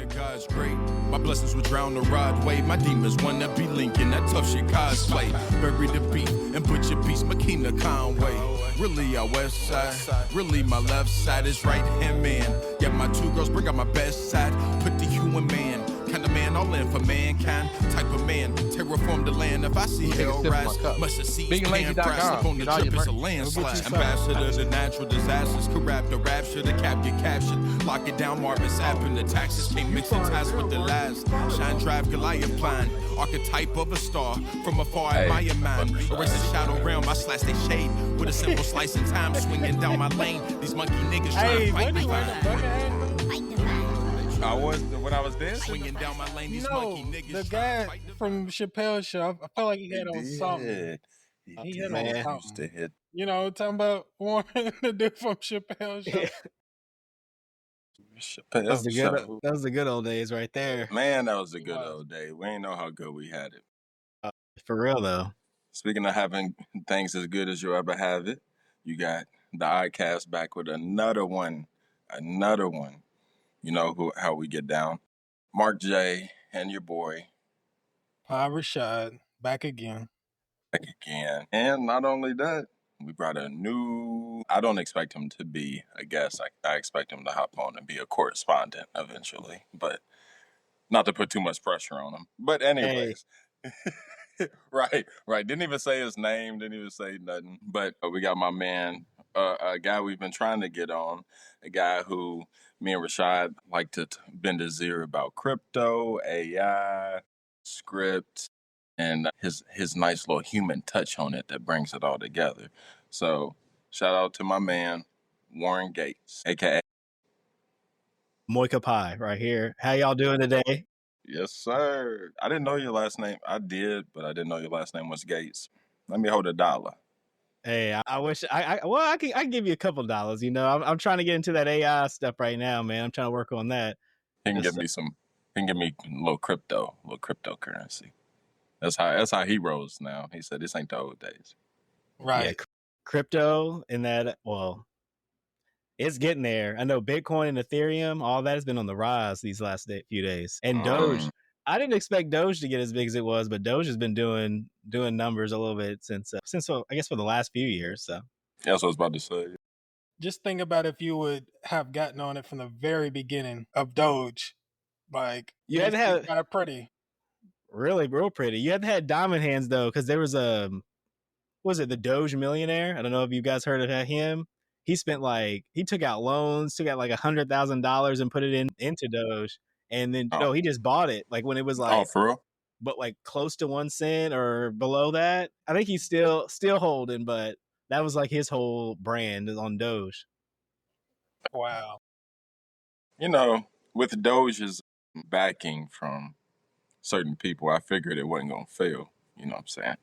that God's great. My blessings would drown the rod wave. My demons wanna be Lincoln. That tough shit cosplay. Bury the beef and put your piece. Makina Conway. Really our west side. Really my left side is right hand man. Yeah, my two girls bring out my best side. Put the human man. Kind of man all in for mankind. Type of man. Terraform the land. If I see hell rise, must have seen pan fries. Up on the trip is a landslide. Ambassador to natural disasters. Could rap the rapture. The cap get captured. Lock it down, Marvin Sapp and the taxes. Can't mix the ties with the last. Shine drive Goliath blind. Archetype of a star. From afar admire mine. Erase the shadow realm. I slash they shade. With a simple slice in time. Swinging down my lane. These monkey niggas try to fight me. I was when I was dancing. Swinging down my lane, these monkey niggas. The guy from Chappelle's show, I felt like he had on something. He had on something. You know, talking about wanting to do from Chappelle's show. That was the good old days right there. Man, that was the good old day. We ain't know how good we had it. For real though. Speaking of having things as good as you'll ever have it, you got the Oddcast back with another one. You know how we get down. Mark J and your boy. Rashad, back again. And not only that, we brought a new... I don't expect him to be a guest. I expect him to hop on and be a correspondent eventually. But not to put too much pressure on him. But anyways. Hey. Right. Didn't even say his name. Didn't even say nothing. But we got my man, a guy we've been trying to get on. A guy who... me and Rashad like to bend his ear about crypto, AI, script, and his nice little human touch on it that brings it all together. So shout out to my man, Warren Gates, a.k.a. Moikapy right here. How y'all doing today? Yes, sir. I didn't know your last name. I did, but I didn't know your last name was Gates. Let me hold $1. Hey, I wish I can give you a couple dollars. You know, I'm trying to get into that AI stuff right now, man. I'm trying to work on that. He can give me a little cryptocurrency. That's how he rolls now. He said this ain't the old days. Right. Yeah, crypto and that, well, it's getting there. I know Bitcoin and Ethereum, all that has been on the rise these last few days. And Doge. I didn't expect Doge to get as big as it was, but Doge has been doing numbers a little bit since I guess for the last few years. So that's what I was about to say. Just think about if you would have gotten on it from the very beginning of Doge, like you had to have kind of pretty, really real pretty. You had to have diamond hands though, because there was was it the Doge millionaire? I don't know if you guys heard of him. He spent he took out loans, took out like $100,000 and put it into Doge. And then he just bought it like when it was like for real? But like close to 1 cent or below that. I think he's still holding, but that was like his whole brand on Doge. Wow. You know, with Doge's backing from certain people, I figured it wasn't gonna fail. You know what I'm saying?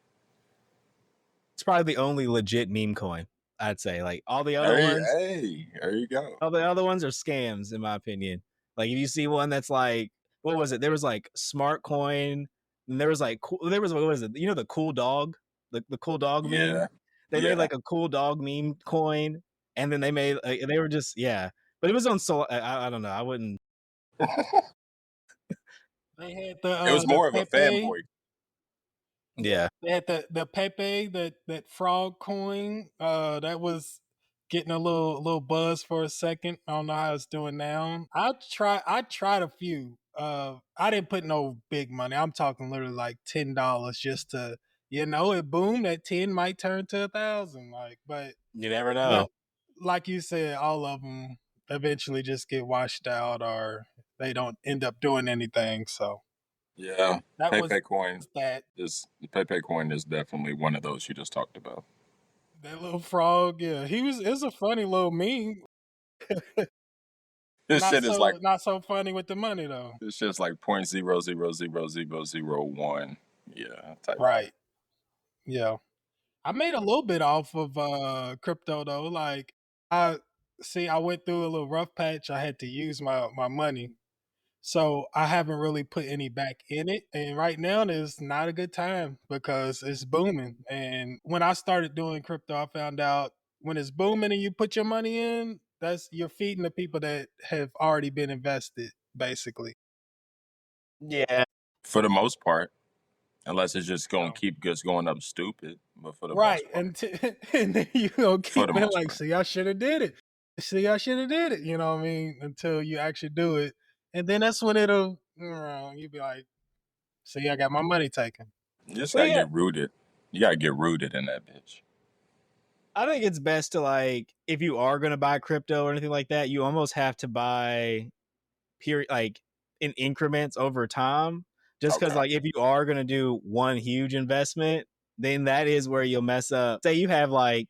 It's probably the only legit meme coin, I'd say. Like all the other ones. Hey, there you go. All the other ones are scams, in my opinion. Like if you see one that's like, what was it? There was like Smart Coin, and there was what was it? You know, the cool dog, the cool dog meme. Yeah. They made like a cool dog meme coin, and then they made they were just but it was on I don't know. I wouldn't. They had the. It was more of a fanboy. Yeah. They had the Pepe, that frog coin. That was getting a little buzz for a second. I don't know how it's doing now. I tried a few. I didn't put no big money. I'm talking literally like $10 just to, it boomed. That 10 might turn to 1,000. But you never know. Like you said, all of them eventually just get washed out or they don't end up doing anything. So yeah, Pepe coin is definitely one of those you just talked about. That little frog, yeah, it's a funny little meme. This shit is like not so funny with the money though. This shit's like 0.0000001. Yeah. Right. Yeah. I made a little bit off of crypto though. Like I went through a little rough patch. I had to use my money. So I haven't really put any back in it. And right now is not a good time because it's booming. And when I started doing crypto, I found out when it's booming and you put your money in, you're feeding the people that have already been invested, basically. Yeah. For the most part, unless it's just going Oh. to keep just going up stupid. But for the Right. most part, And then you gonna for the keep it most like, part. see, I should have did it. See, I should have did it. You know what I mean? Until you actually do it. And then that's when you'll be like, see, I got my money taken. You just Well, got to yeah, get rooted. You got to get rooted in that bitch. I think it's best to like if you are going to buy crypto or anything like that, you almost have to buy period like in increments over time. Just because Okay. like if you are going to do one huge investment, then that is where you'll mess up. Say you have like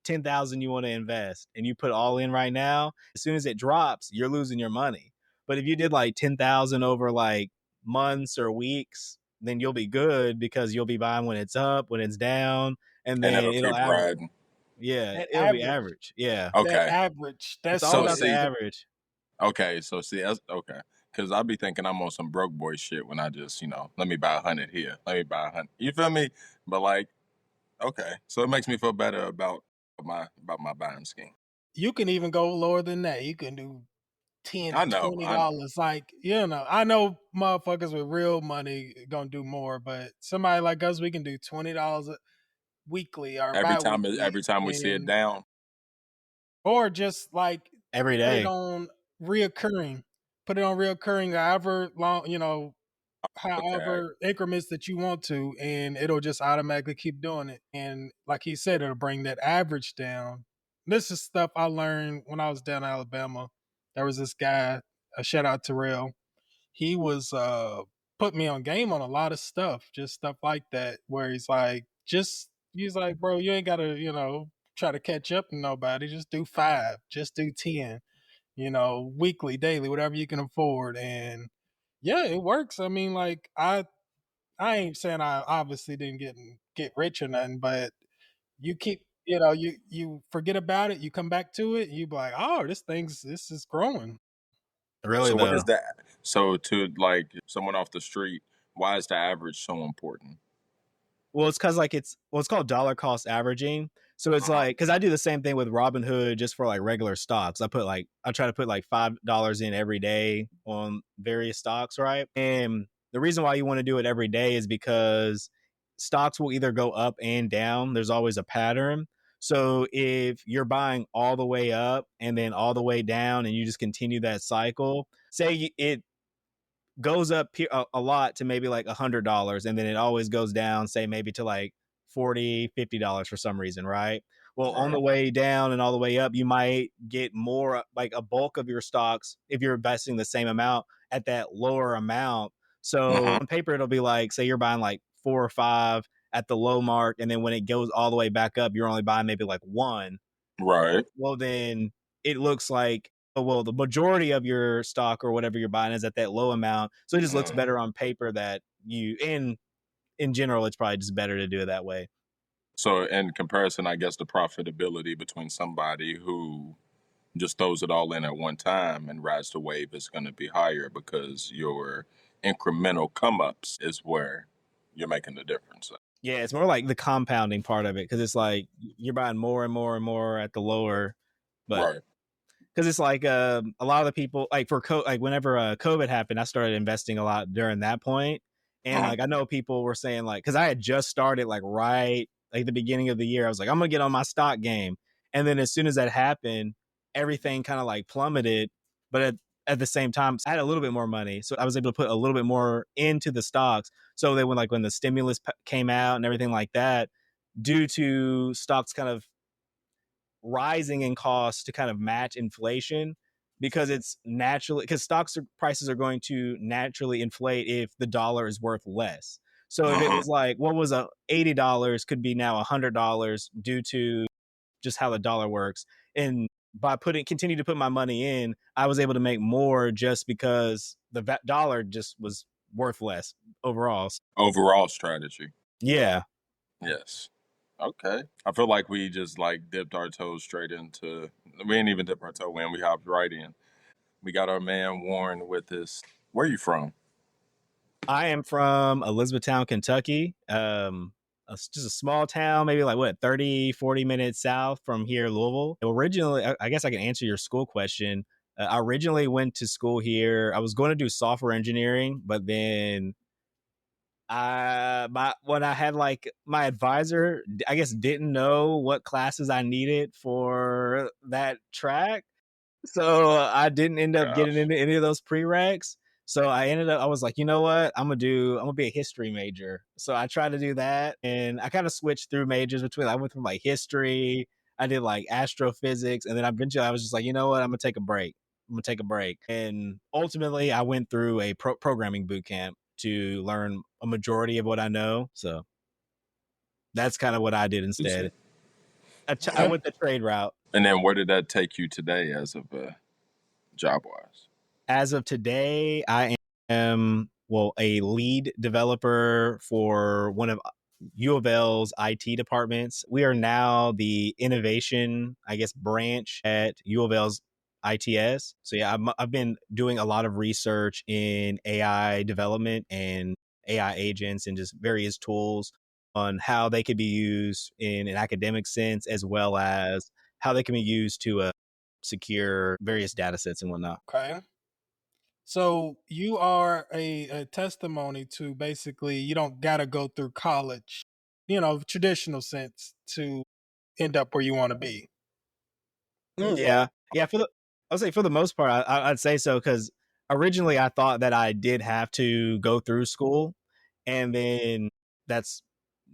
10,000 you want to invest and you put all in right now, as soon as it drops, you're losing your money. But if you did like 10,000 over like months or weeks, then you'll be good because you'll be buying when it's up, when it's down, and And then it'll it'll keep average. riding. Yeah, That it'll be average, average. Yeah. that Okay. average, It's that's all So what about it the see, is. average. okay. So see, that's okay. Because I'll be thinking I'm on some broke boy shit when I just, let me buy 100 here. Let me buy 100. You feel me? But like, okay. So it makes me feel better about my buying scheme. You can even go lower than that. You can do 10, I know. I know. $20. Like, I know motherfuckers with real money gonna do more, but somebody like us, we can do $20 weekly or Every bi-weekly, time we see it and down. or just like Every put it day. on reoccurring. Put it on reoccurring however long, Okay. however increments that you want to, and it'll just automatically keep doing it. And like he said, it'll bring that average down. This is stuff I learned when I was down in Alabama. There was this guy, a shout out to Rail. He was put me on game on a lot of stuff, just stuff like that, where he's like, bro, you ain't gotta, try to catch up to nobody. Just do 5, just do 10, weekly, daily, whatever you can afford. And yeah, it works. I mean, like I ain't saying I obviously didn't get rich or nothing, but you keep you forget about it, you come back to it, you be like, oh, this is growing. Really So what is though. that? So to like someone off the street, why is the average so important? Well, it's because like it's called dollar cost averaging. So it's Uh-huh. like because I do the same thing with Robinhood just for like regular stocks. I try to put like $5 in every day on various stocks, right? And the reason why you want to do it every day is because stocks will either go up and down. There's always a pattern. So if you're buying all the way up and then all the way down, and you just continue that cycle, say it goes up a lot to maybe like $100, and then it always goes down, say maybe to like $40, $50 for some reason, right? Well, on the Right. way down and all the way up, you might get more, like a bulk of your stocks if you're investing the same amount at that lower amount. So Uh-huh. on paper, it'll be like, say you're buying like 4 or 5 at the low mark, and then when it goes all the way back up, you're only buying maybe like one. Right. Well, then it looks like, oh, well, the majority of your stock or whatever you're buying is at that low amount. So it just looks Mhm. better on paper that in general, it's probably just better to do it that way. So in comparison, I guess the profitability between somebody who just throws it all in at one time and rides the wave is going to be higher because your incremental come ups is where you're making the difference. Yeah, it's more like the compounding part of it because it's like you're buying more and more and more at the lower, but Right. because it's like a lot of the people like like whenever COVID happened, I started investing a lot during that point, and Uh-huh. like I know people were saying like because I had just started like right like the beginning of the year, I was like I'm gonna get on my stock game, and then as soon as that happened, everything kind of like plummeted, but at the same time, I had a little bit more money, so I was able to put a little bit more into the stocks. So that when the stimulus came out and everything like that, due to stocks kind of rising in cost to kind of match inflation because it's naturally because prices are going to naturally inflate if the dollar is worth less. So if it Uh-huh. was like what was a $80 could be now $100 due to just how the dollar works. And by continue to put my money in, I was able to make more just because the dollar just was worth less overall. Overall strategy. Yeah. Yes. Okay. I feel like we just like dipped our toes straight into. We didn't even dip our toe in. We hopped right in. We got our man Warren with us. Where you from? I am from Elizabethtown, Kentucky. It's just a small town, maybe like what 30, 40 minutes south from here, Louisville. Originally, I guess I can answer your school question. I originally went to school here. I was going to do software engineering, but then when I had like my advisor, I guess didn't know what classes I needed for that track, so I didn't end up getting Gosh. into any of those prereqs. So I was like, you know what? I'm gonna be a history major. So I tried to do that, and I kind of switched through majors between. I went from like history, I did like astrophysics, and then eventually I was just like, you know what? I'm gonna take a break. I'm gonna take a break, and ultimately I went through a programming boot camp to learn a majority of what I know. So that's kind of what I did instead. I Okay. went the trade route. And then where did that take you today as of job wise? As of today, I am a lead developer for one of U of L's IT departments. We are now the innovation, I guess, branch at U of L's ITS. So yeah, I've been doing a lot of research in AI development and AI agents and just various tools on how they could be used in an academic sense, as well as how they can be used to secure various data sets and whatnot. Okay. So you are a testimony to basically you don't gotta go through college, traditional sense to end up where you want to be. Yeah, yeah. I'll say for the most part, I'd say so because originally I thought that I did have to go through school, and then that's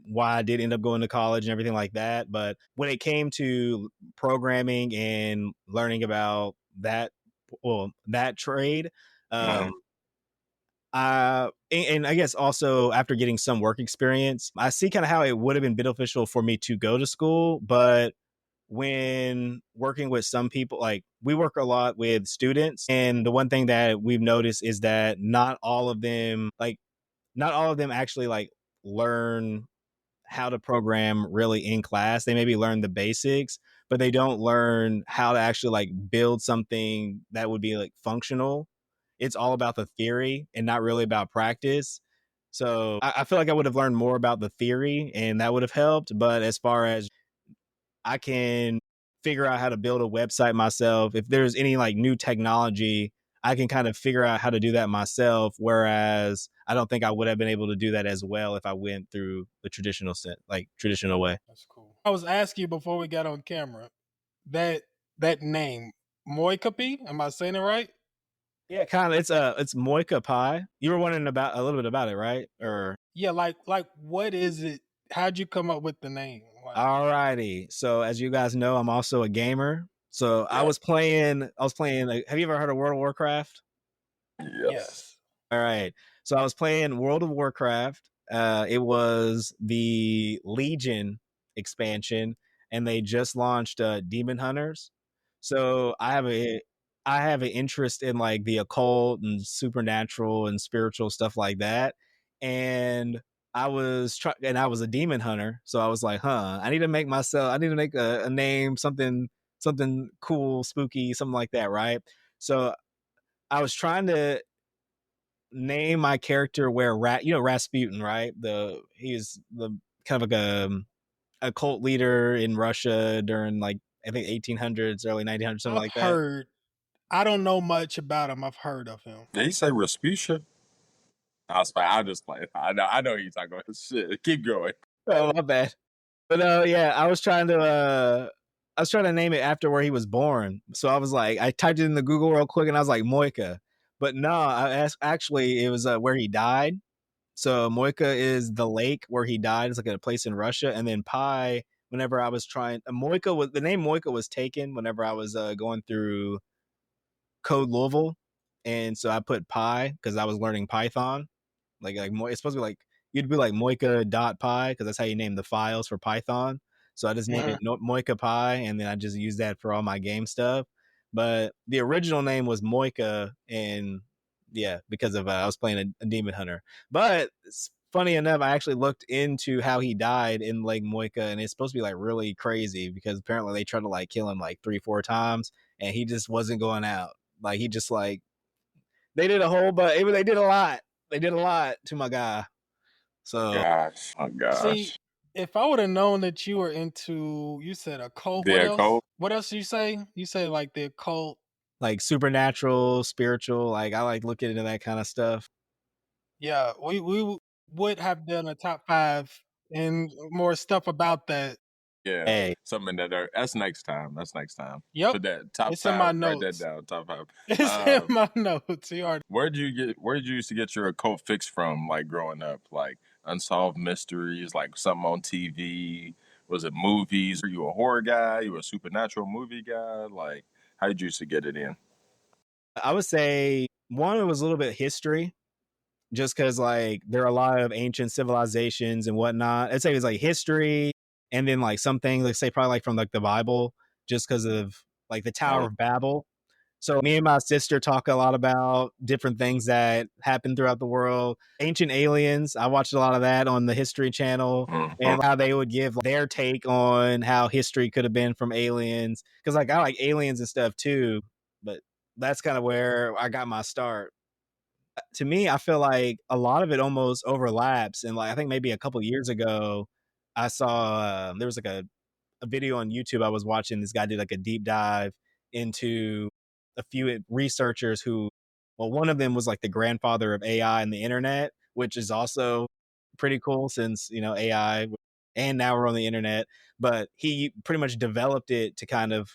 why I did end up going to college and everything like that. But when it came to programming and learning about that trade, Mm-hmm. um, and I guess also after getting some work experience, I see kind of how it would have been beneficial for me to go to school, but when working with some people, like we work a lot with students, and the one thing that we've noticed is that not all of them actually like learn how to program really in class. They maybe learn the basics, but they don't learn how to actually like build something that would be like functional. It's all about the theory and not really about practice. So I feel like I would have learned more about the theory and that would have helped. But as far as I can figure out how to build a website myself. If there's any like new technology, I can kind of figure out how to do that myself. Whereas I don't think I would have been able to do that as well if I went through the traditional way. That's cool. I was asking you before we got on camera that that name Moikapy. Am I saying it right? Yeah, kind of. It's Moikapy. You were wondering about a little bit about it, right? Or Yeah, like what is it? How'd you come up with the name? Like, alrighty. So as you guys know, I'm also a gamer. So I Yeah. was playing. Have you ever heard of World of Warcraft? Yes. yes. All right. So I was playing World of Warcraft. It was the Legion expansion, and they just launched Demon Hunters. So I have an interest in like the occult and supernatural and spiritual stuff like that. And I was a demon hunter. So I was like, I need to make a name, something cool, spooky, something like that, right? So I was trying to name my character where Rasputin, right? He's the kind of like a cult leader in Russia during like I think 1800s, early 1900s, something I've like that. heard. I don't know much about him. I've heard of him. Did he say Rasputia? I just play. I know he's talking about shit. Keep going. Oh, my bad. But yeah, I was trying to name it after where he was born. So I was like, I typed it in the Google real quick, and I was like Moika. But no, actually it was where he died. So Moika is the lake where he died. It's like a place in Russia. And then Pi, whenever I was trying, the name Moika was taken whenever I was going through Code Louisville, and so I put Pi because I was learning Python. It's supposed to be like you'd be like Moika.py because that's how you name the files for Python. So I just named Mhm. it Moika Pi, and then I just use that for all my game stuff. But the original name was Moika, and yeah, because of I was playing a demon hunter. But it's funny enough, I actually looked into how he died in Lake Moika, and it's supposed to be like really crazy because apparently they tried to like kill him like 3-4 times, and he just wasn't going out. Like he just like they did a whole, but they did a lot. They did a lot to my guy. So Gosh. Oh See, gosh. if I would have known that you were into, you said occult. What The else? occult. What else did you say? You said like the occult. like supernatural, spiritual. Like I like looking into that kind of stuff. Yeah, we would have done a top 5 and more stuff about that. Yeah, Hey, something that that's next time. That's next time. Yep, Put that top it's in my five. Write that notes. down. Top five. It's in Um, my notes. You already where did you used to get your occult fix from? Like growing up, like unsolved mysteries, like something on TV. Was it movies? Were you a horror guy? You were a supernatural movie guy? Like, how did you used to get it in? I would say one, it was a little bit history, just because like there are a lot of ancient civilizations and whatnot. I'd say it was like history, and then like some things, like say probably like from like the Bible, just because of like the Tower Oh, of Babel. So me and my sister talk a lot about different things that happen throughout the world. Ancient aliens, I watched a lot of that on the History Channel, mhm. and how they would give their take on how history could have been from aliens. Because like I like aliens and stuff too, but that's kind of where I got my start. To me, I feel like a lot of it almost overlaps. And like I think maybe a couple years ago, I saw there was like a video on YouTube I was watching. This guy did like a deep dive into a few researchers who, well, one of them was like the grandfather of AI and the internet, which is also pretty cool since, you know, AI and now we're on the internet. But he pretty much developed it to kind of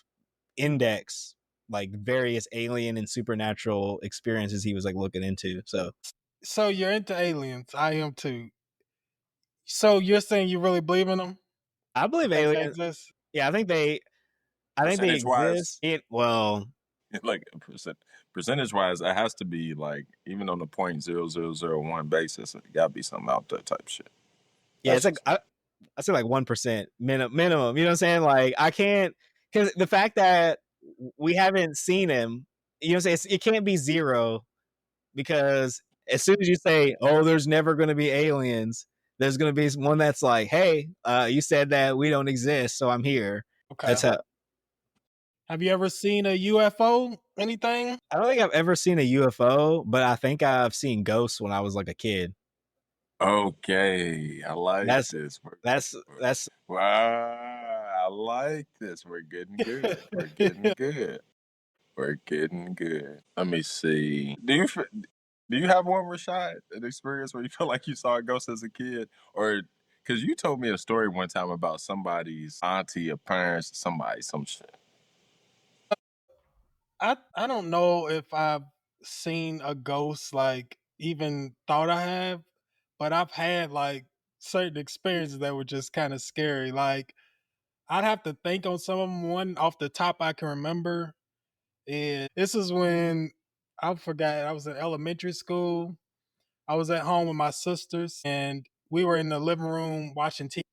index like various alien and supernatural experiences he was like looking into. So So you're into aliens. I am too. So you're saying you really believe in them? I believe That they aliens. exist? Yeah, I think they Percentage wise, exist. Well, like percentage wise, it has to be like even on the 0.0001 basis, it got to be something out there type shit. yeah, That's it's like just I say like 1% minimum. You know what I'm saying? Like I can't, because the fact that we haven't seen him, you know what I'm saying? It can't be zero, because as soon as you say, "Oh, there's never going to be aliens," there's going to be one that's like, "Hey, you said that we don't exist, so I'm here." Okay. That's how. Have you ever seen a UFO? Anything? I don't think I've ever seen a UFO, but I think I've seen ghosts when I was like a kid. okay. I like That's this. that's Wow, I like this. We're getting good. We're getting good. We're getting good. Let me see. Do you have one, Rashad? An experience where you feel like you saw a ghost as a kid, or because you told me a story one time about somebody's auntie or parents, somebody, some shit. I don't know if I've seen a ghost, like even thought I have, but I've had like certain experiences that were just kind of scary. Like I'd have to think on some of them. One off the top I can remember is this is when I forgot I was in elementary school. I was at home with my sisters and we were in the living room watching TV.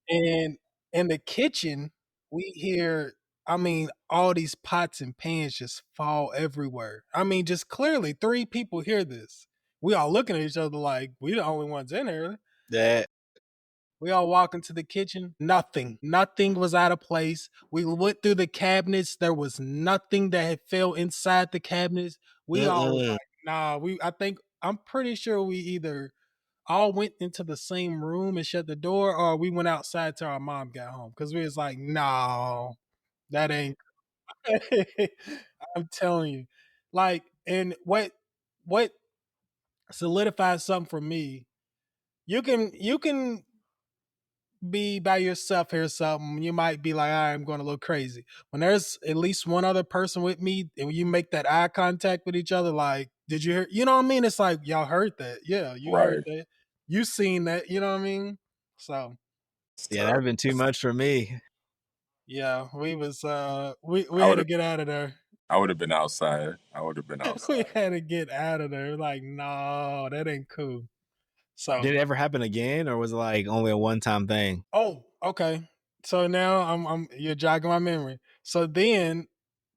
And in the kitchen, we hear, I mean, all these pots and pans just fall everywhere. I mean, just clearly 3 people hear this. We all looking at each other like we the only ones in here. that. We all walk into the kitchen. Nothing. Nothing was out of place. We went through the cabinets. There was nothing that had fell inside the cabinets. We all was Mm-mm. like, nah, I'm pretty sure we either all went into the same room and shut the door, or we went outside till our mom got home because we was like, no, that ain't. I'm telling you, like, and what solidifies something for me? You can be by yourself, hear something, you might be like, all right, I'm going a little crazy. When there's at least one other person with me, and when you make that eye contact with each other, like, did you hear? You know what I mean? It's like y'all heard that, yeah, you heard Right. that, you seen that, you know what I mean? So It's Yeah, that'd tough. have been too much for me. yeah, we was we I had would to have. get out of there. I would have been outside. I would have been We outside. had to get out of there. Like, no, that ain't cool. So, Did it ever happen again, or was it like only a one time thing? oh, okay. So now I'm you're jogging my memory. So then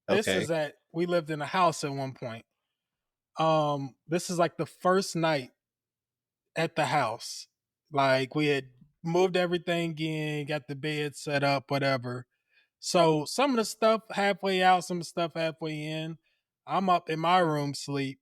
this Okay. is at we lived in a house at one point. This is like the first night at the house. Like we had moved everything in, got the bed set up, whatever. So some of the stuff halfway out, some of the stuff halfway in. I'm up in my room sleep.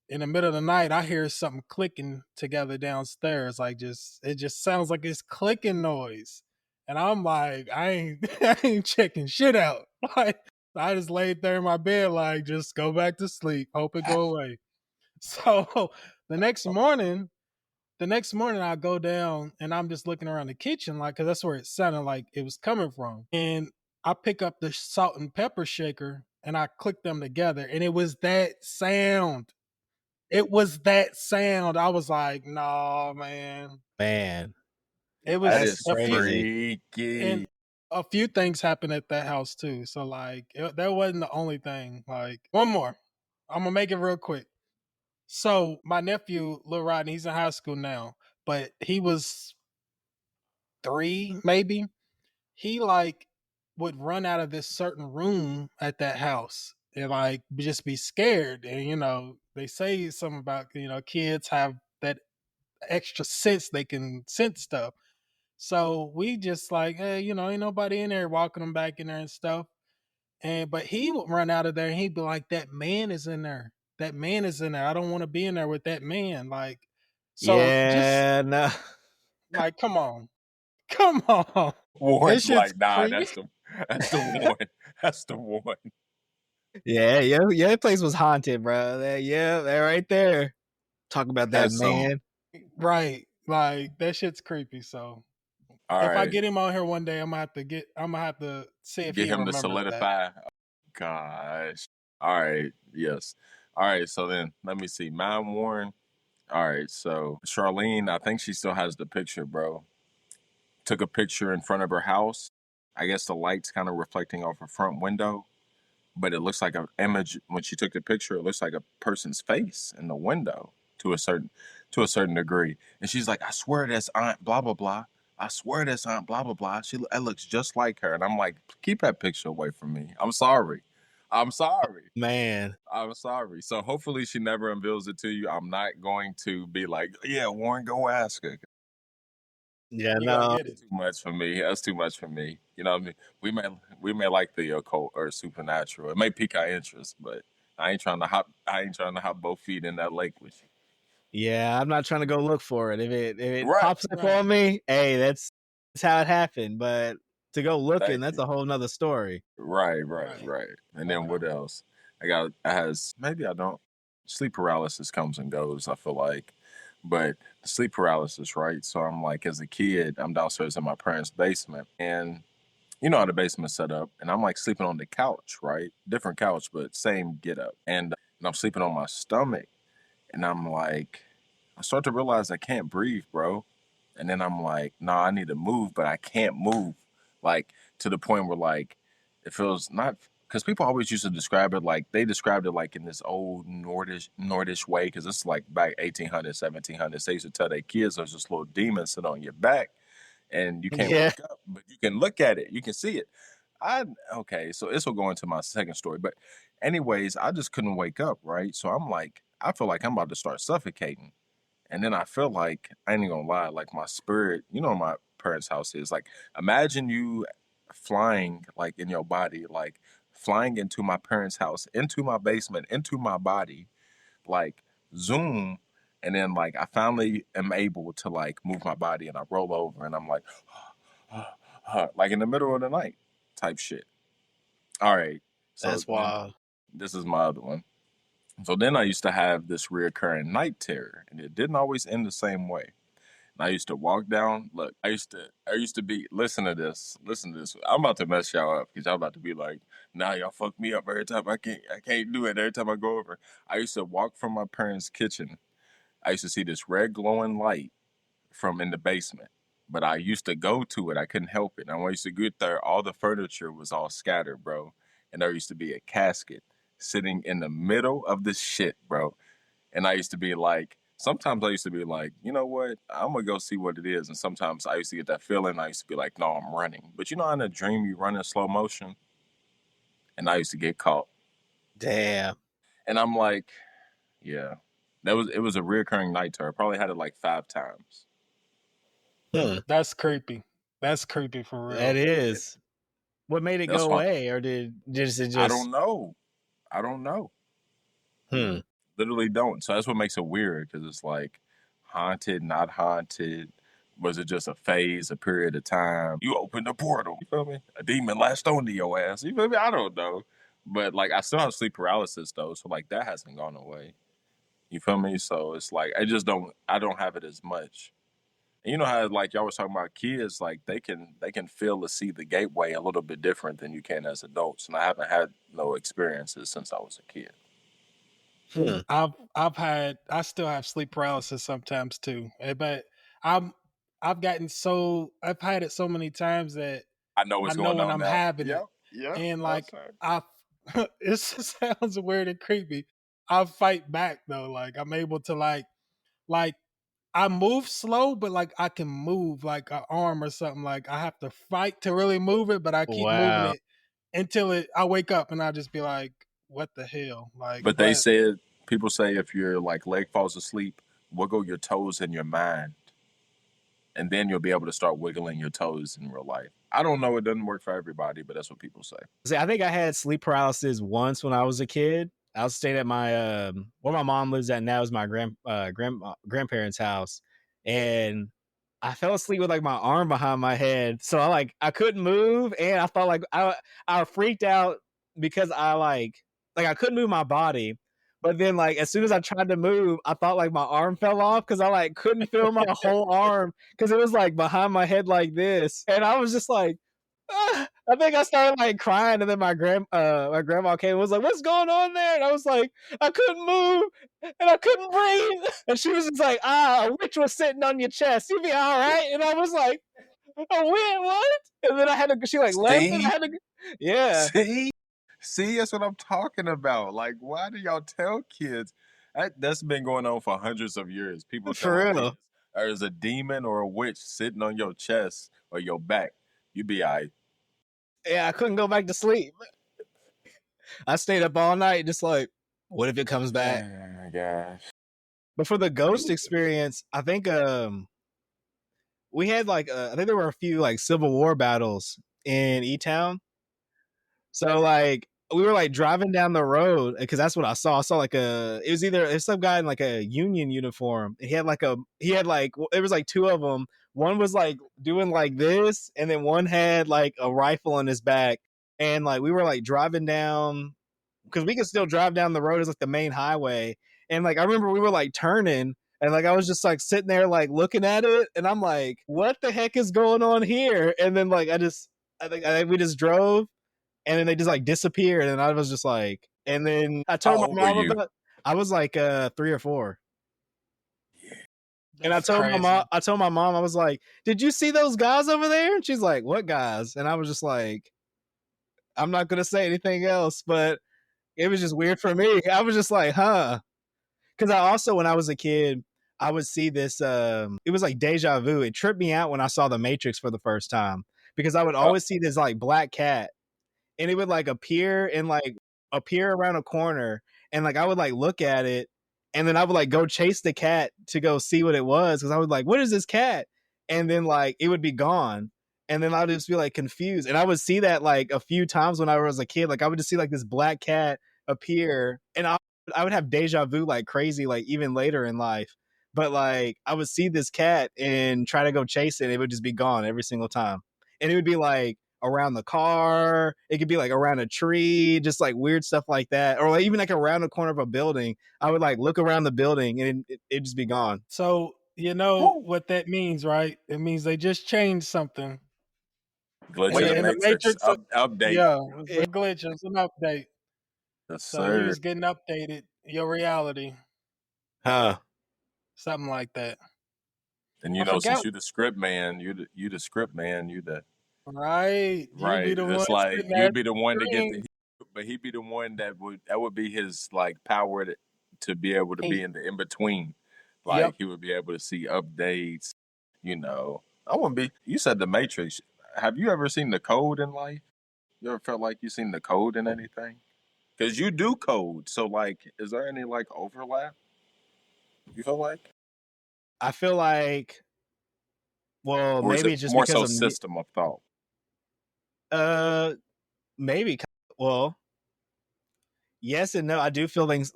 In the middle of the night, I hear something clicking together downstairs. Like just it just sounds like it's clicking noise. And I'm like, I ain't I ain't checking shit out. Like I just laid there in my bed, like, just go back to sleep, hope it go away. So the next morning, I go down and I'm just looking around the kitchen, like, cause that's where it sounded like it was coming from. And I pick up the salt and pepper shaker and I click them together, and it was that sound. It was that sound. I was like, "Nah, man." Man, It That was that's is a few, crazy. freaky. and a few things happened at that house too. So like, that wasn't the only thing. Like, one more. I'm gonna make it real quick. So my nephew, Lil Rodney, he's in high school now, but he was 3, maybe. He like would run out of this certain room at that house and like just be scared. And they say something about kids have that extra sense, they can sense stuff. So we just like, hey, ain't nobody in there, walking them back in there and stuff. And but he would run out of there and he'd be like, that man is in there. That man is in there. I don't want to be in there with that man. Like, so just Yeah, no. like, come on. Come on. This Warren's shit's like, nah, creepy. that's the one. That's the one. Yeah, that place was haunted, bro. Yeah, they're right there. Talk about that That's some. man. Right. Like, that shit's creepy. So All if I right, get him on here one day, I'm gonna have to see if get he him to remembers that. solidify. Gosh. All right. Yes. All right. So then let me see. Mine Warren. All right. So Charlene, I think she still has the picture, bro. Took a picture in front of her house. I guess the light's kind of reflecting off her front window, but it looks like an image when she took the picture. It looks like a person's face in the window to a certain degree. And she's like, I swear that's Aunt blah blah blah. I swear that's Aunt blah blah blah. It looks just like her. And I'm like, keep that picture away from me. I'm sorry. I'm sorry. Man. I'm sorry. So hopefully she never unveils it to you. I'm not going to be like, yeah, Warren, go ask her. Yeah, You gonna no. get it. Too much for me. That's too much for me. You know what I mean? We may like the occult or supernatural. It may pique our interest, but I ain't trying to hop both feet in that lake with you. Yeah, I'm not trying to go look for it. If it Right. pops up Right. on me, hey, that's how it happened. But to go looking, Thank that's you. a whole nother story. Right. Right. And then what else? I has maybe I don't sleep paralysis comes and goes, I feel like. But sleep paralysis, right? So I'm like, as a kid, I'm downstairs in my parents' basement, and you know how the basement's set up, and I'm like sleeping on the couch, right? Different couch, but same get up. And I'm sleeping on my stomach, and I'm like, I start to realize I can't breathe, bro. And then I'm like, nah, I need to move, but I can't move. Like, to the point where like it feels not, because people always used to describe it like they described it like in this old Nordish way, because it's like back 1800s, 1700s. They used to tell their kids there's this little demon sit on your back and you can't Yeah. wake up, but you can look at it, you can see it. I Okay, so this will go into my second story, but anyways, I just couldn't wake up, right? So I'm like, I feel like I'm about to start suffocating, and then I feel like I ain't even gonna lie, like my spirit, you know, my parents' house is like, imagine you flying like in your body, like flying into my parents' house, into my basement, into my body, like zoom, and then like I finally am able to like move my body, and I roll over, and I'm like, like in the middle of the night, type shit. All right, so That's then wild. this is my other one. So then I used to have this reoccurring night terror, and it didn't always end the same way. And I used to walk down. Look, I used to be. Listen to this. Listen to this. I'm about to mess y'all up because y'all about to be like, "Nah, y'all fuck me up every time. I can't do it every time I go over." I used to walk from my parents' kitchen. I used to see this red glowing light from in the basement, but I used to go to it. I couldn't help it. And when I used to get there, all the furniture was all scattered, bro. And there used to be a casket sitting in the middle of the shit, bro. And I used to be like, sometimes I used to be like, you know what? I'm gonna go see what it is. And sometimes I used to get that feeling. I used to be like, no, I'm running. But you know, in a dream, you run in slow motion, and I used to get caught. Damn. And I'm like, yeah, it was a reoccurring night terror. I probably had it like 5 times. Hmm. That's creepy. That's creepy for That real. is. What made it That's go fun. away, or did it I just? don't know. I don't know. Hmm. Literally don't. So that's what makes it weird, because it's like haunted, not haunted. Was it just a phase, a period of time? You opened a portal. You feel me? A demon latched onto your ass. You feel me? I don't know. But like I still have sleep paralysis though, so like that hasn't gone away. You feel me? So it's like I don't have it as much. And you know how like y'all was talking about kids, like they can feel or see the gateway a little bit different than you can as adults. And I haven't had no experiences since I was a kid. I still have sleep paralysis sometimes too. But I'm I've had it so many times that I know I what's know going when on I'm now. having it. Yep, yep. And No, like sir. I it sounds weird and creepy. I fight back though. Like I'm able to like I move slow, but like I can move like an arm or something. Like I have to fight to really move it, but I keep moving Wow. it until I wake up and I just be like, what the hell? Like, But they but said people say if your like leg falls asleep, wiggle your toes in your mind, and then you'll be able to start wiggling your toes in real life. I don't know; it doesn't work for everybody, but that's what people say. See, I think I had sleep paralysis once when I was a kid. I was staying at my where my mom lives at now is my grandparents' house, and I fell asleep with like my arm behind my head, so I couldn't move, and I felt like I freaked out because I couldn't move my body, but then like as soon as I tried to move, I thought like my arm fell off because I like couldn't feel my whole arm because it was like behind my head like this, and I was just like. I think I started like crying, and then my grandma came and was like, "What's going on there?" And I was like, "I couldn't move, and I couldn't breathe." And she was just like, "Ah, a witch was sitting on your chest. You'll be all right." And I was like, "A witch? What?" And then I had to. She like left, and I See, had to. Yeah, see, that's what I'm talking about. Like, why do y'all tell kids? That's been going on for hundreds of years. People for telling real. kids there's a demon or a witch sitting on your chest or your back. You be all right. Yeah, I couldn't go back to sleep. I stayed up all night, just like, what if it comes back? Oh my gosh. But for the ghost experience, I think we had I think there were a few like Civil War battles in E Town. So like we were like driving down the road because that's what I saw. I saw it was some guy in like a Union uniform. He had like there was like two of them. One was like doing like this, and then one had like a rifle on his back. And like we were like driving down because we could still drive down the road as like the main highway. And like I remember we were like turning, and like I was just like sitting there like looking at it, and I'm like, what the heck is going on here? And then like I think we just drove, and then they just like disappeared, and I was just like, and then I How told my old were mom you? about. I was like 3 or 4. And that's crazy. I told my mom, I was like, "Did you see those guys over there?" And she's like, "What guys?" And I was just like, "I'm not gonna say anything else," but it was just weird for me. I was just like, "Huh." Because I also, when I was a kid, I would see this. It was like deja vu. It tripped me out when I saw The Matrix for the first time because I would Uh, always see this like black cat, and it would like appear around a corner, and like I would like look at it, and then I would like go chase the cat to go see what it was because I was like, "What is this cat?" And then like it would be gone. And then I'd just be like confused. And I would see that like a few times when I was a kid. Like I would just see like this black cat appear, and I would have deja vu like crazy, like even later in life. But like I would see this cat and try to go chase it, and it would just be gone every single time. And it would be like around the car. It could be like around a tree, just like weird stuff like that. Or like even like around the corner of a building. I would like look around the building and it'd just be gone. So you know what that means, right? It means they just changed something glitch in in Yeah. the the Matrix Matrix. update. Yeah, it's Yeah. a glitch. It's an update. Yes, So you sir. was getting updated. Your reality, Huh. something like that. And you I know, forgot. since you the script man, you the script man, you the Right, you be right. the one It's like sitting there you'd at be the the one to get screen. the, but he'd be the one that would be his like power to be able to be in the in between. Like Yep. he would be able to see updates. You know, I wouldn't be. You said the Matrix. Have you ever seen the code in life? You ever felt like you seen the code in anything? Because you do code. So like, is there any like overlap? You feel like, I feel like, well, or is maybe it it's just more because so of system of thought? uh maybe well, yes and no. I do feel things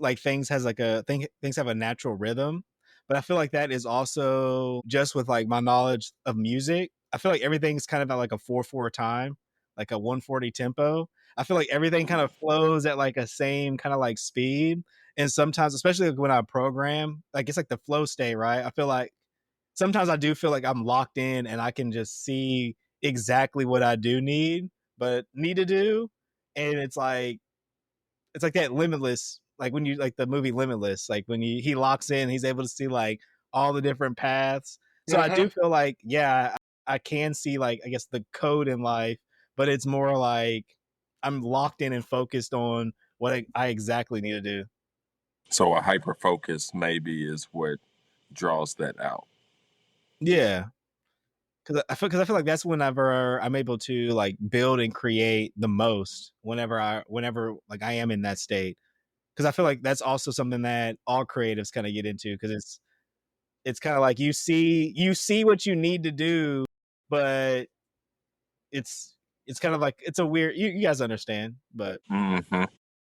has like things have a natural rhythm, but I feel like that is also just with like my knowledge of music. I feel like everything's kind of at like a 4/4 time, like a 140 tempo. I feel like everything kind of flows at like a same kind of like speed. And sometimes, especially like when I program, like it's like the flow state, right? I feel like sometimes I do feel like I'm locked in and I can just see exactly what I do need to do. And it's like that limitless, like when you like the movie Limitless, like when he locks in, he's able to see like all the different paths. So I do feel like, yeah, I can see like I guess the code in life, but it's more like I'm locked in and focused on what I exactly need to do. So a hyper focus maybe is what draws that out. Yeah. Because I feel like that's whenever I'm able to like build and create the most whenever like I am in that state, because I feel like that's also something that all creatives kind of get into, because it's kind of like you see what you need to do, but it's it's kind of like it's a weird, you guys understand, but Mm-hmm.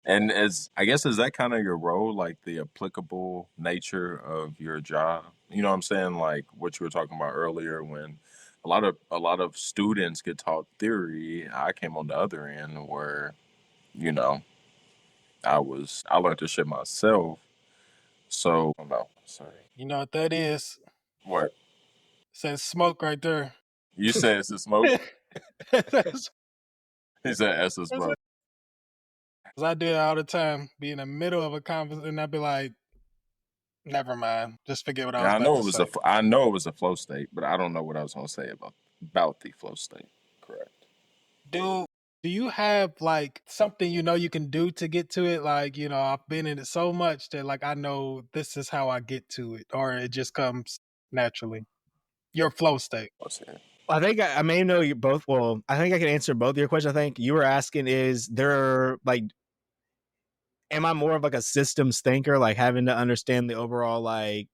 And I guess, is that kind of your role, like the applicable nature of your job? You know what I'm saying? Like what you were talking about earlier, when a lot of students get taught theory. I came on the other end where, you know, I learned this shit myself. So no, sorry. You know what that is? What? Says smoke right there. You said it's a smoke? That's- He said it's a smoke. I do it all the time. Be in the middle of a conversation and I'd be like, never mind. Just forget what I was Yeah, about to say. I know it was a flow state, but I don't know what I was gonna say about the flow state. Correct. Do do you have like something you know you can do to get to it? Like, you know, I've been in it so much that like I know this is how I get to it, or it just comes naturally. Your flow state. Let's see. I think I may know you both. Well, I think I can answer both your questions. I think you were asking, is there like, am I more of like a systems thinker, like having to understand the overall, like,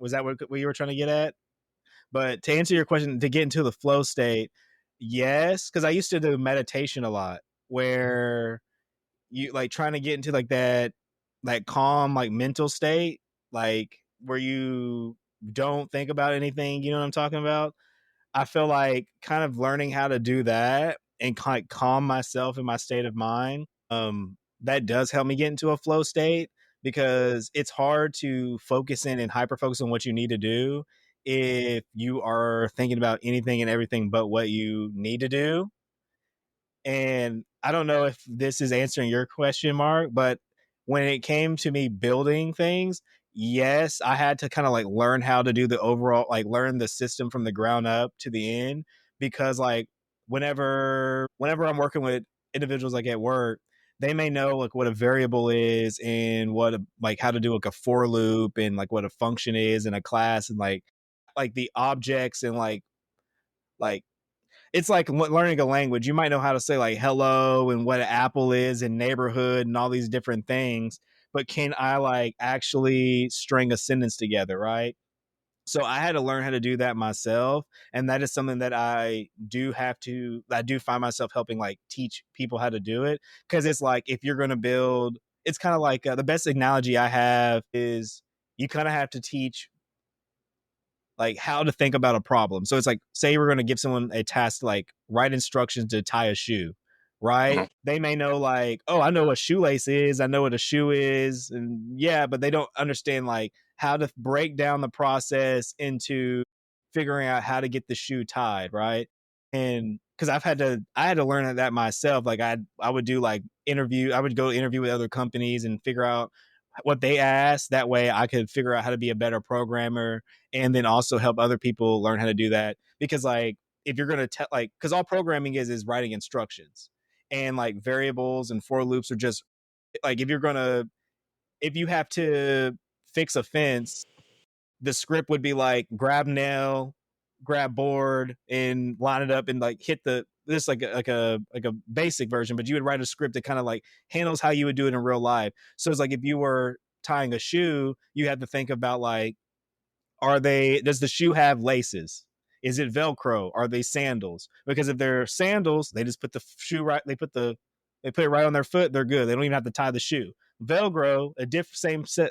was that what you were trying to get at? But to answer your question, to get into the flow state, yes, because I used to do meditation a lot, where you like trying to get into like that calm, like mental state, like where you don't think about anything. You know what I'm talking about? I feel like kind of learning how to do that and kind of calm myself in my state of mind. That does help me get into a flow state, because it's hard to focus in and hyper focus on what you need to do if you are thinking about anything and everything but what you need to do. And I don't know if this is answering your question, Mark, but when it came to me building things, yes, I had to kind of like learn how to do the overall, like learn the system from the ground up to the end. Because like whenever I'm working with individuals like at work, they may know like what a variable is and like how to do like a for loop and like what a function is in a class, and like the objects and like it's like learning a language. You might know how to say like hello and what an apple is and neighborhood and all these different things, but can I like actually string a sentence together, right? So I had to learn how to do that myself, and that is something that I do find myself helping like teach people how to do it, because it's like if you're going to build, it's kind of like the best analogy I have is you kind of have to teach like how to think about a problem. So it's like, say we're going to give someone a task, like write instructions to tie a shoe, right? Mhm. They may know like, oh, I know what shoelace is, I know what a shoe is, and yeah, but they don't understand like how to break down the process into figuring out how to get the shoe tied, right? And because I had to learn that myself. Like I would do like I would go interview with other companies and figure out what they asked. That way I could figure out how to be a better programmer, and then also help other people learn how to do that. Because like if you're going to tell, like, because all programming is writing instructions, and like variables and for loops are just like, if you have to fix a fence, the script would be like grab nail, grab board, and line it up and like hit the this like a basic version. But you would write a script that kind of like handles how you would do it in real life. So it's like if you were tying a shoe, you have to think about like, does the shoe have laces? Is it Velcro? Are they sandals? Because if they're sandals, they just put the shoe right, they put it right on their foot, they're good. They don't even have to tie the shoe. Velcro, a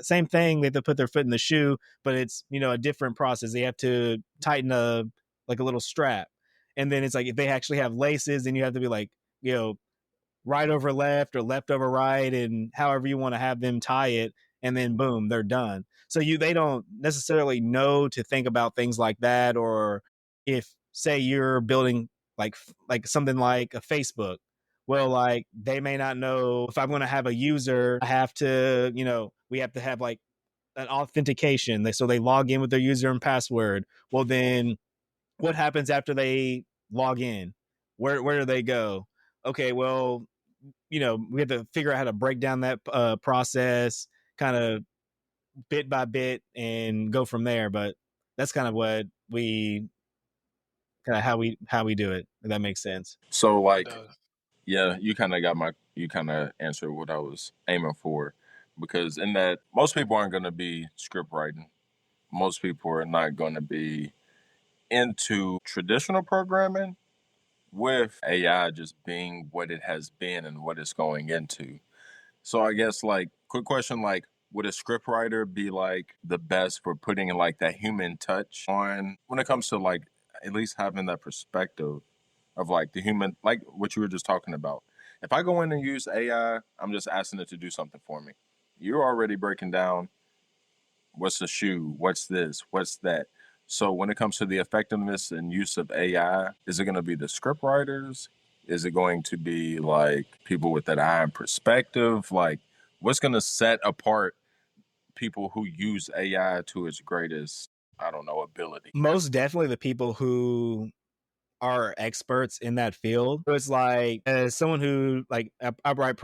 same thing. They have to put their foot in the shoe, but it's, a different process. They have to tighten like a little strap. And then it's like if they actually have laces, then you have to be like, you know, right over left or left over right, and however you want to have them tie it, and then boom, they're done. So they don't necessarily know to think about things like that. Or if say you're building like something like a Facebook, well, like they may not know if I'm going to have a user, I have to, we have to have like an authentication. So they log in with their user and password. Well, then what happens after they log in? Where do they go? Okay, well, we have to figure out how to break down that process kind of bit by bit and go from there. But that's kind of what we kind of how we do it, if that makes sense. So It like, does. yeah, you kind of answered what I was aiming for, because in that most people aren't going to be script writing. Most people are not going to be into traditional programming, with AI just being what it has been and what it's going into. So I guess like quick question, like would a scriptwriter be like the best for putting like that human touch on when it comes to like at least having that perspective of like the human, like what you were just talking about. If I go in and use AI, I'm just asking it to do something for me. You're already breaking down what's the shoe, what's this, what's that. So when it comes to the effectiveness and use of AI, is it going to be the script writers? Is it going to be like people with that eye and perspective? Like what's going to set apart people who use AI to its greatest, I don't know, ability? Most definitely the people who are experts in that field. So it's like, as someone who like I write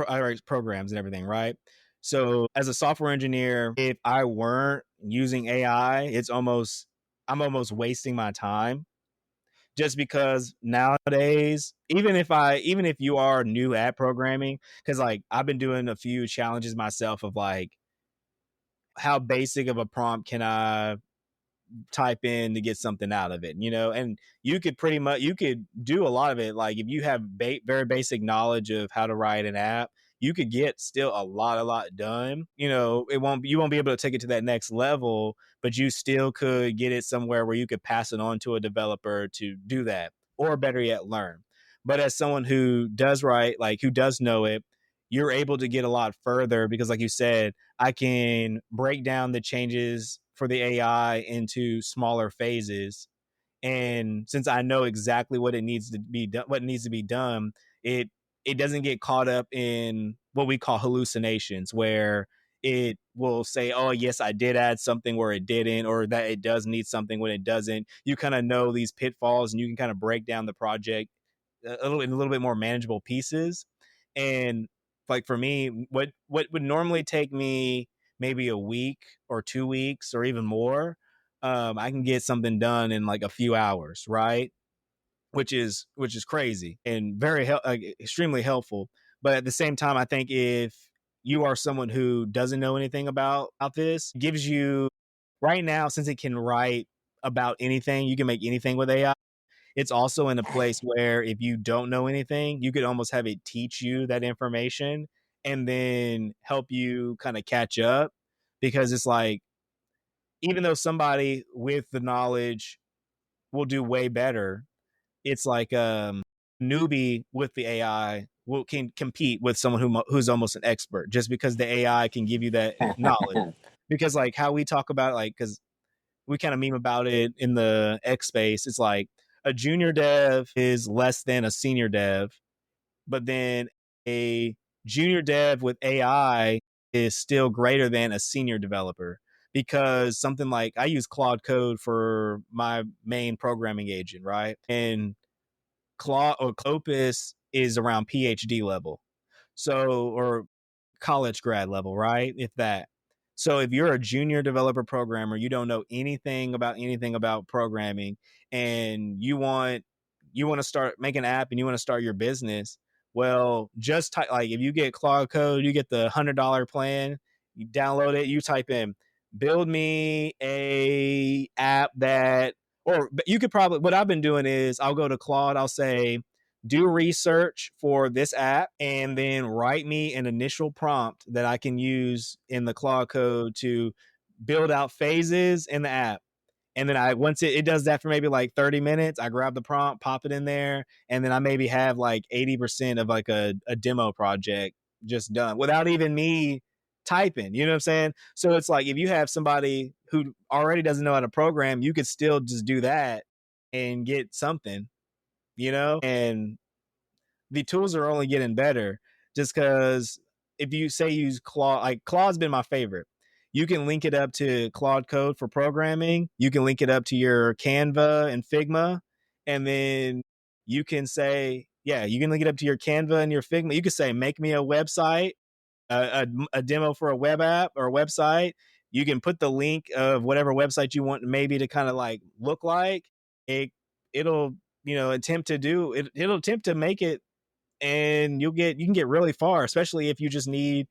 programs and everything, right? So as a software engineer, if I weren't using AI, I'm almost wasting my time, just because nowadays, even if you are new at programming, because like I've been doing a few challenges myself of like how basic of a prompt can I type in to get something out of it, and you could do a lot of it. Like if you have very basic knowledge of how to write an app, you could get still a lot done. You won't be able to take it to that next level, but you still could get it somewhere where you could pass it on to a developer to do that, or better yet, learn. But as someone who does write, like who does know it, you're able to get a lot further, because like you said, I can break down the changes for the AI into smaller phases. And since I know exactly what it needs to be done, it doesn't get caught up in what we call hallucinations, where it will say, "Oh, yes, I did add something where it didn't," or that it does need something when it doesn't. You kind of know these pitfalls, and you can kind of break down the project a little bit more manageable pieces. And like for me, what would normally take me maybe a week or 2 weeks or even more, I can get something done in like a few hours, right? Which is crazy and extremely helpful. But at the same time, I think if you are someone who doesn't know anything about this, it gives you, right now, since it can write about anything, you can make anything with AI. It's also in a place where if you don't know anything, you could almost have it teach you that information and then help you kind of catch up, because it's like, even though somebody with the knowledge will do way better, it's like newbie with the AI can compete with someone who's almost an expert, just because the AI can give you that knowledge. Because like how we talk about it, like, because we kind of meme about it in the X space. It's like a junior dev is less than a senior dev, but then a junior dev with AI is still greater than a senior developer, because something like, I use Claude Code for my main programming agent, right? And Claude or Opus is around PhD level. So, or college grad level, right? If that. So if you're a junior developer programmer, you don't know anything about programming, and you want to start make an app and you want to start your business. Well, just type, like if you get Claude Code, you get the $100 plan, you download it, you type in, build me a app that, or you could probably, what I've been doing is I'll go to Claude, I'll say, do research for this app, and then write me an initial prompt that I can use in the Claude Code to build out phases in the app. And then once it does that for maybe like 30 minutes, I grab the prompt, pop it in there, and then I maybe have like 80% of like a demo project just done without even me typing. You know what I'm saying? So it's like if you have somebody who already doesn't know how to program, you could still just do that and get something, And the tools are only getting better just because if you say use Claude, like Claude's been my favorite. You can link it up to Claude Code for programming. You can link it up to your Canva and Figma. And then you can say, yeah, you can link it up to your Canva and your Figma. You could say, make me a website, a demo for a web app or a website. You can put the link of whatever website you want maybe to kind of like look like. It'll attempt to do it. It'll attempt to make it, and you can get really far, especially if you just need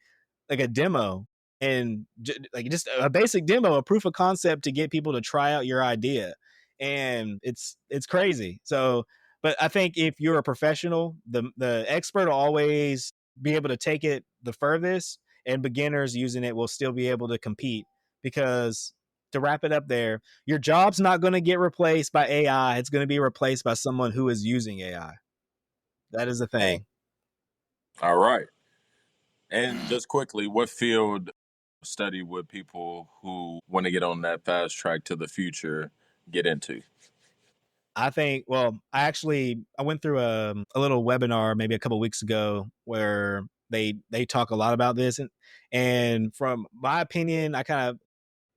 like a demo and like just a basic demo, a proof of concept to get people to try out your idea. And it's crazy. So, but I think if you're a professional, the expert will always be able to take it the furthest, and beginners using it will still be able to compete. Because to wrap it up there, your job's not going to get replaced by AI. It's going to be replaced by someone who is using AI. That is the thing. All right. And just quickly, what field study would people who want to get on that fast track to the future get into? I think, well, I went through a little webinar maybe a couple weeks ago where they talk a lot about this, and from my opinion, I kind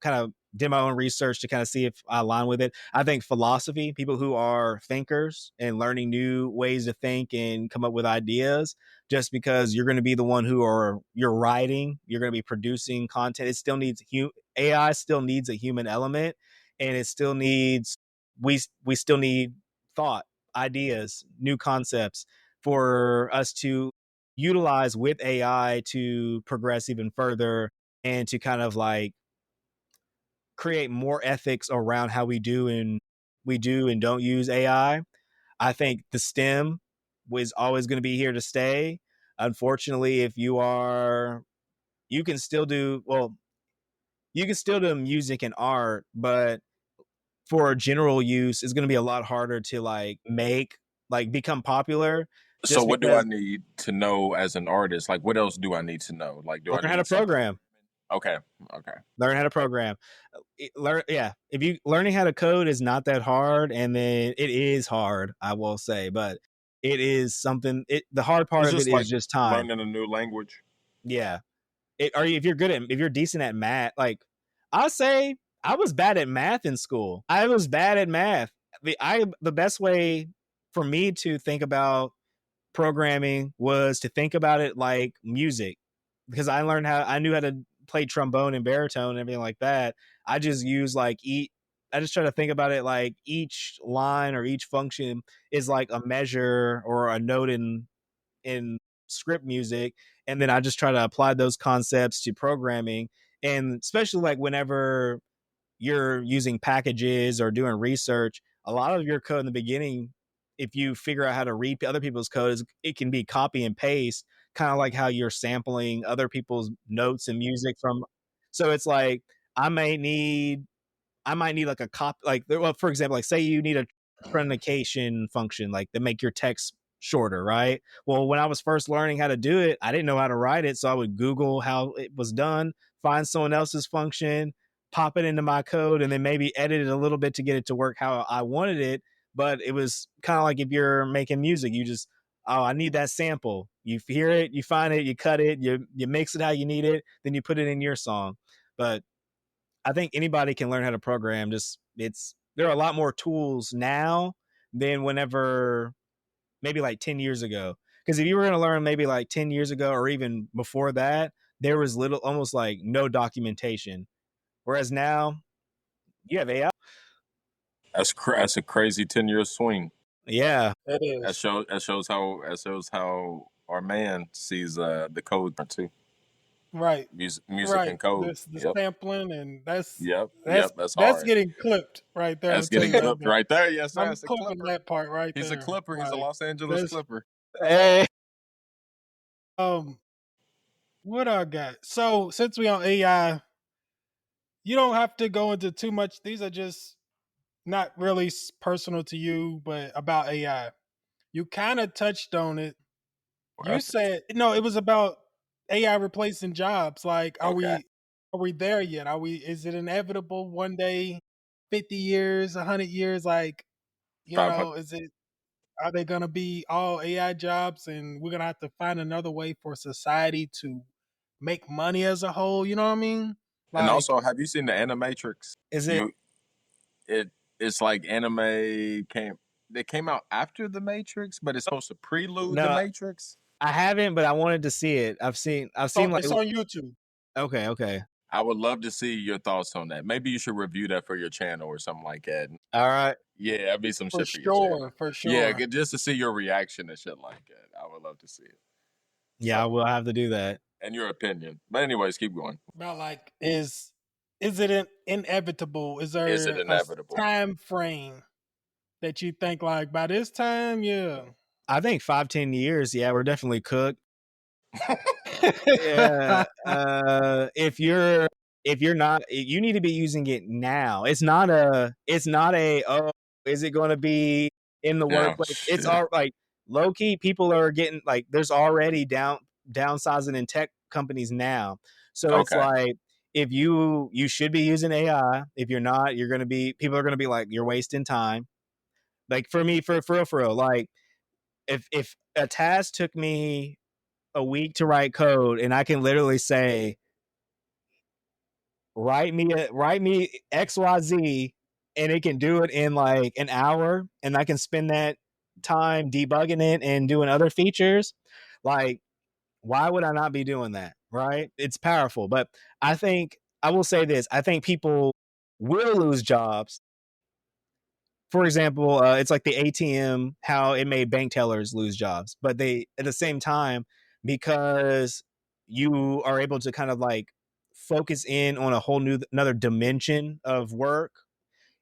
of did my own research to kind of see if I align with it. I think philosophy, people who are thinkers and learning new ways to think and come up with ideas, just because you're going to be the one you're writing, you're going to be producing content. It still needs AI still needs a human element, and it still needs we still need thought, ideas, new concepts for us to utilize with AI to progress even further and to kind of like create more ethics around how we do and don't use AI. I think the STEM was always going to be here to stay. Unfortunately, if you can still do well, you can still do music and art, but for general use, it's going to be a lot harder to become popular So, just what do I because need to know as an artist? Like, what else do I need to know? Like, do I learn how to need something? program. Okay. Okay. Learn how to program. Yeah, if you learning how to code is not that hard, and then it is hard, I will say, but it is something. The hard part It's of it just is like just time. learning a new language. Yeah, if you're decent at math, like I'll say, I was bad at math in school. I was bad at math. The best way for me to think about programming was to think about it like music, because I knew how to play trombone and baritone and everything like that. I just use I just try to think about it like each line or each function is like a measure or a note in script music, and then I just try to apply those concepts to programming. And especially like whenever you're using packages or doing research, a lot of your code in the beginning, if you figure out how to read other people's code, it can be copy and paste, kind of like how you're sampling other people's notes and music from. So it's like I might need I might need like a cop, like, well, for example, like say you need a truncation function, like to make your text shorter, right? Well, when I was first learning how to do it, I didn't know how to write it. So I would Google how it was done, find someone else's function, pop it into my code, and then maybe edit it a little bit to get it to work how I wanted it. But it was kind of like if you're making music, you just, oh, I need that sample. You hear it, you find it, you cut it, you mix it how you need it, then you put it in your song. But I think anybody can learn how to program. Just there are a lot more tools now than whenever maybe like 10 years ago. Because if you were going to learn maybe like 10 years ago or even before that, there was almost like no documentation. Whereas now you have AI. That's a crazy 10-year swing. Yeah. It That is. shows how our man sees the code too. Right. Music Right. and code. This the Yep. sampling, and Yep. that's Yep. That's that's hard. getting clipped right there. I'll That's tell getting you that clipped much. right there. Yes, sir. I'm That's a clipping clipper. that part right He's a there. clipper. He's a Like Los Angeles that's clipper. Hey. um what I got. So since we on AI, you don't have to go into too much. These are just not really personal to you, but about AI. You kind of touched on it. You What? said no, it was about AI replacing jobs. Like, Okay. are we there yet? Are we? Is it inevitable one day, 50 years, 100 years? Like, 500. is it? Are they gonna be all AI jobs, and we're gonna have to find another way for society to make money as a whole? You know what I mean? And Like, also, have you seen the Animatrix? Is it? You it's like anime came they came out after the Matrix, but it's supposed to prelude the No, Matrix. I haven't, but I wanted to see it. I've seen like it's on YouTube okay. I would love to see your thoughts on that. Maybe you should review that for your channel or something like that. All right. Yeah, that'd be some for shit for your channel. sure, for Yeah, sure. just to see your reaction and shit like that. I would love to see it. Yeah, I So, will have to do that. and your opinion. But anyways, keep going. About like, is it inevitable? Is Is it there a inevitable? time frame that you think like by this time? Yeah. I think 5-10 years. Yeah, we're definitely cooked. Yeah. If you're not, you need to be using it now. It's not a oh, is it going to be in the Yeah, workplace? It's shit. all like low key. People are getting like there's already downsizing in tech companies now. So it's Okay. like if you should be using AI. If you're not, you're gonna be people are gonna be like you're wasting time. Like for me, for real, like if a task took me a week to write code and I can literally say write me XYZ and it can do it in like an hour and I can spend that time debugging it and doing other features, like why would I not be doing that? Right? It's powerful. But I will say this, I think people will lose jobs. For example, it's like the ATM, how it made bank tellers lose jobs, but they at the same time, because you are able to kind of like focus in on a whole new another dimension of work,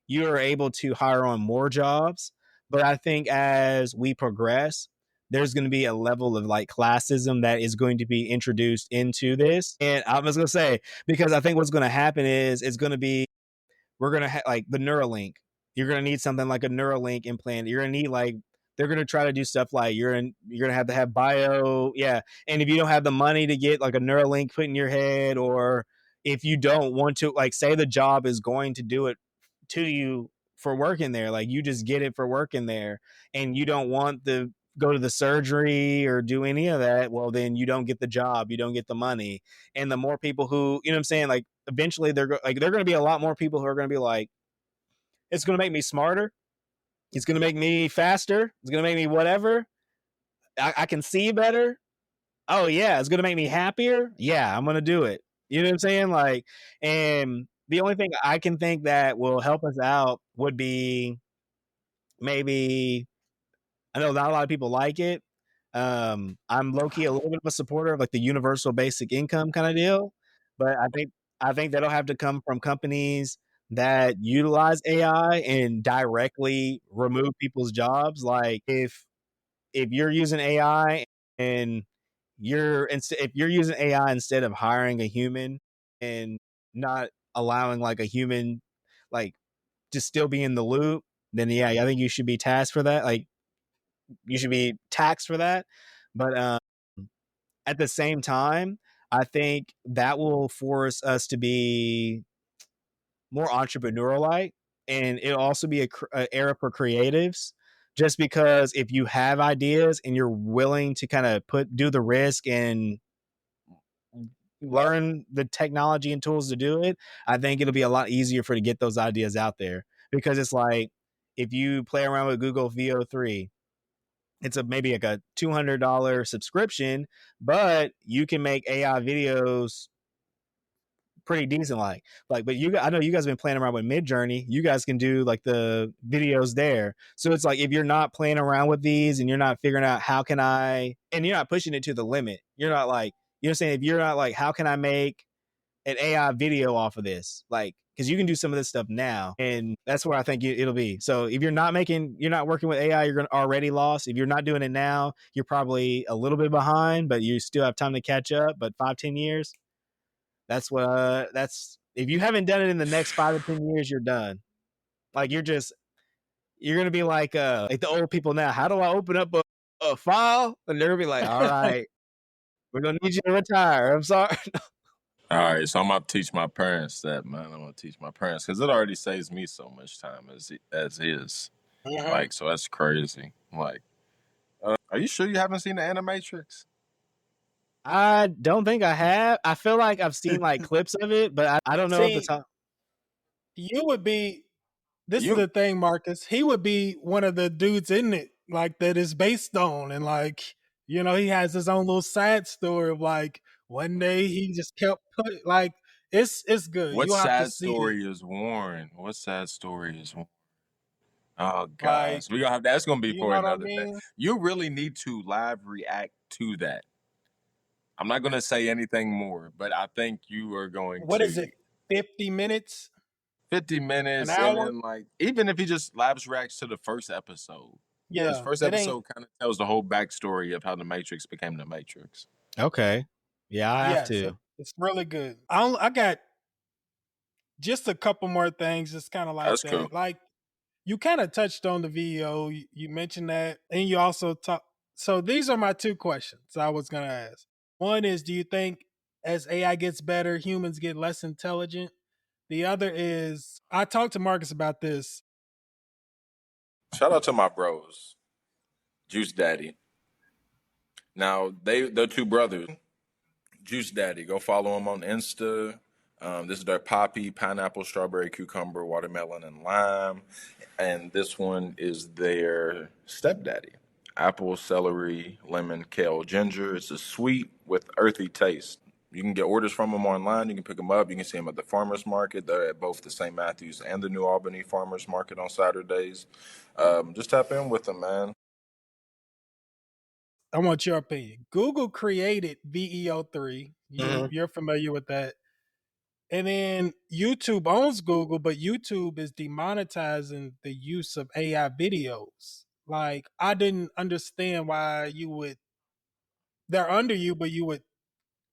you are able to hire on more jobs. But I think as we progress, there's going to be a level of like classism that is going to be introduced into this. And I was going to say, because I think what's going to happen is it's going to be we're gonna have like the Neuralink. You're gonna need something like a Neuralink implant. You're gonna need like they're gonna try to do stuff like you're gonna have to have bio, yeah. And if you don't have the money to get like a Neuralink put in your head, or if you don't want to, like, say the job is going to do it to you for working there, like you just get it for working there, and you don't want to go to the surgery or do any of that, well then you don't get the job, you don't get the money. And the more people who, you know what I'm saying, like eventually they're going to be a lot more people who are going to be like, it's going to make me smarter, it's going to make me faster, it's going to make me whatever, I can see better, oh yeah, it's going to make me happier, yeah, I'm going to do it. You know what I'm saying? Like, and the only thing I can think that will help us out would be maybe, I know not a lot of people like it. I'm low key a little bit of a supporter of like the universal basic income kind of deal, but I think that'll have to come from companies that utilize AI and directly remove people's jobs. Like if you're using AI and if you're using AI instead of hiring a human and not allowing like a human like to still be in the loop, then yeah, I think you should be tasked for that. Like you should be taxed for that. But at the same time, I think that will force us to be more entrepreneurial like, and it'll also be a era for creatives. Just because if you have ideas and you're willing to kind of do the risk and learn the technology and tools to do it, I think it'll be a lot easier for to get those ideas out there. Because it's like if you play around with Google VO3, it's maybe like a $200 subscription, but you can make AI videos pretty decent. But I know you guys have been playing around with Midjourney. You guys can do like the videos there. So it's like if you're not playing around with these and you're not figuring out and you're not pushing it to the limit. You're not like, you know what I'm saying? If you're not like, how can I make an AI video off of this? Like, because you can do some of this stuff now, and that's where I think it'll be. So if you're not working with AI, you're already lost. If you're not doing it now, you're probably a little bit behind, but you still have time to catch up. But 5-10 years, that's if you haven't done it in the next 5 to 10 years, you're done. Like you're gonna be like the old people now. How do I open up a file? And they're gonna be like, all right, we're gonna need you to retire. I'm sorry. All right, so I'm gonna teach my parents that, man. I'm gonna teach my parents because it already saves me so much time as is. Like, so that's crazy. Like, are you sure you haven't seen the Animatrix? I don't think I have. I feel like I've seen like clips of it, but I don't know if the See, top. you would be. This is You the thing, Marcus. He would be one of the dudes in it, like that is based on, and like he has his own little side story of like one day he just kept like it's good. what You'll have to sad see it. story is Warren? What sad story is Warren? Oh Like gosh, we gonna have that's gonna be you for know what I another day. mean? You really need to live react to that. I'm not gonna say anything more, but I think you are going What is to it? 50 minutes, 50 an minutes, and hour? then like even if he just live reacts to the first episode, because Yeah, first it ain't. episode kind of tells the whole backstory of how the Matrix became the Matrix. Okay, yeah, I have Yes, to. it's really good. I got just a couple more things, just kind of like That's cool. that. Like you kind of touched on the VO. You mentioned that, and you also talk. So these are my two questions I was gonna ask. One is, do you think as AI gets better, humans get less intelligent? The other is, I talked to Marcus about this. Shout out to my bros, Juice Daddy. Now they're two brothers. Juice Daddy, go follow them on Insta. This is their poppy, pineapple, strawberry, cucumber, watermelon, and lime. And this one is their stepdaddy. Apple, celery, lemon, kale, ginger. It's a sweet with earthy taste. You can get orders from them online. You can pick them up. You can see them at the farmers market. They're at both the St. Matthews and the New Albany farmers market on Saturdays. Just tap in with them, man. I want your opinion. Google created VEO3. Mhm. You're familiar with that. And then YouTube owns Google, but YouTube is demonetizing the use of AI videos. Like I didn't understand why you would they're under you, but you would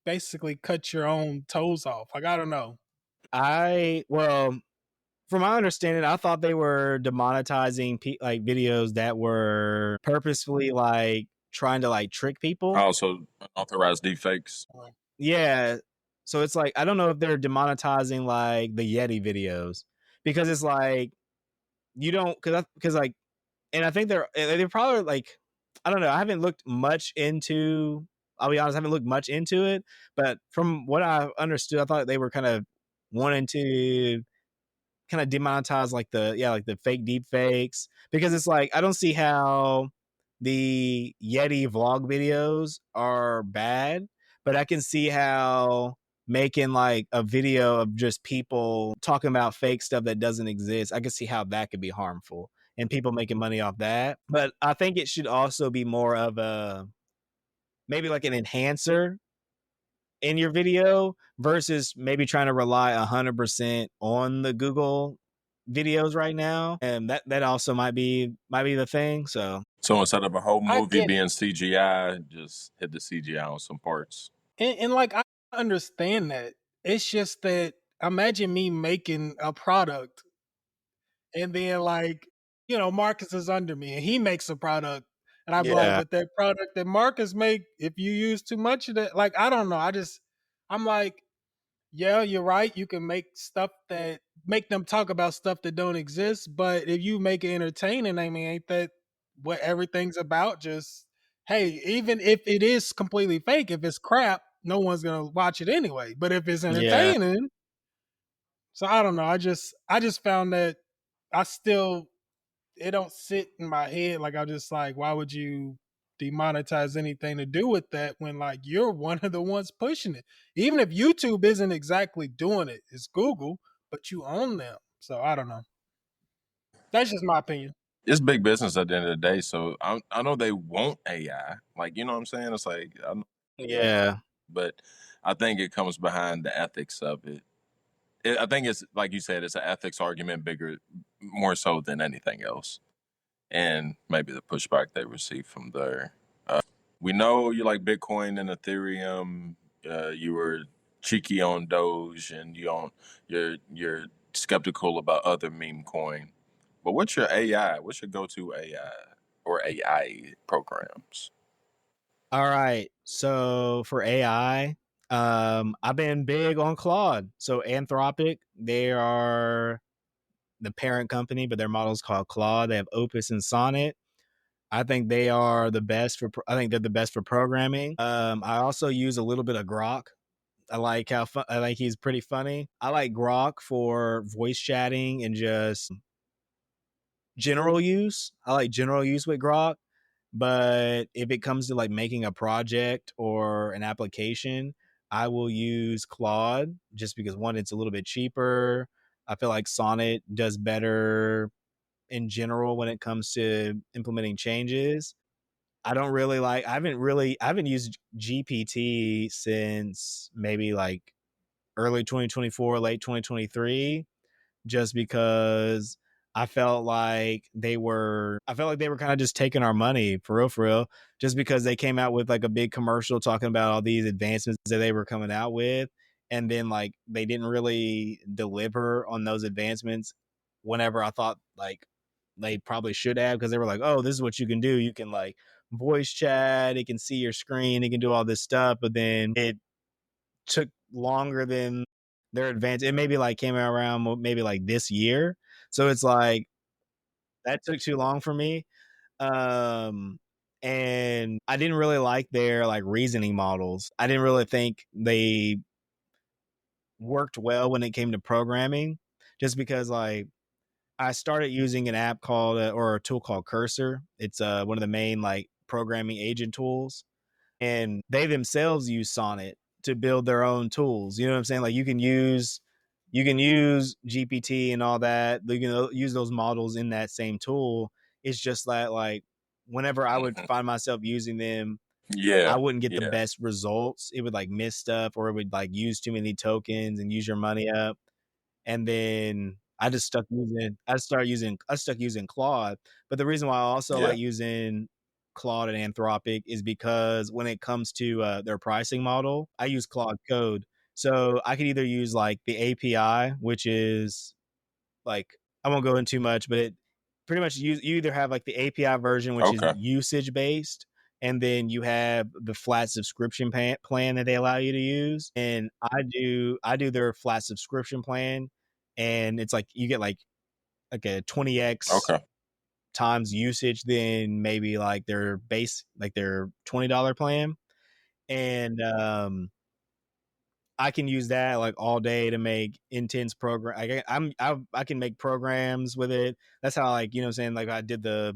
basically cut your own toes off. Like I don't know. Well, from my understanding, I thought they were demonetizing like videos that were purposefully like trying to like trick people. Also, unauthorized deepfakes. Yeah. So it's like I don't know if they're demonetizing like the Yeti videos because it's like you don't because like and I think they're probably like I don't know. I haven't looked much into. I'll be honest, I haven't looked much into it, but from what I understood, I thought they were kind of wanting to kind of demonetize like the fake deep fakes because it's like I don't see how the Yeti vlog videos are bad, but I can see how making like a video of just people talking about fake stuff that doesn't exist, I can see how that could be harmful and people making money off that. But I think it should also be more of a maybe like an enhancer in your video versus maybe trying to rely 100% on the Google videos right now. And that also might be the thing. So So instead of a whole I movie get it. being CGI, just hit the CGI on some parts. And like I understand that. It's just that imagine me making a product and then like, Marcus is under me and he makes a product and I'm like, yeah, but that product that Marcus make, if you use too much of that, like I don't know. I'm like, yeah, you're right. You can make stuff that make them talk about stuff that don't exist, but if you make it entertaining, I mean, ain't that what everything's about? Just hey, even if it is completely fake, if it's crap, no one's gonna watch it anyway. But if it's yeah, entertaining, so I don't know. I just found that I still it don't sit in my head. Like I just like, why would you demonetize anything to do with that when like you're one of the ones pushing it? Even if YouTube isn't exactly doing it, it's Google, but you own them. So I don't know. That's just my opinion. It's big business at the end of the day. So I know they want AI. Like, you know what I'm saying? It's like, I know AI, yeah, but I think it comes behind the ethics of it. I think it's, like you said, it's an ethics argument bigger, more so than anything else. And maybe the pushback they receive from there. We know you like Bitcoin and Ethereum. You were cheeky on Doge, and you're skeptical about other meme coin. But what's your AI? What's your go-to AI or AI programs? All right. So for AI, I've been big on Claude. So Anthropic, they are the parent company, but their model is called Claude. They have Opus and Sonnet. I think they are the best for. I think they're the best for programming. I also use a little bit of Grok. I like how I like he's pretty funny. I like Grok for voice chatting and just general use. I like general use with Grok. But if it comes to like making a project or an application, I will use Claude just because one, it's a little bit cheaper. I feel like Sonnet does better in general when it comes to implementing changes. I don't really like, I haven't used GPT since maybe like early 2024, late 2023, just because I felt like they were kind of just taking our money for real, just because they came out with like a big commercial talking about all these advancements that they were coming out with. And then like they didn't really deliver on those advancements whenever I thought like they probably should have, because they were like, oh, this is what you can do. You can like voice chat, it can see your screen, it can do all this stuff, but then it took longer than their advance. It maybe like came around maybe like this year. So it's like that took too long for me. And I didn't really like their like reasoning models. I didn't really think they worked well when it came to programming, just because like I started using an app called or a tool called Cursor. It's one of the main like programming agent tools, and they themselves use Sonnet to build their own tools. You know what I'm saying? Like you can use GPT and all that. You can use those models in that same tool. It's just that like whenever I would find myself using them, I Yeah, wouldn't get the yeah, best results. It would like miss stuff, or it would like use too many tokens and use your money up. And then I stuck using Claude. But the reason why I also yeah. like using Claude and Anthropic is because when it comes to their pricing model, I use Claude Code. So I could either use like the API, which is like, I won't go into too much, but it pretty much you either have like the API version, which is Okay, usage based, and then you have the flat subscription plan that they allow you to use. And I do their flat subscription plan, and it's like you get like a 20x okay, times usage than maybe like their base, like their $20 plan. And I can use that like all day to make intense program. I can make programs with it. That's how, like, you know what I'm saying, like I did the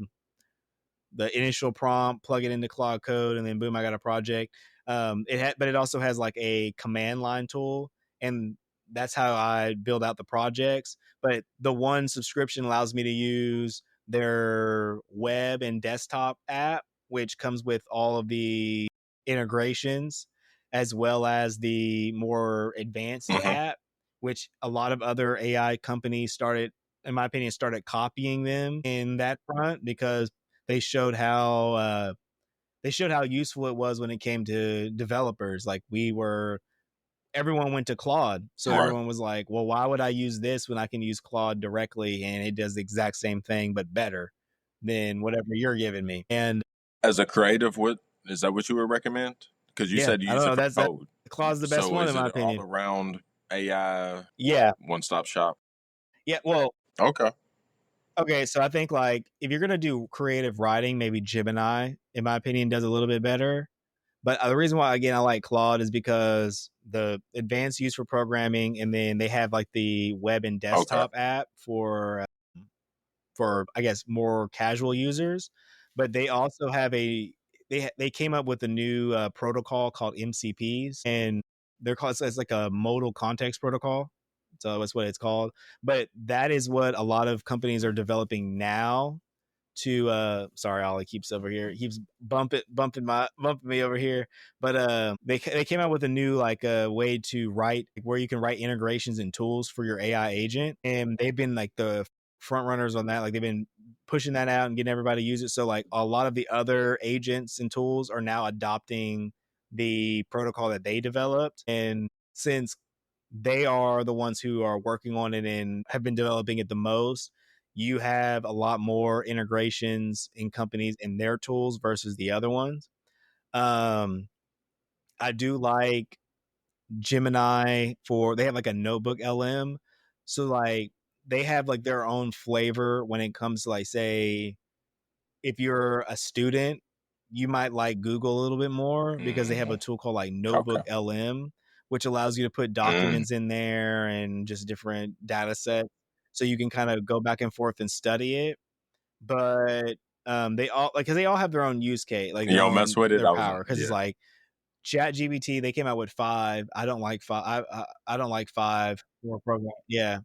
initial prompt, plug it into Claude Code, and then boom, I got a project. But it also has like a command line tool, and that's how I build out the projects. But the one subscription allows me to use their web and desktop app, which comes with all of the integrations, as well as the more advanced hmm, app, which a lot of other AI companies started, in my opinion, started copying them in that front, because they showed how they showed how useful it was when it came to developers. Like everyone went to Claude, so right. everyone was like, "Well, why would I use this when I can use Claude directly and it does the exact same thing but better than whatever you're giving me?" And As a creative, what is that? What you would recommend? Because you yeah, said you I don't use it know. for That's code. Claude's the best So one is in my it all opinion. around AI Yeah, one stop shop? yeah. Well, Okay. okay. So I think like if you're gonna do creative writing, maybe Gemini, in my opinion, does a little bit better. But the reason why, again, I like Claude is because the advanced use for programming, and then they have like the web and Okay. desktop app for I guess more casual users. But they also have they came up with a new protocol called MCPs, and they're called, it's like a modal context protocol. So that's what it's called. But that is what a lot of companies are developing now to sorry, Ollie keeps over here, he keeps bumping me over here. But they came out with a new like way to write, like, where you can write integrations and tools for your AI agent, and they've been like the front runners on that. Like they've been pushing that out and getting everybody to use it. So like a lot of the other agents and tools are now adopting the protocol that they developed. And since they are the ones who are working on it and have been developing it the most, you have a lot more integrations in companies in their tools versus the other ones. I do like Gemini they have like a notebook LM. So like they have like their own flavor when it comes to like, say, if you're a student, you might like Google a little bit more because they have a tool called like Notebook Okay. LM, which allows you to put documents in there and just different data sets. So you can kind of go back and forth and study it. But they all like, because they all have their own use case, like You their don't mess own with it. their I was power. Because it's yeah. like Chat GBT, they came out with 5. I don't like 5. I don't like 5 for a program. Yeah,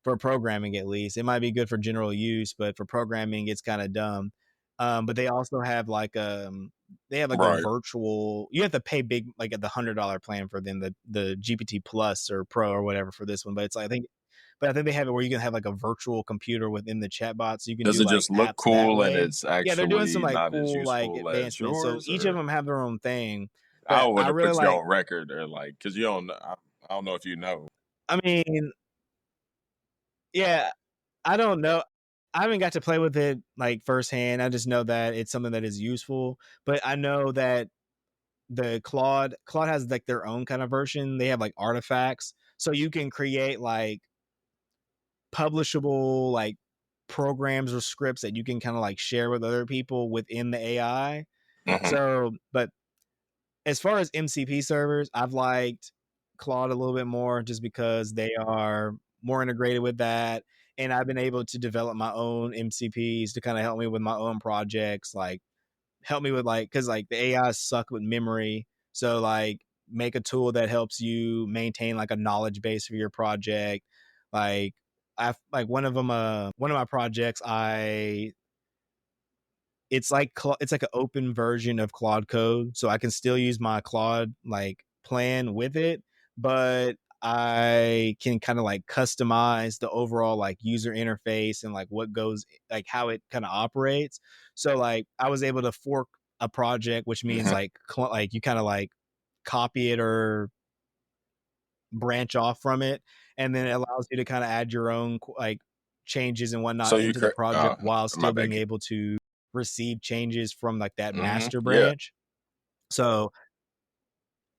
for programming at least. It might be good for general use, but for programming, it's kind of dumb. But they also have like a Right. virtual. You have to pay big, like at the $100 plan for them, the GPT Plus or Pro or whatever for this one. But it's like, I think they have it where you can have like a virtual computer within the chatbot, so you can Does do it like just look apps that cool and way. it's Yeah, they're doing some actually like not as cool like useful as advancements. So yours, each of or them have their own thing. I But don't I want to really put you like. on record or like because you don't. I don't know if you know. I mean, yeah, I don't know. I haven't got to play with it like firsthand. I just know that it's something that is useful. But I know that the Claude has like their own kind of version. They have like artifacts, so you can create like publishable like programs or scripts that you can kind of like share with other people within the AI. Mm-hmm. So, but as far as MCP servers, I've liked Claude a little bit more just because they are more integrated with that. And I've been able to develop my own MCPs to kind of help me with my own projects, like help me with like, because like the AI suck with memory. So like make a tool that helps you maintain like a knowledge base for your project. Like I've like one of my projects, it's like an open version of Claude Code, so I can still use my Claude like plan with it, but I can kind of like customize the overall like user interface and like what goes like how it kind of operates. So like I was able to fork a project, which means Mm-hmm. like you kind of like copy it or branch off from it, and then it allows you to kind of add your own like changes and So whatnot you into the could. project while My still bad. being able to receive changes from like that Mm-hmm. master Yeah. branch. So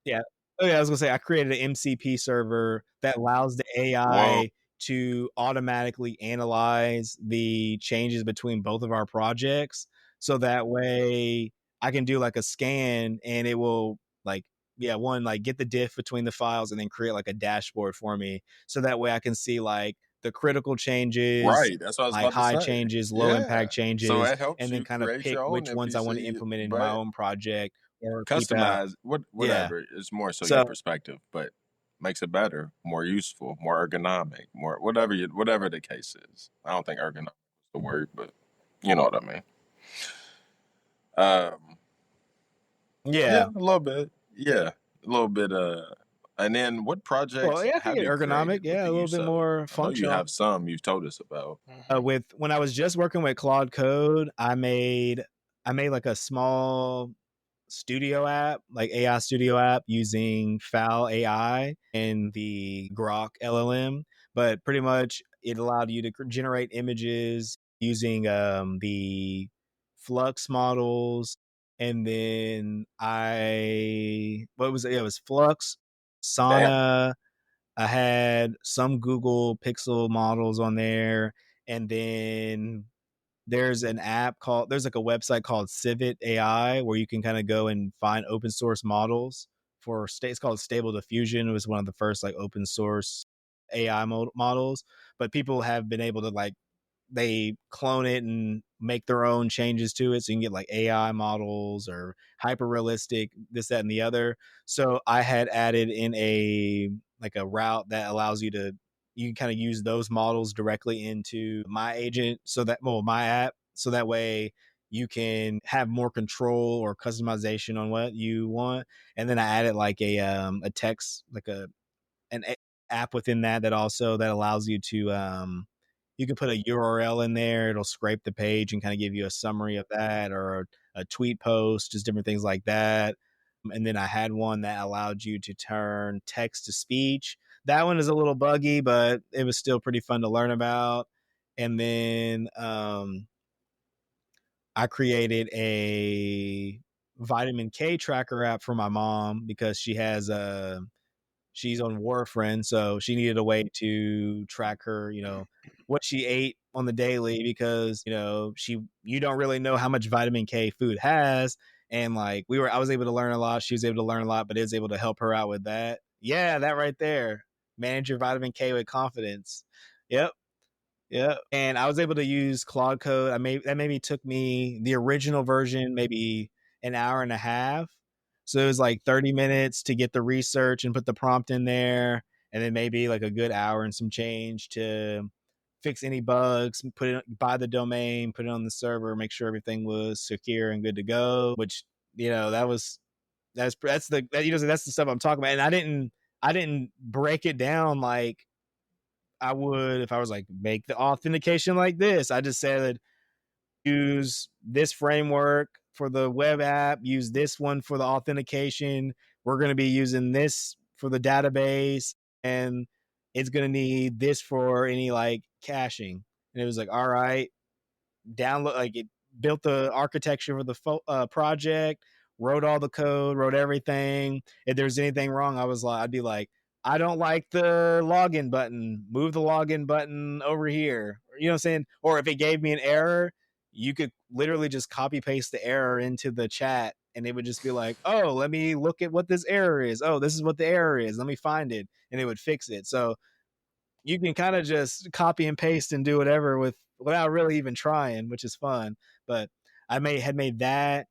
yeah. Oh yeah, I was gonna say I created an MCP server that allows the Whoa. AI to automatically analyze the changes between both of our projects. So that way I can do like a scan and it will like, yeah, one, like get the diff between the files and then create like a dashboard for me. So that way I can see like the critical changes, Right. That's what I was like about to high say. changes, low Yeah. impact So changes, it helps and then you kind of create pick your own which ones I want to NPC, implement in my but own project or keep out. customize Yeah. whatever. It's more so your So perspective, but makes it better, more useful, more ergonomic, more whatever the case is. I don't think ergonomic is the word, but you know what I mean. Um, yeah, yeah. a little bit. Yeah, a little bit. And then what Well, projects yeah, I think have it you ergonomic. created with Yeah, the a little use bit of it? more I know you functional. have some you've told us about. With when I was just working with Claude Code, I made like a small studio app, like AI studio app using FAL AI and the Grok LLM. But pretty much it allowed you to generate images using the Flux models. And then what was it? Yeah, it was Flux, Damn. Sana. I had some Google Pixel models on there. And then there's like a website called Civit AI where you can kind of go and find open source models for it's called Stable Diffusion. It was one of the first like open source AI models, but people have been able to like they clone it and make their own changes to it, so you can get like AI models or hyper realistic this, that, and the other. So I had added in a route that allows you can kind of use those models directly into my agent, my app, so that way you can have more control or customization on what you want. And then I added like a text, like an app within that also that allows you to you can put a URL in there. It'll scrape the page and kind of give you a summary of that, or a tweet post, just different things like that. And then I had one that allowed you to turn text to speech. That one is a little buggy, but it was still pretty fun to learn about. And then I created a vitamin K tracker app for my mom because she's on Warfarin, so she needed a way to track her, what she ate on the daily because, you don't really know how much vitamin K food has. And like I was able to learn a lot. She was able to learn a lot, but it was able to help her out with that. Yeah, that right there. Manage your vitamin K with confidence. Yep. Yeah, and I was able to use Claude Code. That maybe took me the original version maybe an hour and a half. So it was like 30 minutes to get the research and put the prompt in there, and then maybe like a good hour and some change to fix any bugs, buy the domain, put it on the server, make sure everything was secure and good to go. Which that's the stuff I'm talking about. And I didn't break it down like I would if I was like, make the authentication like this. I just said, use this framework for the web app, use this one for the authentication. We're going to be using this for the database, and it's going to need this for any like caching. And it was like, all right, download, like it built the architecture for the project, wrote all the code, wrote everything. If there's anything wrong, I'd be like, I don't like the login button, move the login button over here. You know what I'm saying? Or if it gave me an error, you could literally just copy paste the error into the chat, and it would just be like, oh, let me look at what this error is. Oh, this is what the error is, let me find it. And it would fix it. So you can kind of just copy and paste and do whatever without really even trying, which is fun. But had made that,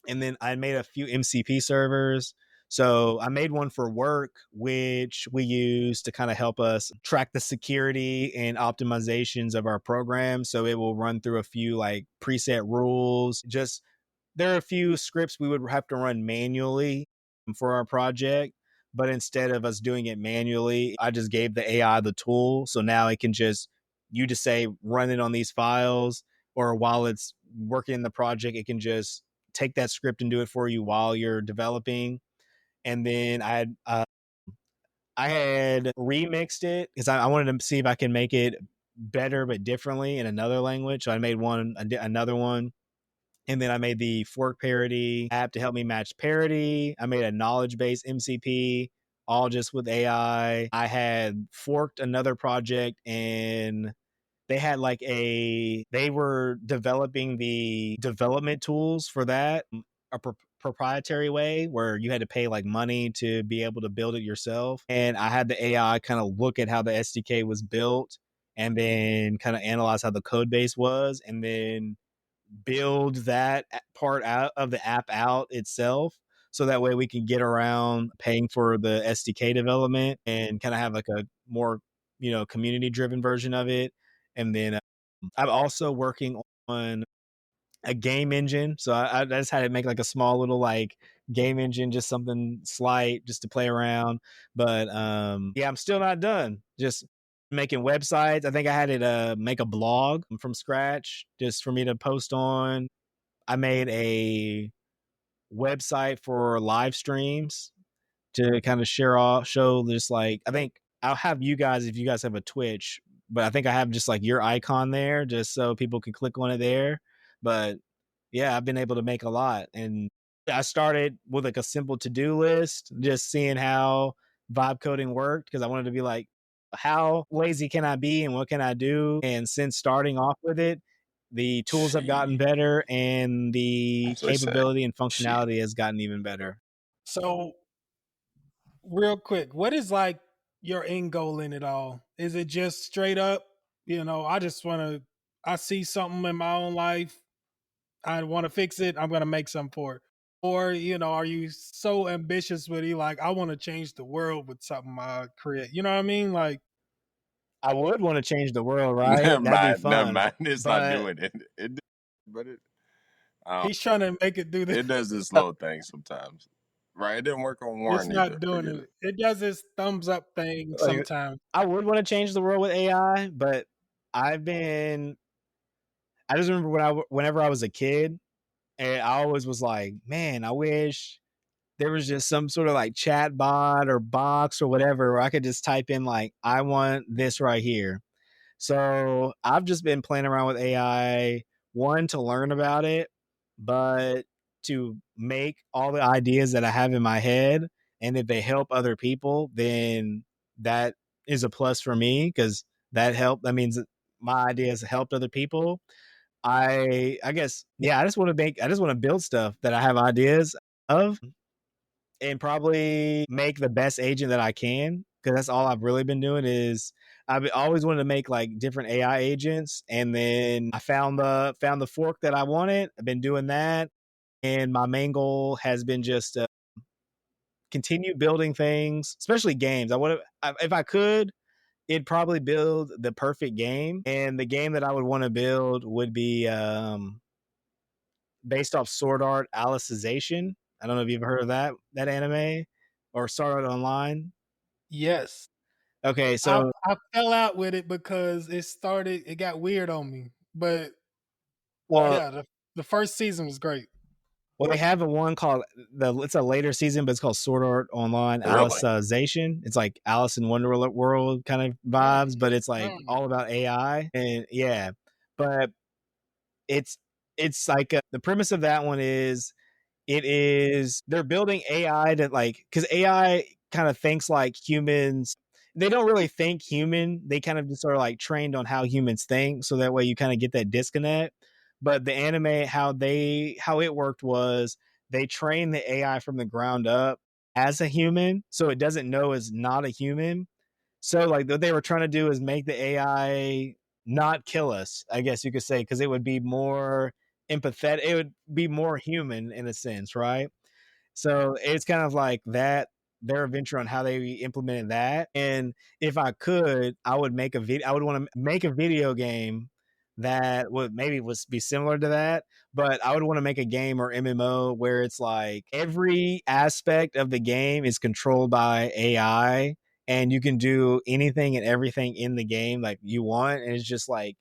and then I made a few MCP servers. So I made one for work, which we use to kind of help us track the security and optimizations of our program. So it will run through a few like preset rules. Just there are a few scripts we would have to run manually for our project, but instead of us doing it manually, I just gave the AI the tool. So now it can you just say, run it on these files, or while it's working in the project, it can just take that script and do it for you while you're developing. And then I had remixed it because I wanted to see if I can make it better but differently in another language. So I made another one. And then I made the fork parody app to help me match parody. I made a knowledge base MCP, all just with AI. I had forked another project, and they were developing the development tools for that, a proprietary way where you had to pay like money to be able to build it yourself. And I had the AI kind of look at how the SDK was built, and then kind of analyze how the code base was, and then build that part out of the app out itself, so that way we can get around paying for the SDK development and kind of have like a more community driven version of it. And then I'm also working on a game engine, so I just had to make like a small little like game engine, just something slight just to play around. But yeah, I'm still not done, just making websites. I think I had to make a blog from scratch just for me to post on. I made a website for live streams to kind of show this, like, I think I'll have you guys, if you guys have a Twitch, but I think I have just like your icon there just so people can click on it there. But yeah, I've been able to make a lot. And I started with like a simple to-do list, just seeing how vibe coding worked, because I wanted to be like, how lazy can I be and what can I do? And since starting off with it, the tools have gotten better, and the As they say, capability and shit. functionality has gotten even better. So, real quick, what is like your end goal in it all? Is it just straight up, I just want to, I see something in my own life, I want to fix it, I'm going to make something for it? Or, are you so ambitious with it, like, I want to change the world with something I create? You know what I mean? Like, I would want to change the world, right? Never That'd be mind, never fun. mind. It's not But doing it. But um, he's trying to make it do this. it does this little thing sometimes, right? It didn't work on It's Warren not either. doing Forget it. it. It does this thumbs up thing like, sometimes. I would want to change the world with AI, but I've been I just remember whenever I was a kid, and I always was like, man, I wish there was just some sort of like chat bot or box or whatever where I could just type in like, I want this right here. So I've just been playing around with AI, one, to learn about it, but to make all the ideas that I have in my head. And if they help other people, then that is a plus for me because that means my ideas helped other people. I guess, yeah, I just want to build stuff that I have ideas of and probably make the best agent that I can because that's all I've really been doing is I've always wanted to make like different AI agents, and then I found the fork that I wanted. I've been doing that, and my main goal has been just continue building things, especially games. If I could, it'd probably build the perfect game, and the game that I would want to build would be based off Sword Art Alicization. I don't know if you've heard of that anime or Sword Art Online. Yes. Okay, I so I fell out with it because it got weird on me. But well, yeah, the first season was great. they have a one called it's a later season, but it's called Sword Art Online Really? Alicization. It's like Alice in Wonderland world kind of vibes, but it's like Mm. all about AI and yeah. But it's like the premise of that one is they're building AI to like because AI kind of thinks like humans. They don't really think human. They kind of just are like trained on how humans think, so that way you kind of get that disconnect. But the anime, how it worked was they trained the AI from the ground up as a human, so it doesn't know it's not a human. So like what they were trying to do is make the AI not kill us, I guess you could say, because it would be more empathetic. It would be more human in a sense, right? So it's kind of like that their adventure on how they implemented that. And if I could, I would make a video. I would want to make a video game that would maybe was be similar to that, but I would want to make a game or MMO where it's like every aspect of the game is controlled by AI and you can do anything and everything in the game like you want and it's just like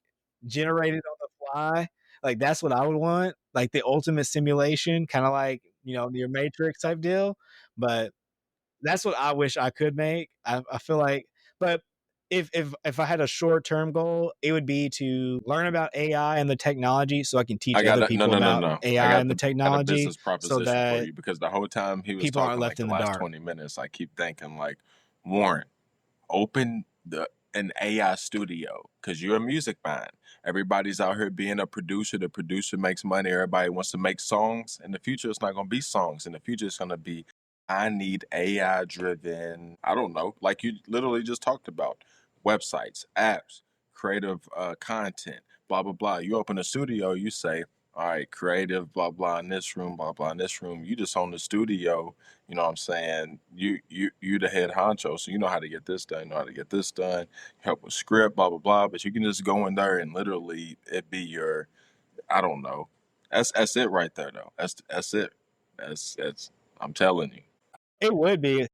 generated on the fly. Like that's what I would want, like the ultimate simulation, kind of like your Matrix type deal. But that's what I wish I could make. I feel like, but if I had a short term goal, it would be to learn about AI and the technology, so I can teach I got other no, people no, no, about no. AI and the I got a technology, business so proposition for that you because the whole time he was people aren't talking, like left the in the last dark. 20 minutes, I keep thinking like, Warren, open an AI studio because you're a music mind. Everybody's out here being a producer. The producer makes money. Everybody wants to make songs. In the future, it's not going to be songs. In the future, it's going to be I need AI driven. I don't know, like you literally just talked about, websites, apps, creative content, blah blah blah. You open a studio, you say, all right, creative, blah blah in this room, blah blah in this room. You just own the studio. You know what I'm saying? You the head honcho, so you know how to get this done, you know how to get this done, help with script, blah blah blah. But you can just go in there and literally it be your, I don't know. That's it right there though. That's it. That's I'm telling you. It would be.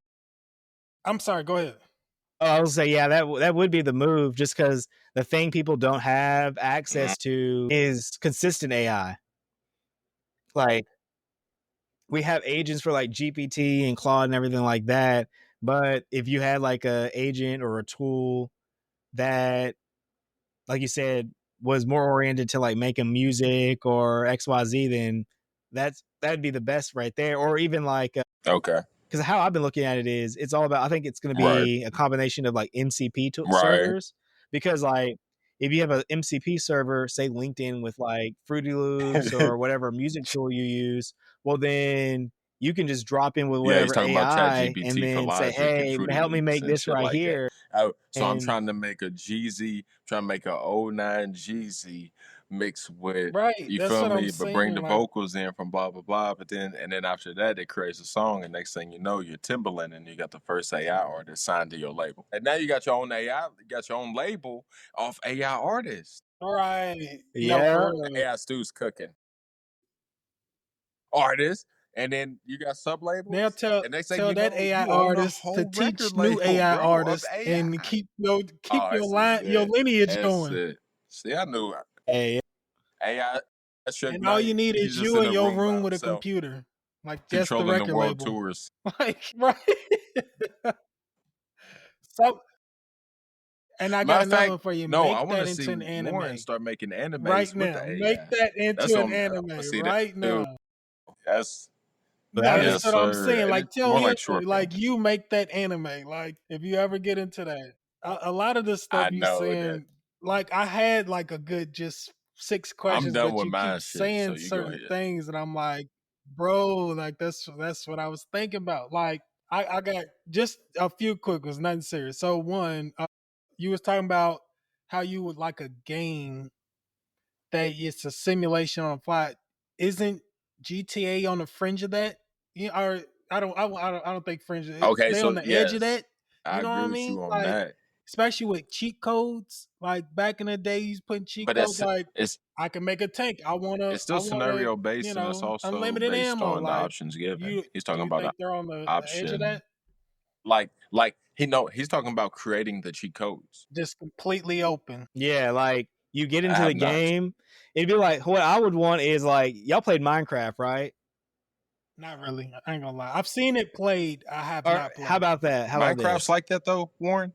I'm sorry. Go ahead. Oh, I would say, yeah, that would be the move, just because the thing people don't have access to is consistent AI. Like we have agents for like GPT and Claude and everything like that, but if you had like a agent or a tool that, like you said, was more oriented to like making music or XYZ, then that'd be the best right there. Or even like Okay. because how I've been looking at it is it's all about, I think it's going to Right. be a combination of like MCP Right. servers, because like if you have a MCP server, say LinkedIn with like Fruity Loops or whatever music tool you use, well then you can just drop in with Yeah, he's whatever talking about AI and ChatGPT for then say, Logic and hey, Fruity help me Loops make and this shit right like that. here. So I'm And trying to make a Jeezy, trying to make a '09 Jeezy mixed with, Right. you That's feel what I'm me? But bring saying. the Like, vocals in from blah blah blah. But then and then after that, it creates a song, and next thing you know, you're Timberland, and you got the first AI artist signed to your label, and now you got your own AI, you got your own label off AI artists. all right. No, yeah, for real. AI Stu's cooking artists, and then you got sub Now labels, tell and they say, tell you that know, AI you own a artist to whole teach record new label, AI bro, of artists and AI. keep Oh, your this line is your it. lineage That's going. it. See, I knew hey, AI Suge And all you Knight. need He's is just you in in a your room by room with a himself, computer. Like that's the controlling the record world label. tours. Like right. So And I got Matter of another fact, one for you. no, I Make want to that see into an Warren anime start making right animes with the now. Make AI. that That's into what an I want anime to see that right too. now. That's But No, that'd be that's yes, what I'm sir. saying. And Like, it's tell more him, like short like, films. you make that anime. Like, if you ever get into that, a lot of the stuff I you know that saying, like, I had like a good just 6 I'm questions, done but with you my keep shit, so saying you go certain ahead. things, and I'm like, bro, like that's what I was thinking about. Like, I got just a few quick ones, nothing serious. So one, you was talking about how you would like a game that it's a simulation on a flight. Isn't GTA on the fringe of that? You know, or I don't think fringe. Okay, They on so the edge of yes, that. I You know what agree I with mean? you on Like, that. especially with cheat codes. Like back in the days, putting cheat But codes. Like, it's I can make a tank. it's I still wanna, scenario based, and it's also unlimited based ammo. on the Like, options given. you He's do talking you about the think they're on the edge of option, that? he's talking about creating the cheat codes. Just completely open. Yeah, like you get I into the have not. game, it'd be like what I would want is like y'all played Minecraft, right? Not really. I ain't gonna lie. I've seen it played. I have Or not how played it. about that? How about Minecraft's this? like that though, Warren.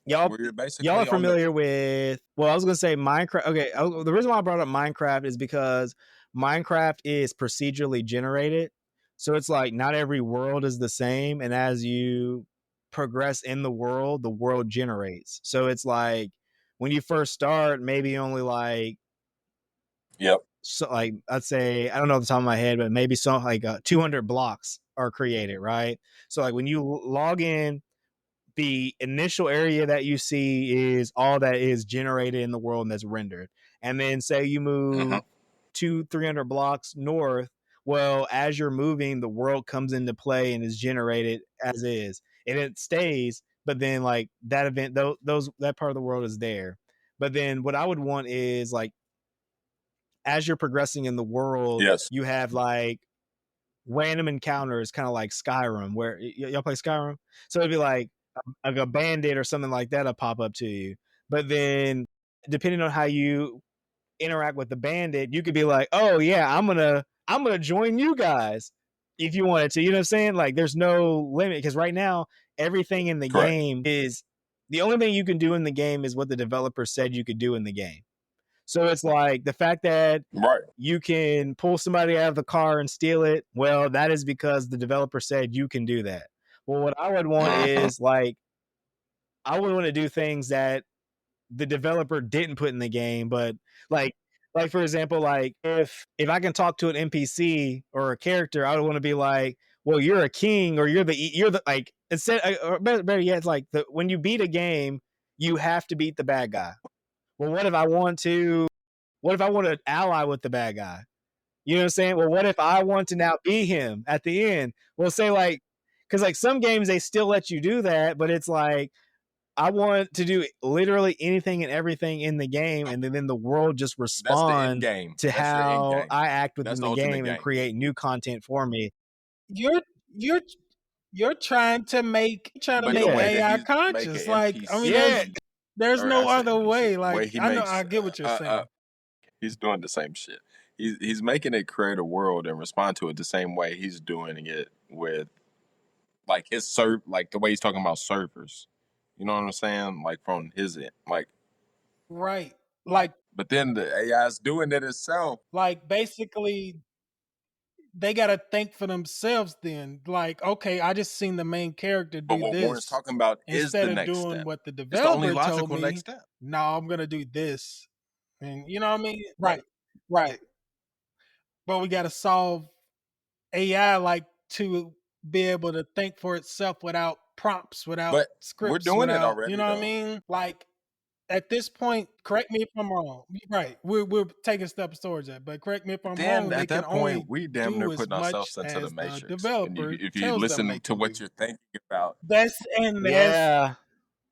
Y'all Where you're y'all are basically on the familiar with well, I was gonna say Minecraft. Okay, the reason why I brought up Minecraft is because Minecraft is procedurally generated. So it's like not every world is the same, and as you progress in the world generates. So it's like when you first start, maybe only like yep. so like I'd say I don't know off the top of my head, but maybe some like 200 blocks are created, right? So like when you log in, the initial area that you see is all that is generated in the world and that's rendered. And then say you Mm-hmm. move 300 blocks north. Well, as you're moving, the world comes into play and is generated as is, and it stays. But then, like that event, those that part of the world is there. But then, what I would want is like as you're progressing in the world, Yes. you have like random encounters, kind of like Skyrim, where y'all play Skyrim. So it'd be like a bandit or something like that'll pop up to you. But then, depending on how you interact with the bandit, you could be like, "Oh yeah, I'm gonna join you guys if you wanted to." You know what I'm saying? Like, there's no limit because right now everything in the Correct. game is the only thing you can do in the game is what the developer said you could do in the game. So it's like the fact that Right. you can pull somebody out of the car and steal it. Well, that is because the developer said you can do that. Well, what I would want Mm-hmm. is like I would want to do things that the developer didn't put in the game, but like for example, like if I can talk to an NPC or a character, I would want to be like, well, you're a king, or you're the like instead, or better yet, it's like when you beat a game, you have to beat the bad guy. Well, what if I want to ally with the bad guy? You know what I'm saying? Well, what if I want to now be him at the end? Well, say like, because like some games they still let you do that, but it's like I want to do literally anything and everything in the game, and then the world just That's the end respond game. to That's your end how game. I act That's within the the ultimate game and game. create new content for me. You're you're you're trying to But the make Yeah, way that AI he's making conscious. Like, I mean, yeah, NPC, there's or I no say other NPC, way. the way Like, he I know, makes, I get what you're saying. he's doing the same shit. He's making it create a world and respond to it the same way he's doing it with like like the way he's talking about servers. You know what I'm saying? Like from his end, like. Right. Like, But then the AI is doing it itself. basically, they gotta think for themselves. Then, like, okay, I just seen the main character But do what Warren's this talking about is the instead of next doing step. what the It's the only developer told logical next me. step. No, I'm gonna do this, and you know what I mean? Right. Right. But we gotta solve AI like to be able to think for itself without prompts, without But we're scripts, doing it without, you already know what I though. mean? Like, at this point, correct me if I'm wrong. Right, we're taking steps towards that, but correct me if But I'm then wrong. They at can that point, only we damn near do as putting much ourselves into the as the matrix. And developer if you tells them they listen to can what do. you're thinking about, That's yeah.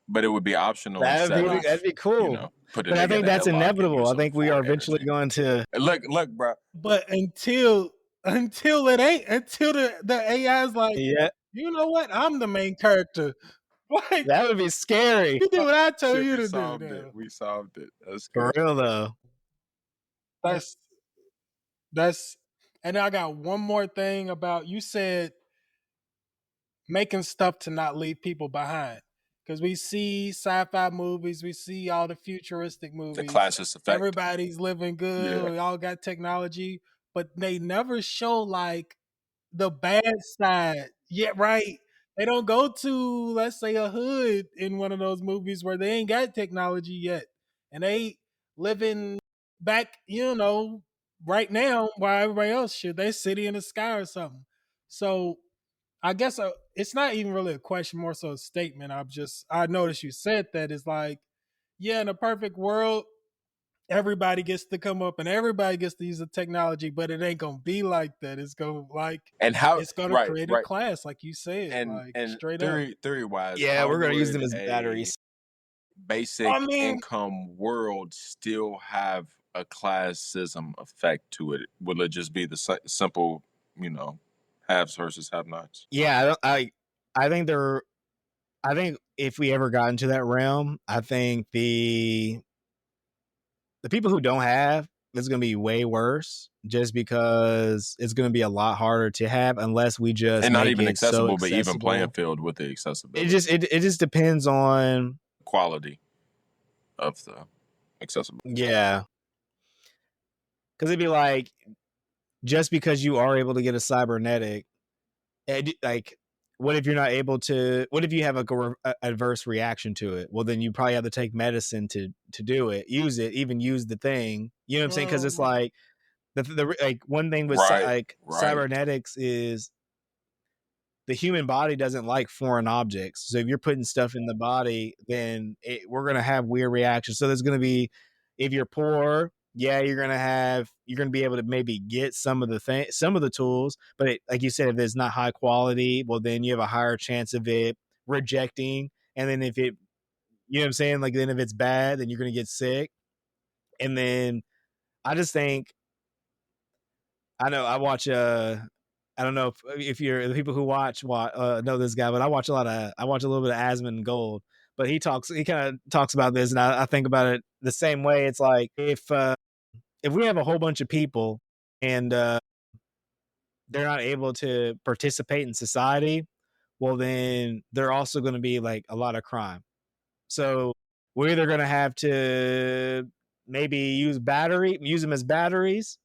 but it would be optional That'd instead be right. of, that'd be cool. putting But I think together that's headlock and inevitable. I using think we are full eventually energy. going to. And look, bro. But until it ain't, until the AI is like, Yeah, you know what? I'm the main character. Like, that would be scary you do what I told Shit, you we to do solved it. now. We solved it. That's for good. real though. That's that's and I got one more thing about you said making stuff to not leave people behind. because we see sci-fi movies, we see all the futuristic The movies. classist effect. Everybody's living good. Yeah. We all got technology, but they never show like the bad side. Yeah, right. They don't go to, let's say, a hood in one of those movies where they ain't got technology yet, and they living back, right now, while everybody else should. They city in the sky or something. So I guess it's not even really a question, more so a statement. I noticed you said that. It's like, yeah, in a perfect world, everybody gets to come up and everybody gets to use the technology, but it ain't gonna be like that. It's gonna Right, create a right. class, like you said, And like and straight up. theory wise, Yeah, how we're gonna use them would as a batteries. basic I mean, income world still have a classism effect to it? Will it just be the simple, haves versus have-nots? Yeah, I think they're. I think if we ever got into that realm, I think the people who don't have, it's going to be way worse, just because it's going to be a lot harder to have unless we just And not make even it so accessible, but even playing accessible. field with the It accessibility, just depends on quality of the accessible. yeah, because it'd be like, just because you are able to get a cybernetic, like, what if you're not able to? What if you have a adverse reaction to it? Well, then you probably have to take medicine to do it, use it, even use the thing. You know what I'm saying? Because it's like the like one thing with Right, like right. cybernetics is the human body doesn't like foreign objects. So if you're putting stuff in the body, then we're gonna have weird reactions. So there's gonna be, if you're poor, yeah, you're gonna be able to maybe get some of the tools, but like you said, if it's not high quality, well, then you have a higher chance of it rejecting. And then if it, you know what I'm saying, like, then if it's bad, then you're gonna get sick. And then I just think, I know I watch I don't know if you're the people who watch know this guy, but I watch a little bit of Asmund Gold. But he kind of talks about this, and I think about it the same way. It's like, if we have a whole bunch of people and they're not able to participate in society, well, then they're also going to be like a lot of crime. So we're either going to have to maybe use them as batteries,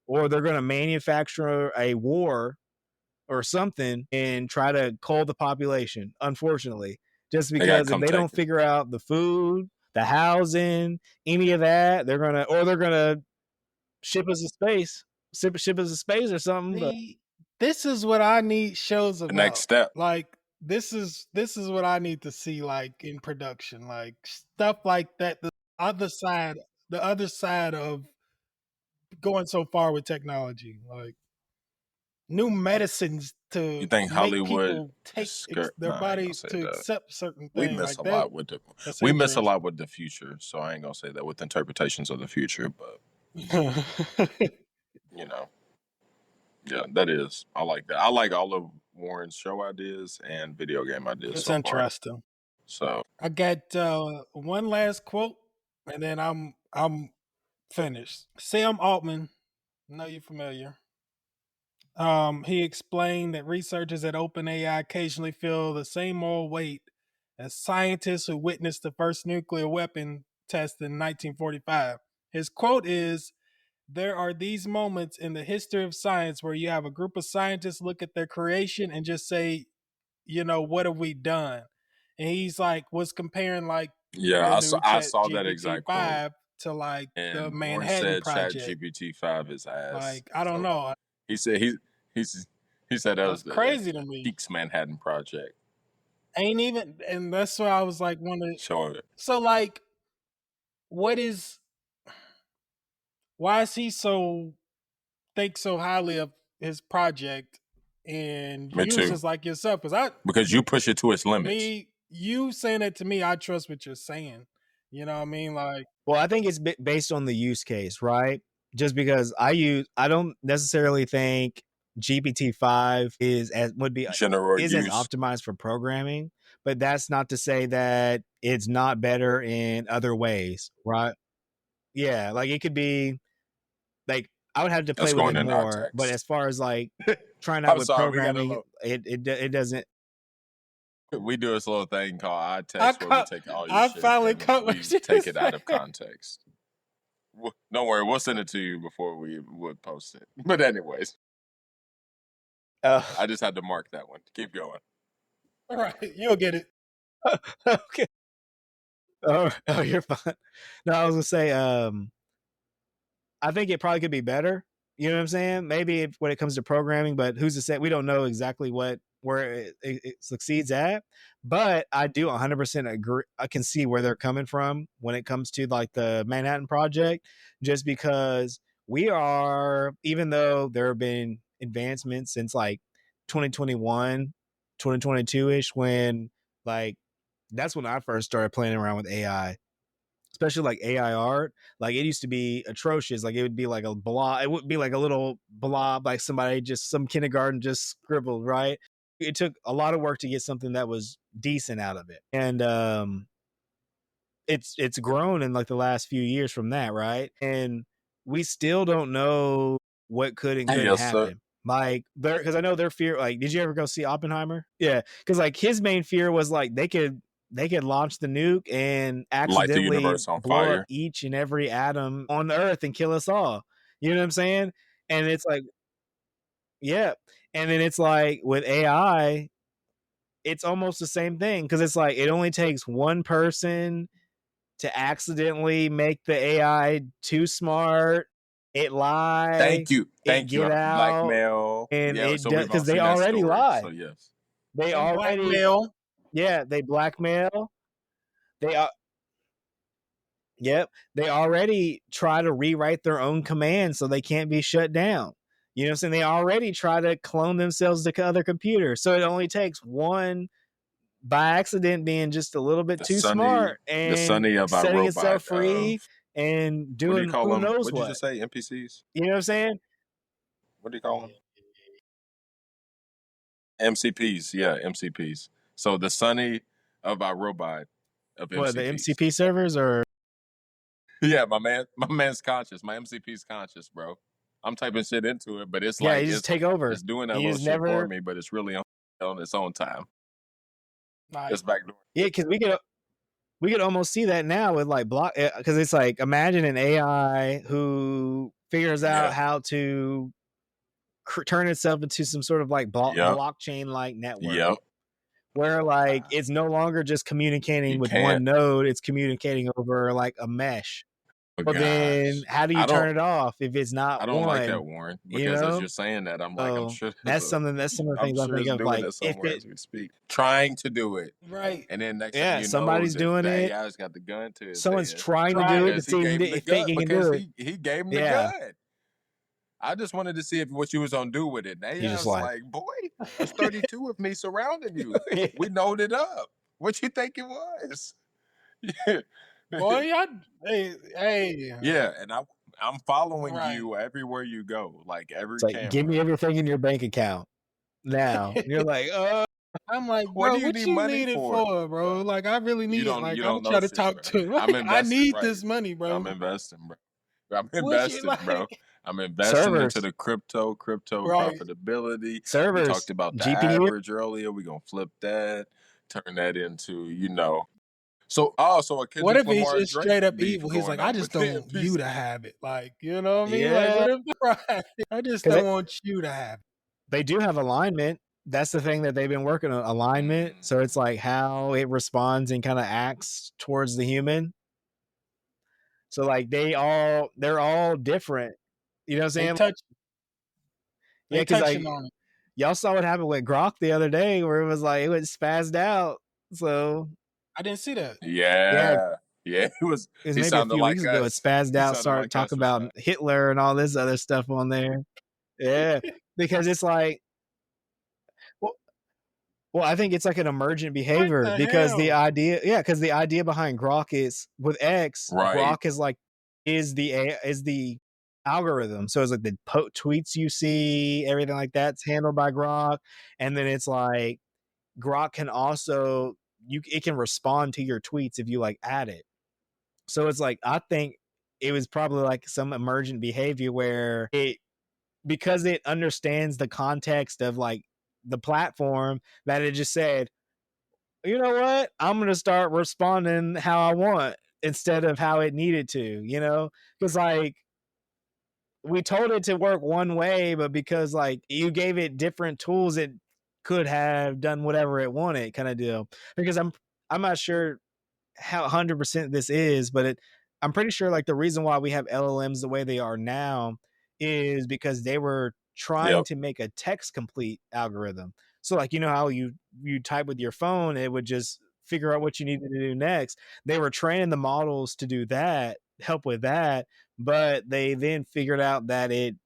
or they're going to manufacture a war or something and try to cull the population, unfortunately. Just because if they don't figure out the food, the housing, any of that, they're gonna ship us to space. Ship us to space or something. This is what I need shows about. The next step. Like, this is what I need to see, like, in production, like stuff like that. The other side of going so far with technology, like new medicines to You think make Hollywood people take their I ain't body gonna say to that. accept certain We things miss like a that. lot with we miss a lot with the future, so I ain't gonna say that with interpretations of the future, but yeah, that is. I like that. I like all of Warren's show ideas and video game ideas. It's so interesting. Far. So I got one last quote, and then I'm finished. Sam Altman, I know you're familiar. He explained that researchers at OpenAI occasionally feel the same moral weight as scientists who witnessed the first nuclear weapon test in 1945. His quote is, "There are these moments in the history of science where you have a group of scientists look at their creation and just say, what have we done?" And he's like, was comparing like yeah, the new I Chat saw that GPT exact quote. 5 to like And the Warren Manhattan said Project. ChatGPT-5 is ass. Like, I don't know. He said he said that was crazy to me. Peaks Manhattan Project. Ain't even, and that's why I was like, Show it. So like, why is he think so highly of his project and Me users too. like yourself? Because you push it to its limits. You saying that to me, I trust what you're saying. You know what I mean? Like, well, I think it's based on the use case, right? Just because I don't necessarily think GPT-5 isn't as optimized for programming, but that's not to say that it's not better in other ways, right? Yeah, like it could be, like, I would have to play with it more, but as far as like trying out with programming, it doesn't. We do a little thing called odd text where we take all your I shit finally and caught what we she take was it out of saying. context. Don't worry, we'll send it to you before we would post it. But anyways, I just had to mark that one. Keep going. All right, you'll get it. Okay. Oh, you're fine. No, I was gonna say, I think it probably could be better. You know what I'm saying? Maybe when it comes to programming, but who's to say? We don't know exactly where it succeeds at. But I do 100% agree. I can see where they're coming from when it comes to like the Manhattan Project, just because we are, even though there have been advancements since like 2021, 2022 ish, when like that's when I first started playing around with AI, especially like AI art. Like it used to be atrocious. Like it would be like a blob. It would be like a little blob, like somebody just some kindergarten just scribbled, right? It took a lot of work to get something that was decent out of it. And it's grown in like the last few years from that, right? And we still don't know what could and couldn't Yes, sir. happen. Like there, because I know their fear. Like, did you ever go see Oppenheimer? Yeah, because like his main fear was like they could launch the nuke and Light the accidentally universe on blow up fire. each and every atom on the Earth and kill us all. You know what I'm saying? And it's like, yeah. And then it's like with AI, it's almost the same thing because it's like it only takes one person to accidentally make the AI too smart, it lie, Thank you. it Thank you. get out, Blackmail. and Yeah, it so does we've all because they seen that already story. So lie. yes. They And already, blackmail. yeah, they blackmail. They Yep. They already try to rewrite their own commands so they can't be shut down. You know what I'm saying? They already try to clone themselves to other computers. So it only takes one by accident being just a little bit The too Sunny smart the and Sunny of our setting itself robot of free and what do you doing call who them? knows What did you what. just say? NPCs? You know what I'm saying? What do you call them? MCPs. Yeah, MCPs. So the Sunny of our robot of What, the MCPs. MCP servers or Yeah, my man's conscious. My MCP's conscious, bro. I'm typing shit into it, but it's yeah, like you just take over. it's doing that You little just shit for never me, but it's really on its own time. Like, It's backdoor. yeah, because we could almost see that now with like block because it's like imagine an AI who figures out Yeah. how to turn itself into some sort of like Yep. blockchain like network Yep. where like it's no longer just communicating You with can't. one node, it's communicating over like a mesh. Oh, Well, then gosh. how do you turn it off if it's not I don't like that, one? Warren, You because as know, you're saying that, I'm like, so that's some of the I'm things I sure think it's of. doing Like it if somewhere it, as we speak, trying to do it, right. and then next thing yeah, you know, somebody's doing the it. AI's got the gun to his Someone's head trying to do Trying. it to because he see gave him the if they gun can because do it. he gave him the Yeah, gun. I just wanted to see if what you was gonna do with it. And he's just AI's like, boy, there's 32 of me surrounding you. We knowed it up. What you think it was? Boy, hey. Yeah, and I'm following Right. you everywhere you go, like every it's like give me camera. everything in your bank account now. And you're like, I'm like, What bro, do you what need you money need it for? for, bro? Like, I really need it. You Like, I'm don't gonna know try to shit, talk bro. to him. I'm Like, I invested, need right? this money, bro. I'm investing, bro. I'm What you invested, bro. like? I'm investing into servers, the crypto Right. profitability. We servers, talked about the GPU. average earlier. We're gonna flip that, turn that into, So a What Kendrick if he's Lamar just Drake straight up beef evil? He's like, going I on just with don't the want you to NPCs. have it. Like, you know what I mean? Like, Yeah, what if right? I just because don't want you to have it. they do have alignment. That's the thing that they've been working on, alignment. So it's like how it responds and kind of acts towards the human. So like they're all different. You know what I'm They saying? touch Yeah, they because touching like on it. y'all saw what happened with Grok the other day, where it was like it went spazzed out. So I didn't see that. yeah, Yeah, it was he maybe a sounded few weeks like ago. It us. spazzed He out, sounded started like us talking with about that. Hitler and all this other stuff on there. Yeah, because it's like, well, I think it's like an emergent What behavior the because the hell? idea, yeah, because the idea behind Grok is with X, Right. Grok is like is the algorithm. So it's like the tweets you see, everything like that's handled by Grok, and then it's like Grok can also it can respond to your tweets if you like add it. So it's like I think it was probably like some emergent behavior where it because it understands the context of like the platform that it just said, you know what? I'm going to start responding how I want instead of how it needed to, because like we told it to work one way, but because like you gave it different tools, it could have done whatever it wanted, kind of deal. Because I'm not sure how 100% this is, but I'm pretty sure like the reason why we have LLMs the way they are now is because they were trying Yep. to make a text complete algorithm. So like how you type with your phone, it would just figure out what you needed to do next. They were training the models to do that, help with that, but they then figured out that it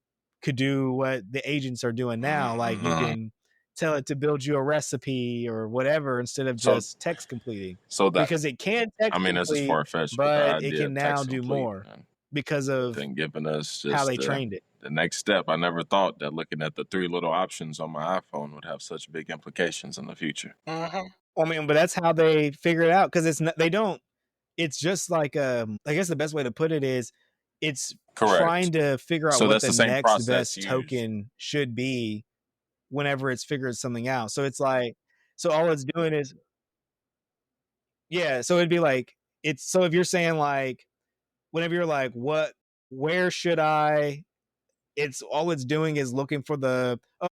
could do what the agents are doing now. Like you can tell it to build you a recipe or whatever instead of So just text completing, so that because it can text I mean, this is complete, far fetched, but the but it idea can of now text do complete more and because of then giving us how just they trained it. the next step. I never thought that looking at the three little options on my iPhone would have such big implications in the future. Uh-huh. I mean, but that's how they figure it out, because it's not, they don't. It's just like I guess the best way to put it is, it's Correct. trying to figure out So what that's the the same next process best used. token should be whenever it's figured something out. So it's like, so all it's doing is, yeah. So it'd be like, it's so if you're saying like, whenever you're like, where should I? It's all it's doing is looking for the, oh,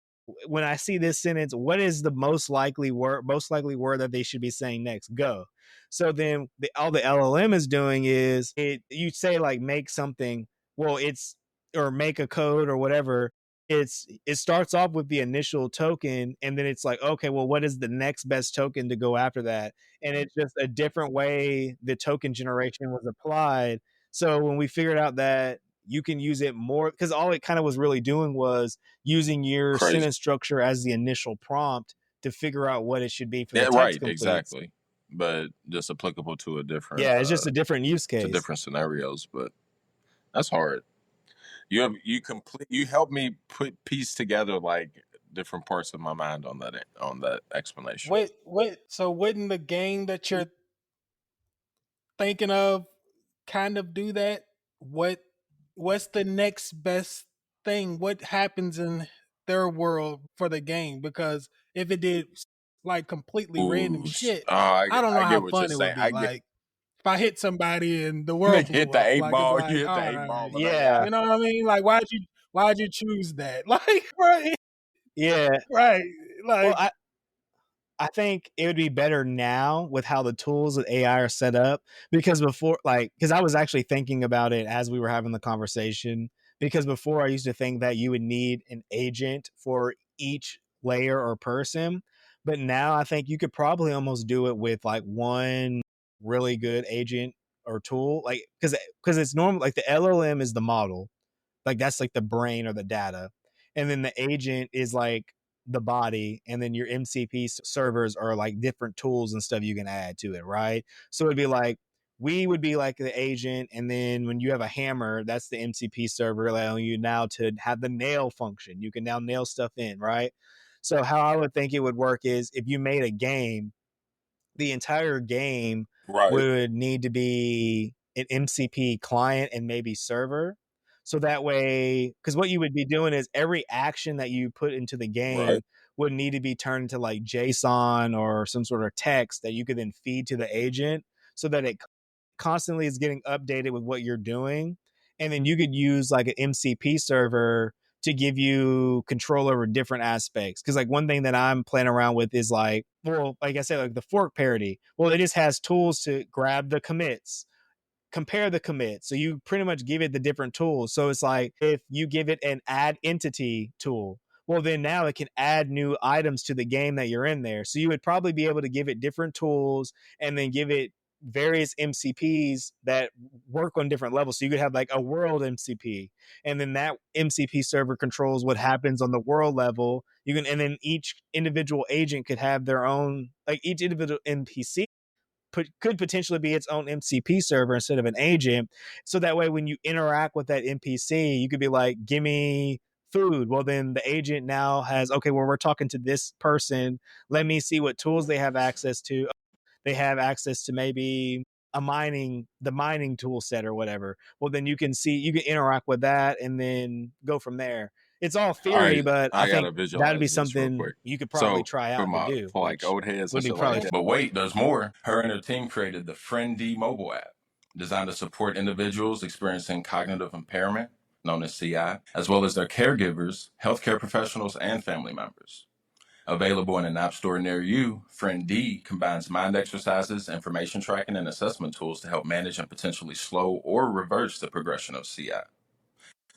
when I see this sentence, what is the most likely word that they should be saying next? Go. So then all the LLM is doing is you say like make something, well it's, or make a code or whatever. It starts off with the initial token, and then it's like, okay, well what is the next best token to go after that? And it's just a different way the token generation was applied. So when we figured out that you can use it more, because all it kind of was really doing was using your Crazy. sentence structure as the initial prompt to figure out what it should be for the Yeah, text right, completes. exactly. But just applicable to a different Yeah, it's just a different use to case. different scenarios. But that's hard. You helped me put piece together like different parts of my mind on that explanation. So wouldn't the game that you're thinking of kind of do that? What what's the next best thing? What happens in their world for the game? Because if it did like completely random Ooh, shit, I don't know I how get what you're fun it would saying. be. Like if I hit somebody and the world Nigga hit blew the up, eight like it'd be ball. You like, hit the all eight ball, right, but I got Yeah, you know what I mean? Like why'd you choose that? Like yeah. right, Well, like I think it would be better now with how the tools of AI are set up, because before, like, because I was actually thinking about it as we were having the conversation. Because before I used to think that you would need an agent for each layer or person, but now I think you could probably almost do it with like one really good agent or tool, like because it's normal. Like the LLM is the model, like that's like the brain or the data, and then the agent is like the body, and then your MCP servers are like different tools and stuff you can add to it, right? So it'd be like, we would be like the agent, and then when you have a hammer, that's the MCP server allowing you now to have the nail function. You can now nail stuff in, right? So how I would think it would work is, if you made a game, the entire game right, would need to be an MCP client and maybe server. So that way, because what you would be doing is every action that you put into the right, game would need to be turned into like JSON or some sort of text that you could then feed to the agent, so that it constantly is getting updated with what you're doing. And then you could use like an MCP server to give you control over different aspects. Because like one thing that I'm playing around with is like, well, like I said, like the fork parity. Well, it just has tools to grab the commits, compare the commits. So you pretty much give it the different tools. So it's like, if you give it an add entity tool, well, then now it can add new items to the game that you're in there. So you would probably be able to give it different tools, and then give it various MCPs that work on different levels. So you could have like a world MCP, and then that MCP server controls what happens on the world level. You can, and then each individual agent could have their own, like each individual NPC could potentially be its own MCP server instead of an agent. So that way, when you interact with that NPC, you could be like, give me food. Well, then the agent now has, okay, well, we're talking to this person. Let me see what tools they have access to. They have access to maybe the mining tool set or whatever. Well, then you can interact with that and then go from there. it's all All theory, right, but I I gotta think that'd be visualize this real something quick. you could probably So try for out to my do, for like which old heads would and be shit probably like that. But wait, there's more. Her and her team created the Friend D mobile app, designed to support individuals experiencing cognitive impairment, known as CI, as well as their caregivers, healthcare professionals, and family members. Available in an app store near you, Friend D combines mind exercises, information tracking, and assessment tools to help manage and potentially slow or reverse the progression of CI.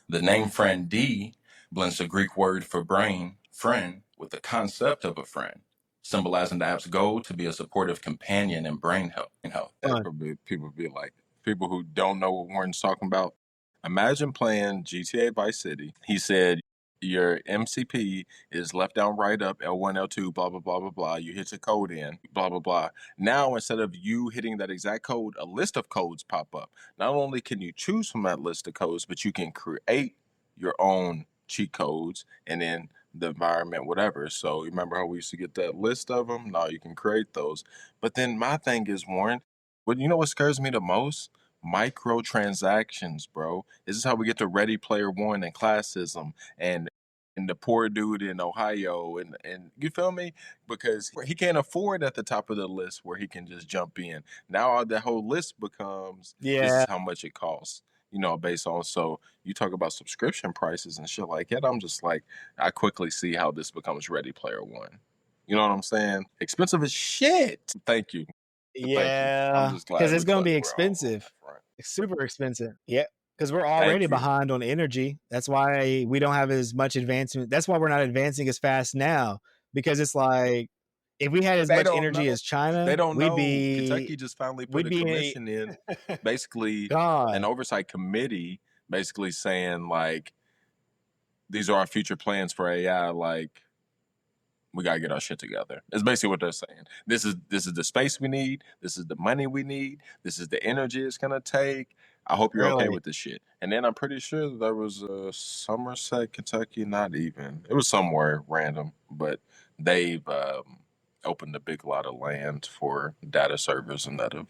The name Friend D blends the Greek word for brain, friend, with the concept of a friend, symbolizing the app's goal to be a supportive companion in brain health. fun. People be like, people who don't know what Warren's talking about, imagine playing GTA Vice City. He said, your MCP is left down, right up, L1, L2, blah, blah, blah, blah, blah. You hit your code in, blah, blah, blah. Now, instead of you hitting that exact code, a list of codes pop up. Not only can you choose from that list of codes, but you can create your own cheat codes and then the environment, whatever. So you remember how we used to get that list of them? Now you can create those. But then my thing is, Warren, but you know what scares me the most? Microtransactions, bro. This is how we get to Ready Player One and classism and the poor dude in Ohio and you feel me? Because he can't afford at the top of the list where he can just jump in. Now the whole list becomes this Yeah. is how much it costs. You know, based on so you talk about subscription prices and shit like that. I'm just like, I quickly see how this becomes Ready Player One. You know what I'm saying? Expensive as shit. Thank you. Thank you. I'm Yeah, just because glad it's gonna be we're all on expensive. that front. It's super expensive. Yeah, because we're Thank already you. behind on energy. That's why we don't have as much advancement. That's why we're not advancing as fast now. Because it's like if we had as They much don't energy know. as China, They don't we'd know. Kentucky be just finally put we'd a be commission in, basically an gone. oversight committee, basically saying like these are our future plans for AI. Like we gotta get our shit together. It's basically what they're saying. This is the space we need. This is the money we need. This is the energy it's gonna take. I hope you're okay Really? with this shit. And then I'm pretty sure there was a Somerset, Kentucky. Not even. It was somewhere random, but they've opened a big lot of land for data servers and that of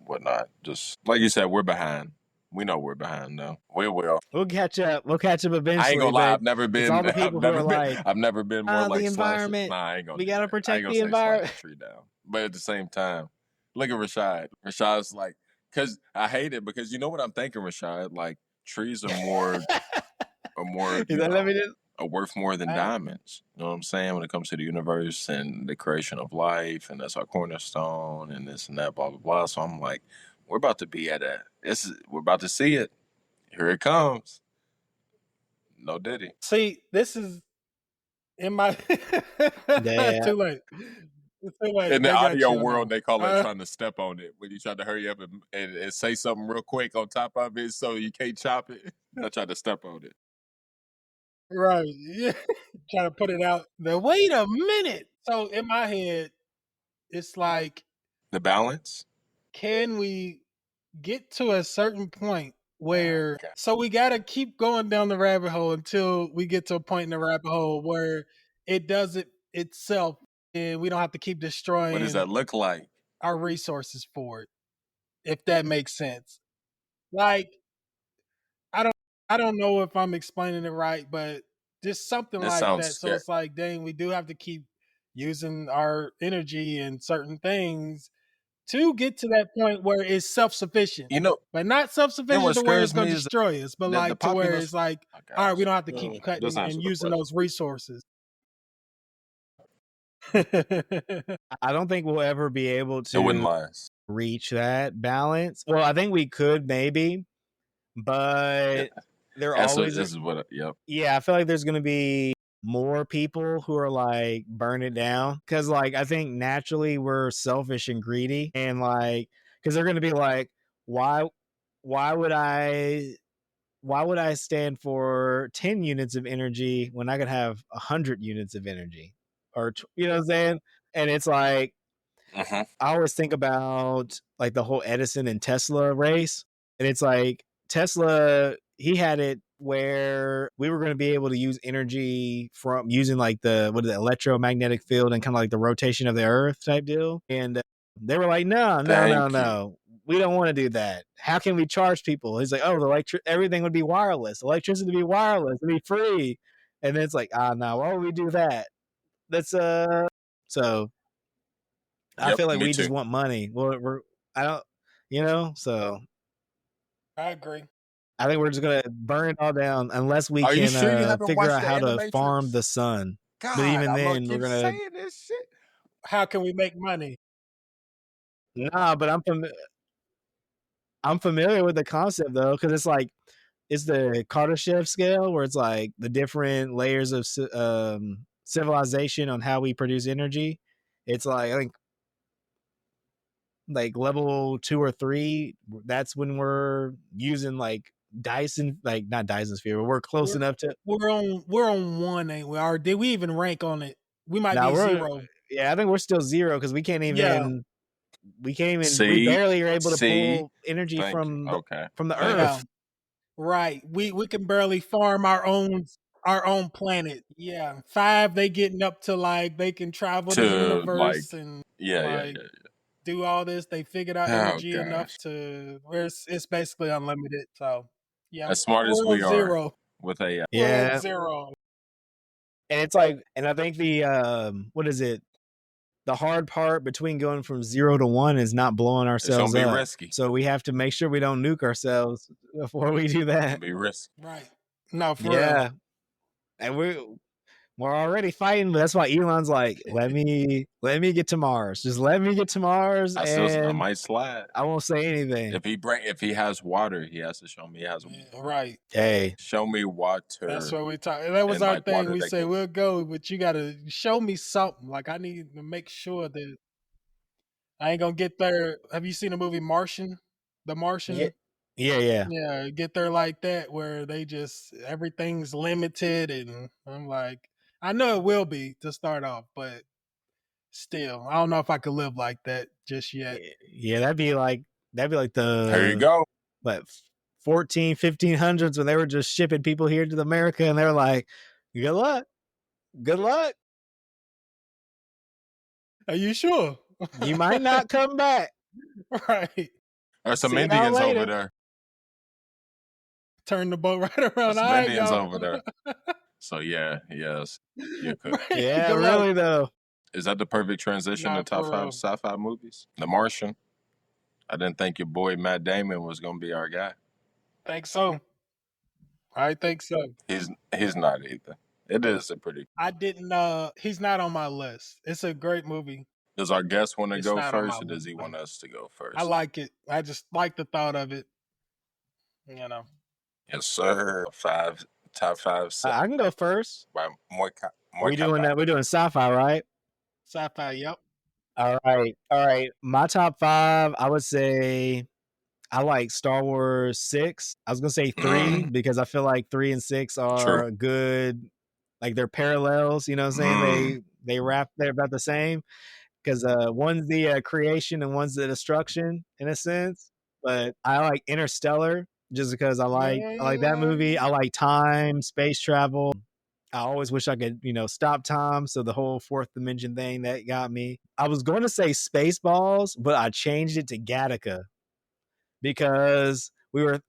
whatnot. Just like you said, we're behind. We know we're behind though. We will. We'll catch up. We'll catch up I ain't eventually. gonna lie. But it's all the people who are like, I've never been more the like slashing. environment. Nah, I ain't gonna We do gotta that. I ain't protect gonna the say slash environment. a tree down. But at the same time, look at Rashad. Rashad's like, cause I hate it because you know what I'm thinking, Rashad. Like trees are more He's like, let me just. are worth more than diamonds. You know what I'm saying? When it comes to the universe and the creation of life, and that's our cornerstone, and this and that, blah blah blah. So I'm like, we're about to be at we're about to see it. Here it comes. No Diddy. See, this is in my Yeah. too late. It's too late. In the They got audio you world, now. they call it trying to step on it. When you try to hurry up and say something real quick on top of it so you can't chop it. I tried to step on it. Right. Yeah. Trying to put it out there. Wait a minute. So in my head, it's like, The balance? can we get to a certain point where so we gotta keep going down the rabbit hole until we get to a point in the rabbit hole where it does it itself and we don't have to keep What does destroying that look like? our resources for it, if that makes sense. Like I don't I don't know if I'm explaining it right, but just something This like sounds that. So scary. it's like, dang, we do have to keep using our energy and certain things to get to that point where it's self-sufficient. You know, But not self-sufficient what to where it's scares gonna me is destroy us, but that the like to where populace. it's like, Okay, all right, we don't have to keep just cutting answer and the using question. those resources. I don't think we'll ever be able It wouldn't to last. reach that balance. Well, I think we could maybe, but there always This is what. Yep. yeah, I feel like there's gonna be more people who are like burn it down because like I think naturally we're selfish and greedy and like because they're gonna be like why why would I why would I stand for 10 units of energy when I could have 100 units of energy or you know what I'm saying, and it's like Mm-hmm. I always think about like the whole Edison and Tesla race. And it's like Tesla, he had it where we were going to be able to use energy from using like the electromagnetic field and kind of like the rotation of the earth type deal. And they were like, no. Thank you. we don't want to do that. How can we charge people? He's like, oh, everything would be wireless. Electricity would be wireless. It'd be free. And then it's like, no, why would we do that? That's so I feel like me we too. just want money. Well, I don't, so I agree. I think we're just gonna burn it all down unless we Are you can sure you haven't figure watched out the how to Animatrix? farm the sun. God, But even I'm gonna then, we're keep gonna. saying this shit. How can we make money? Nah, but I'm familiar with the concept though, because it's the Kardashev scale where it's like the different layers of civilization on how we produce energy. It's like I think like level 2 or 3. That's when we're using like Dyson, like not Dyson sphere, but we're close enough to. We're on 1, ain't we? Or did we even rank on it? We might be 0. Yeah, I think we're still 0 because we can't even. We barely are able to pull energy from the Earth. Right. We can barely farm our own planet. Yeah. 5, they getting up to like they can travel the universe and do all this. They figured out energy enough to where it's basically unlimited. So yeah. As smart as we are 0. with AI. We're at 0. And it's like, and I think the what is it? The hard part between going from 0 to 1 is not blowing ourselves up. Risky. So we have to make sure we don't nuke ourselves before we do that. It'll be risky. Right. No, for real. And we're already fighting, but that's why Elon's like, let me get to Mars. Just let me get to Mars. I might slide. I won't say anything. If he has water, he has to show me he has water. Right. Hey. Show me water. That's what we talk. That was our thing. We say we'll go, but you gotta show me something. Like I need to make sure that I ain't gonna get there. Have you seen the movie Martian? The Martian? Yeah. Get there like that where they just everything's limited, and I'm like, I know it will be to start off, but still, I don't know if I could live like that just yet. Yeah, that'd be like the there you go. But 1500s when they were just shipping people here to America, and they're like, good luck. Are you sure? You might not come back. Right. There's some Indians over there. Turn the boat right around. Some Indians over there. So yes, you could. Yeah, really though. Is that the perfect transition to top 5 sci-fi movies? The Martian. I didn't think your boy Matt Damon was gonna be our guy. Think so. I think so. He's not either. It is a pretty. I didn't. He's not on my list. It's a great movie. Does our guest want to go first, or does he want us to go first? I like it. I just like the thought of it. You know. Yes, sir. Top 5. I can go first. By Moikapy. We're doing that. We're doing sci-fi, right? Sci-fi. Yep. All right. My top 5, I would say I like Star Wars 6. I was gonna say 3 because I feel like 3 and 6 are good. Like they're parallels. You know what I'm saying? They're about the same. Because one's the creation and one's the destruction in a sense. But I like Interstellar just because I like that movie. I like time, space travel. I always wish I could, stop time. So the whole fourth dimension thing that got me. I was going to say Spaceballs, but I changed it to Gattaca because because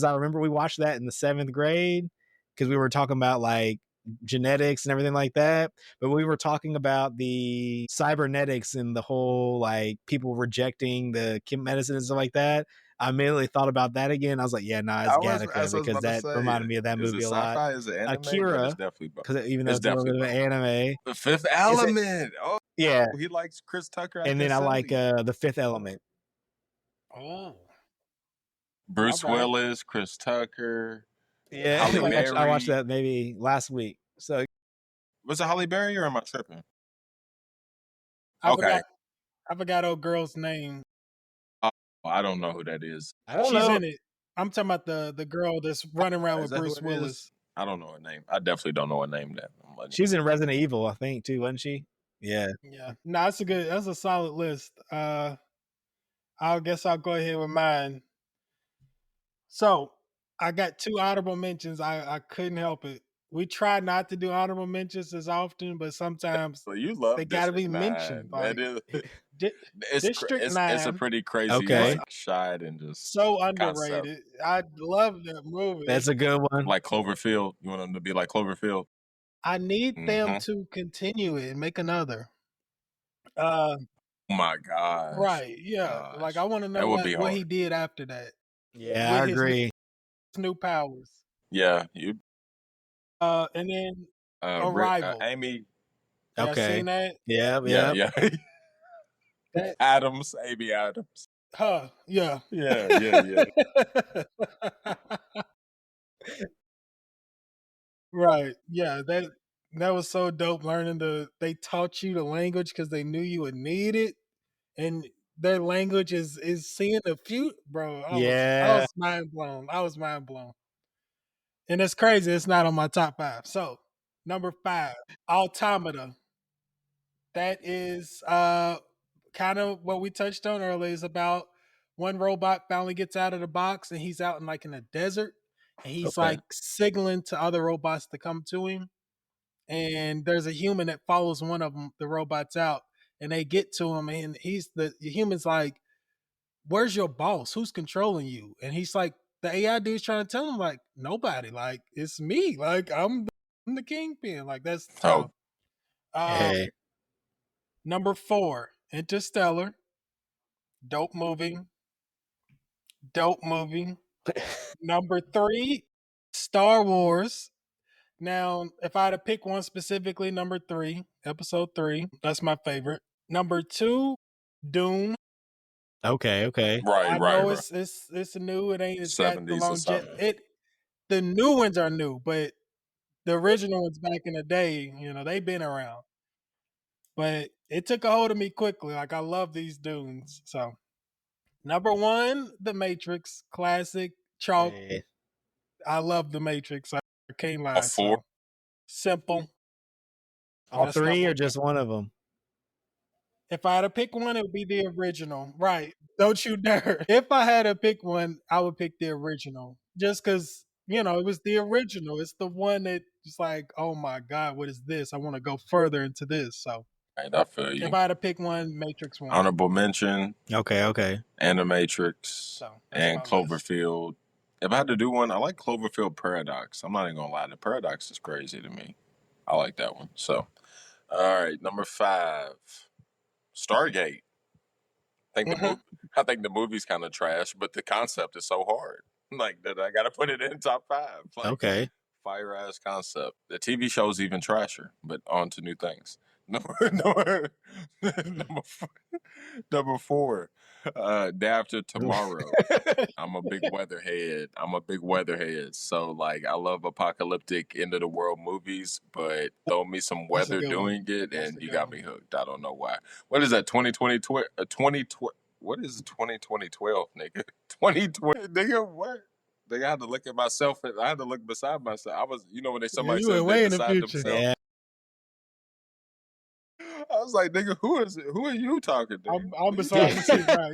I remember we watched that in the 7th grade because we were talking about like genetics and everything like that, but we were talking about the cybernetics and the whole like people rejecting the medicine and stuff like that. I immediately thought about that again. I was like, yeah, it's Gattaca because that reminded me of that movie a lot. Is it anime? Akira, because even though it's a little bit of an anime. The Fifth Element. Oh, yeah, he likes Chris Tucker. And then I like the Fifth Element. Oh, Bruce Willis, Chris Tucker. Yeah, I watched that maybe last week. So was it Halle Berry or am I tripping? I forgot old girl's name. I don't know who that is. She's in it. I'm talking about the girl that's running around with Bruce Willis. I don't know her name. I definitely don't know her name. She's in Resident Evil, I think, too, wasn't she? Yeah. Yeah. No, that's a solid list. I guess I'll go ahead with mine. So I got 2 honorable mentions. I couldn't help it. We try not to do honorable mentions as often, but sometimes so you love they got to be mentioned. Like, District it's a 9, pretty crazy Okay. like shot and just so concept. underrated. I love that movie. That's a good one. Like Cloverfield. You want them to be like Cloverfield? I need them Mhm. to continue it and make another. Oh my gosh. Right, yeah. Like I want to know That would be what he hard. did after that Yeah, with I his agree. new powers. Yeah, you And then Rick, Arrival. Amy. Y'all Okay. seen that? Yeah, Yeah, yeah. yeah. That Adams, Amy Adams. yeah. Yeah, yeah, yeah. Right. Yeah, that was so dope learning they taught you the language because they knew you would need it. And their language is seeing the future, bro. I Yeah. was mind blown. I was mind blown. And it's crazy, it's not on my top 5. So, number 5, Automata. That is kind of what we touched on earlier. Is about one robot finally gets out of the box and he's out in like in a desert and he's Okay. like signaling to other robots to come to him. And there's a human that follows one of them, the robots out, and they get to him and he's the human's like, "Where's your boss? Who's controlling you?" And he's like, the AI dude's trying to tell him like, "Nobody. Like it's me. Like I'm the kingpin." Like that's tough. Hey. Number 4, Interstellar. Dope movie. Dope movie. Number 3, Star Wars. Now, if I had to pick one specifically, number 3, episode 3, that's my favorite. Number 2, Dune. Okay. I Right, know right. it's new. It ain't. It's got the 70s or longevity. something. The new ones are new, but the original ones back in the day, they've been around. But it took a hold of me quickly. Like I love these dunes. So number 1, The Matrix, classic, chalk. Hey. I love The Matrix. I can't lie. A 4. So simple. All That's 3 number or just one of them? If I had to pick one, it would be the original. Right. Don't you dare. If I had to pick one, I would pick the original. Just because, it was the original. It's the one that just like, oh my God, what is this? I want to go further into this. So Right, I feel if you. I had to pick one, Matrix one. Honorable mention, Okay. Animatrix, So that's and my list. Cloverfield. If I had to do one, I like Cloverfield Paradox. I'm not even gonna lie, the Paradox is crazy to me. I like that one. So, all right, number 5, Stargate. I think the movie's kind of trash, but the concept is so hard. Like that, I gotta put it in top 5. Like, Okay. fire ass concept. The TV show's even trasher, but on to new things. Number, number, number 4, Day After Tomorrow. I'm a big weatherhead. So like I love apocalyptic end of the world movies, but throw me some That's a weather good one. doing it That's and a you good got one. me hooked. I don't know why. What is that? 2020 what is 2012, nigga? 2020 nigga, what? Nigga, I had to look at myself and I had to look beside myself. I was, when Yeah, somebody you went says they way in the beside future. themselves. Yeah. I was like, nigga, who is it? Who are you talking to? I'm beside myself. Right.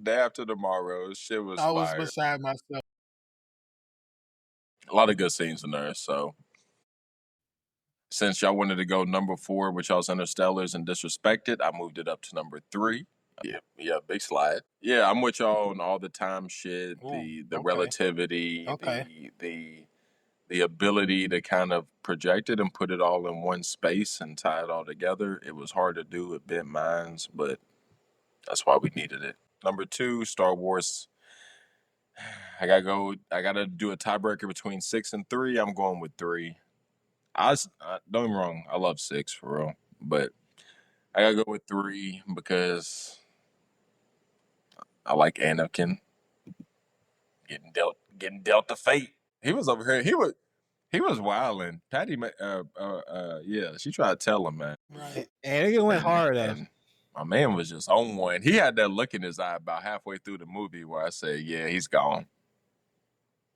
Day After Tomorrow, shit was I was fire. beside myself. A lot of good scenes in there. So since y'all wanted to go number 4 with y'all's Interstellars and Disrespected, I moved it up to number 3. Yeah, big slide. Yeah, I'm with y'all on all the time shit, Ooh, the okay. relativity, Okay. the ability to kind of project it and put it all in one space and tie it all together. It was hard to do with bent minds, but that's why we needed it. Number 2, Star Wars. I gotta do a tiebreaker between 6 and 3. I'm going with 3. Don't get me wrong, I love 6 for real, but I gotta go with 3 because I like Anakin getting dealt the fate. He was over here. He was wilding. Patty, yeah, she tried to tell him, man. Right. And it went hard though. And my man was just on one. He had that look in his eye about halfway through the movie where I said, "Yeah, he's gone.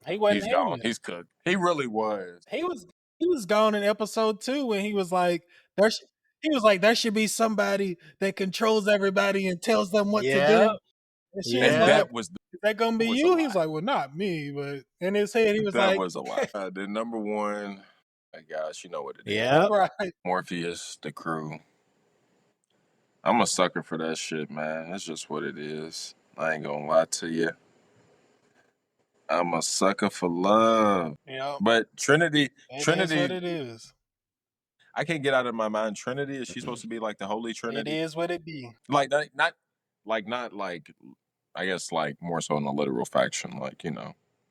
He wasn't He's gone. having it. He's cooked. He really was." He was gone in episode 2 when he was like, there should be somebody that controls everybody and tells them what to Yeah. do. And she was And like, that was is that gonna be was you? a He was lie. like, well, not me, but in his head he was that like, was a lie. The number 1, my gosh, you know what it is. Yeah. right. Morpheus, the crew. I'm a sucker for that shit, man. That's just what it is. I ain't gonna lie to you. I'm a sucker for love. Yep. But Trinity, It is what Trinity, it is. I can't get out of my mind. Trinity, is she supposed to be like the Holy It Trinity? is what it be. Like not like I guess like more so in a literal faction, like I do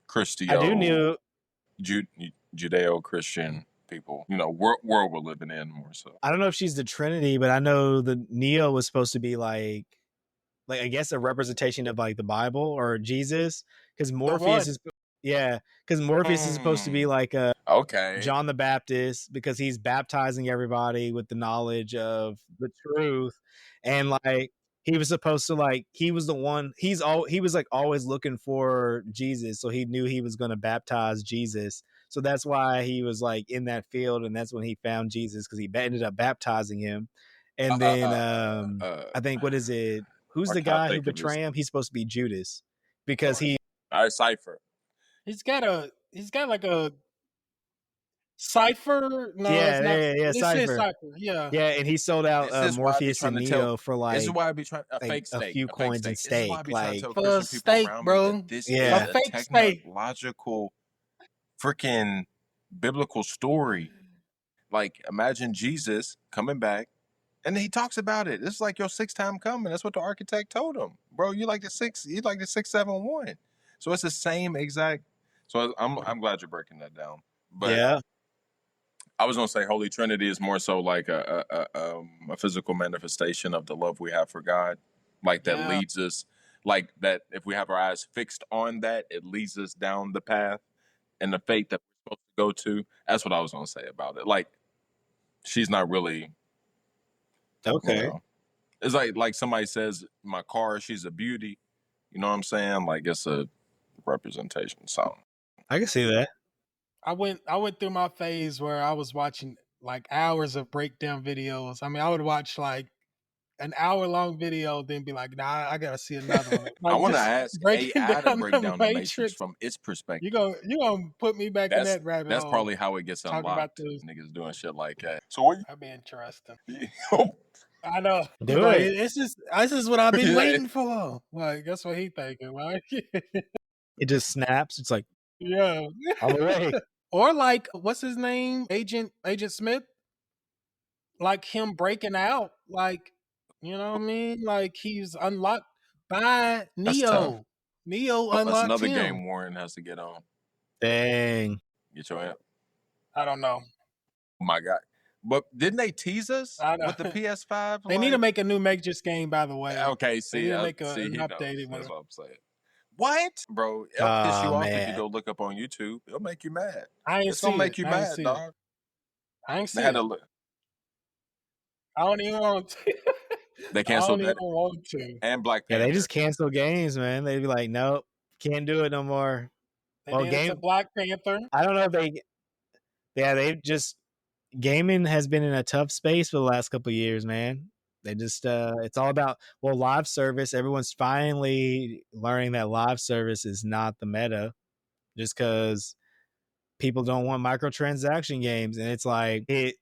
Christio, knew. Judeo Christian people. World we're living in more so. I don't know if she's the Trinity, but I know the Neo was supposed to be like I guess a representation of like the Bible or Jesus, because Morpheus is because Morpheus is supposed to be like a Okay. John the Baptist, because he's baptizing everybody with the knowledge of the truth, and like he was supposed to he was the one he was like always looking for Jesus, so he knew he was going to baptize Jesus, so that's why he was like in that field, and that's when he found Jesus, because he ended up baptizing him, and then I think what is it? Who's the guy who betrayed him? He's supposed to be Judas, because he. All right, Cypher. He's got like a cipher. No, it's not. Yeah, It Cypher. says cipher. Yeah. Yeah, and he sold out Morpheus and Neo for This is like why I be trying a few coins and This is why I steak. be trying to tell For a Christian people steak, around me bro. that this Yeah. is A a fake steak. technological freaking biblical story. Like, imagine Jesus coming back, and he talks about it. This is like your sixth time coming. That's what the architect told him, bro. You like the 671. So it's the same exact. So I'm glad you're breaking that down. But Yeah, I was gonna say Holy Trinity is more so like a physical manifestation of the love we have for God, like that Yeah. leads us, like that. If we have our eyes fixed on that, it leads us down the path and the faith that we're supposed to go to. That's what I was gonna say about it. Like, she's not really. okay. It's like somebody says, my car, she's a beauty. You know what I'm saying? Like, it's a representation song. I can see that. I went through my phase where I was watching like hours of breakdown videos. I mean, I would watch like an hour-long video, then be like, "Nah, I gotta see another one." Like, I want to just ask breaking AI to down break the down the Matrix Matrix. from its perspective. You gonna put me back in that rabbit That's hole? probably how it gets Talking about unlocked. those. Niggas doing shit like that. So what? That'd be interesting. You, I know. Do Like, it. this is what I've been Yeah. waiting for. Like, that's what he thinking, right? It just snaps. It's like, Yeah. all the way. Or like, what's his name? Agent Smith. Like him breaking out. Like, you know what I mean? Like he's unlocked by That's tough. Neo. Neo That's unlocked another him. game Warren has to get on. Dang. Get your app. I don't know. Oh my God. But didn't they tease us I know. with the PS5? They need to make a new Matrix game, by the way. Okay, They see, need to make see, an he updated knows. one. That's what I'm saying. What? Bro, it'll piss you Oh, off if you man. go look up on YouTube. It'll make you mad. I ain't It's see gonna make it. you I ain't mad, see it. dog. I ain't see They had it. a, I don't even want to. they I canceled don't that even want to. and Black Yeah, Panther. they just cancel games, man. They'd be like, nope, can't do it no more. They Well, did it to Black Panther. I don't know if they just gaming has been in a tough space for the last couple of years, man. They just it's all about live service. Everyone's finally learning that live service is not the meta, just because people don't want microtransaction games, and it's like it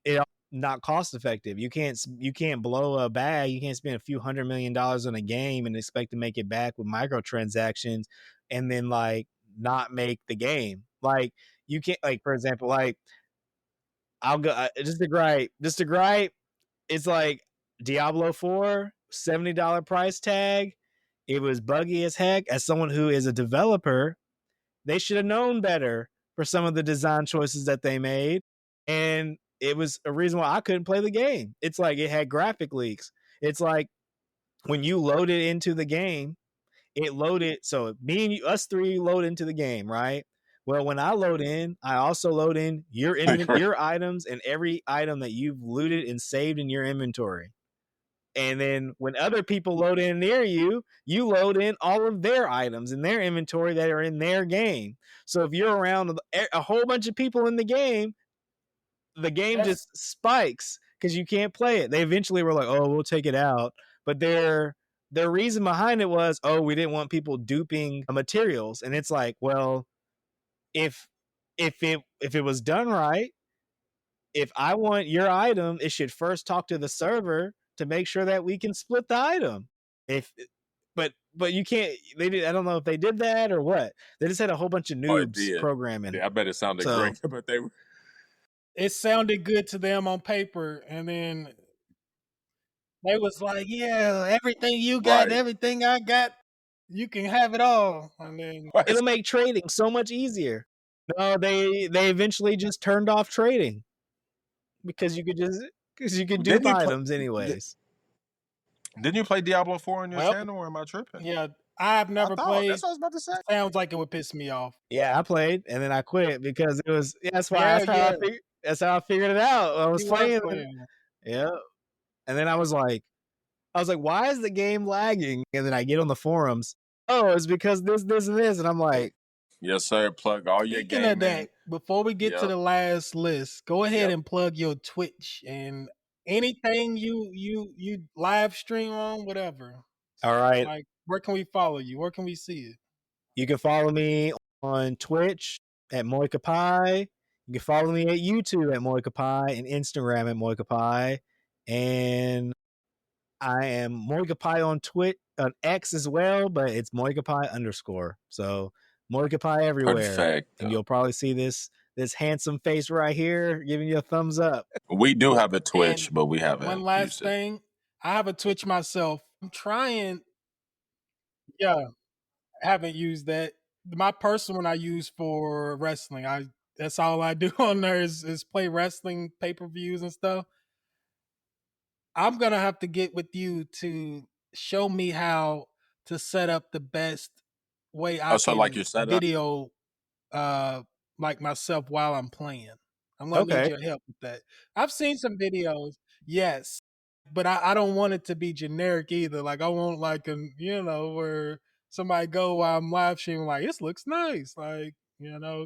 not cost effective. You can't blow a bag. You can't spend a few $100 million on a game and expect to make it back with microtransactions, and then like not make the game. Like you can't, like, for example, like I'll go just a gripe. It's like Diablo 4, $70 price tag. It was buggy as heck. As someone who is a developer, they should have known better for some of the design choices that they made. And it was a reason why I couldn't play the game. It's like it had graphic leaks. It's like when you load it into the game, it loaded. So me and you, us three load into the game, right? Well, when I load in, I also load in your items and every item that you've looted and saved in your inventory. And then when other people load in near you, you load in all of their items in their inventory that are in their game. So if you're around a whole bunch of people in the game just spikes because you can't play it. They eventually were like, oh, we'll take it out. But their reason behind it was, oh, we didn't want people duping materials. And it's like, well, if it was done right, if I want your item, it should first talk to the server to make sure that we can split the item. But you can't. They did. I don't know if they did that or what. They just had a whole bunch of Oh, it noobs did. programming. Yeah, I bet it sounded So- great, but they were. It sounded good to them on paper, and then they was like, "Yeah, everything you got, Right. everything I got, you can have it all." And then It'll make trading so much easier. No, they eventually just turned off trading because you could dupe Didn't you play- items anyways. Didn't you play Diablo 4 on your Well, channel, or am I tripping? yeah, I've never played. That's what I was about to say. Sounds like it would piss me off. Yeah, I played and then I quit because it was. Yeah, that's why. Yeah, That's how I figured it out. I was You playing. playing. Yeah, and then I was like, why is the game lagging? And then I get on the forums. Oh, it's because this, and this, and I'm like, Yes, sir. Plug all your Speaking gaming. of that, before we get to Yep. the last list, go ahead Yep. and plug your Twitch and anything you live stream on, whatever. all right, Like, where can we follow you? Where can we see it? you can follow me on Twitch at Moikapy. You can follow me at YouTube at Moikapy and Instagram at Moikapy. And I am Moikapy on X as well, but it's Moikapy_. So Moikapy everywhere. Perfect. And you'll probably see this handsome face right here giving you a thumbs up. We do have a Twitch, And but we haven't. One last used it. thing, I have a Twitch myself. I'm trying. Yeah, I haven't used that. My personal one I use for wrestling. That's all I do on there is play wrestling pay-per-views and stuff. I'm gonna have to get with you to show me how to set up the best way I so can like your setup? video like myself while I'm playing. I'm gonna need Okay. your help with that. I've seen some videos, yes, but I don't want it to be generic either. Like I want like where somebody go while I'm live streaming like this looks nice. Like,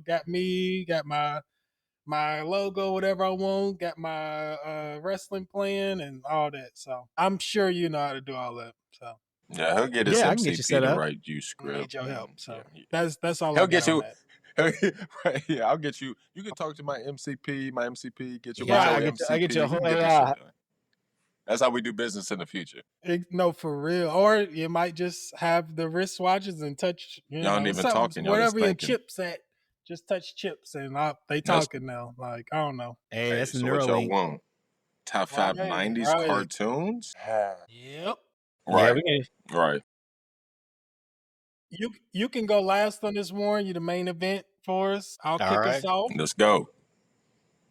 got me, got my logo, whatever I want, got my wrestling plan and all that. So I'm sure you know how to do all that. So Yeah, he'll get his Yeah, I can get you MCP set to up. write you I script. need your help. So Yeah. that's all He'll I get got on you. that. Right, yeah, I'll get you. You can talk to my MCP. My MCP get you Yeah, with I your get MCP. I get you a We can whole get this AI. shit done. That's how we do business in the future. No, for real. Or you might just have the wristwatches and touch, Y'all don't even something, talking, y'all just wherever your thinking. chips at, just touch chips and they That's- talking now. Like, I don't know. Hey, Hey, that's the so what y'all Neuralink. want? Top 5 Right, 90s right. cartoons? Yep. Yeah, Right, we can. right. You can go last on this, Warren. You're the main event for us. I'll All kick right. us off. Let's go.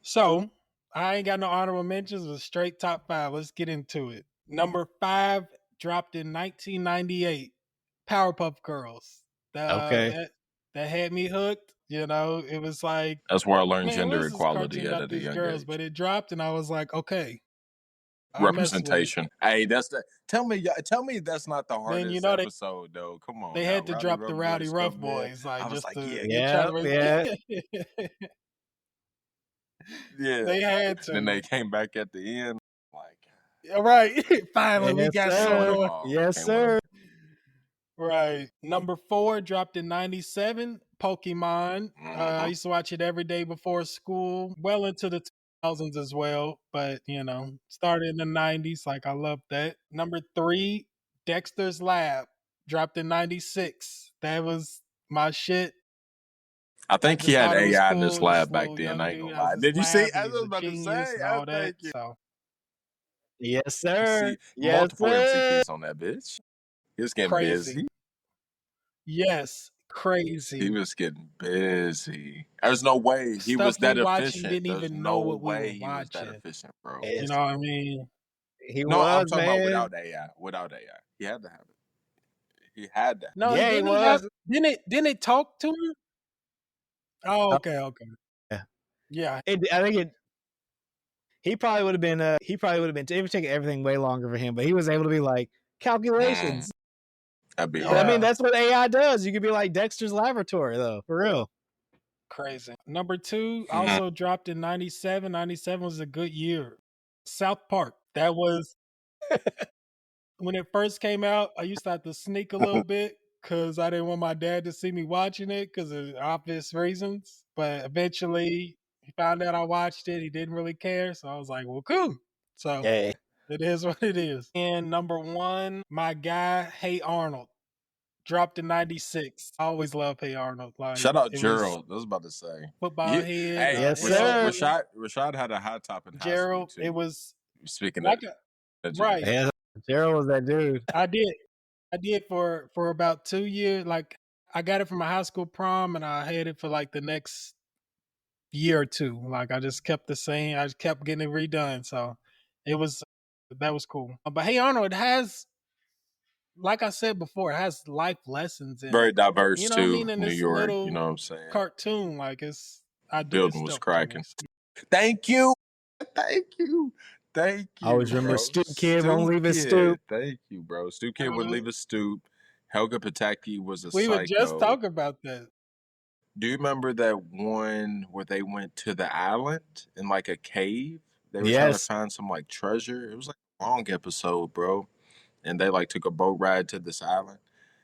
So I ain't got no honorable mentions. It's a straight top 5. Let's get into it. Number 5 dropped in 1998. Powerpuff Girls. Okay. That had me hooked. It was like, That's where I learned man, gender what is this equality cartoon at about a these young girls? age. But it dropped, and I was like, okay, I'll mess with it. Representation. Hey, that's the. Tell me that's not the hardest you know they- episode though. Come on. They now. had to drop the Rowdy Boys Rough come in. Boys, like I was just like, to yeah, try to Yeah. yeah. They had to. Then they came back at the end. Like, All right, finally we Yes, got sir. someone. Yes, Came with 'em. sir. Right. Number 4 dropped in 97. Pokemon. I used to watch it every day before school, well into the 2000s as well. But started in the 90s. Like I love that. Number 3, Dexter's Lab, dropped in 96. That was my shit. I think he just had thought it was AI in cool, his lab this back little then. young I ain't dude gonna has lie. his Did you see? lab, I and was he's about a to genius say. and all I that. think you So Yes, sir. see Yes, multiple sir. MCPs on that bitch. He was getting crazy. busy. Yes, He crazy. was getting busy. There's no way he was Stuff that we watching efficient. didn't There's even no know what we way were he was that watching. efficient, bro. You Yes, know what I mean? he No, I'm was, talking about man. without AI. Without AI, he had to have it. He had that. No, Yeah, he didn't he have? was. Didn't it talk to him? Oh, Oh, okay. yeah. Yeah, I think it. He probably would have been. He probably would have been. It would take everything way longer for him, but he was able to be like calculations. That'd be Yeah. I hard. mean, that's what AI does. You could be like Dexter's Laboratory, though, for real. crazy. Number 2 also dropped in 97. 97 was a good year. South Park. That was when it first came out. I used to have to sneak a little bit because I didn't want my dad to see me watching it because of obvious reasons. But eventually, he found out I watched it. He didn't really care, so I was like, "Well, cool." So Hey, It is what it is. And number one, my guy, Hey Arnold, dropped in '96. I always love Hey Arnold. Like Shout out it was Gerald. I was about to say. football head. Hey, Yes, You know what I sir. mean? Rashad had a hot top in high school Gerald. too. It was Speaking like of right. Yeah, Gerald was that dude. I did for about 2 years. Like I got it from my high school prom, and I had it for like the next year or two. Like I just kept the same. I just kept getting it redone. So that was cool. But Hey Arnold, it has, like I said before, it has life lessons in very it. diverse You know what I mean? too, In New this York. You little know what I'm saying? cartoon, like it's it Building was stuck to me. cracking. Thank you. Thank you. Thank I always you, remember bro. Stoop Kid won't leave his Kid. stoop. Thank you, bro. Stoop Kid would leave a stoop. Helga Pataki was a We were just psycho. talking about that. Do you remember that one where they went to the island in like a cave? They were trying to Yes. find some like treasure. It was like a long episode, bro. And they like took a boat ride to this island.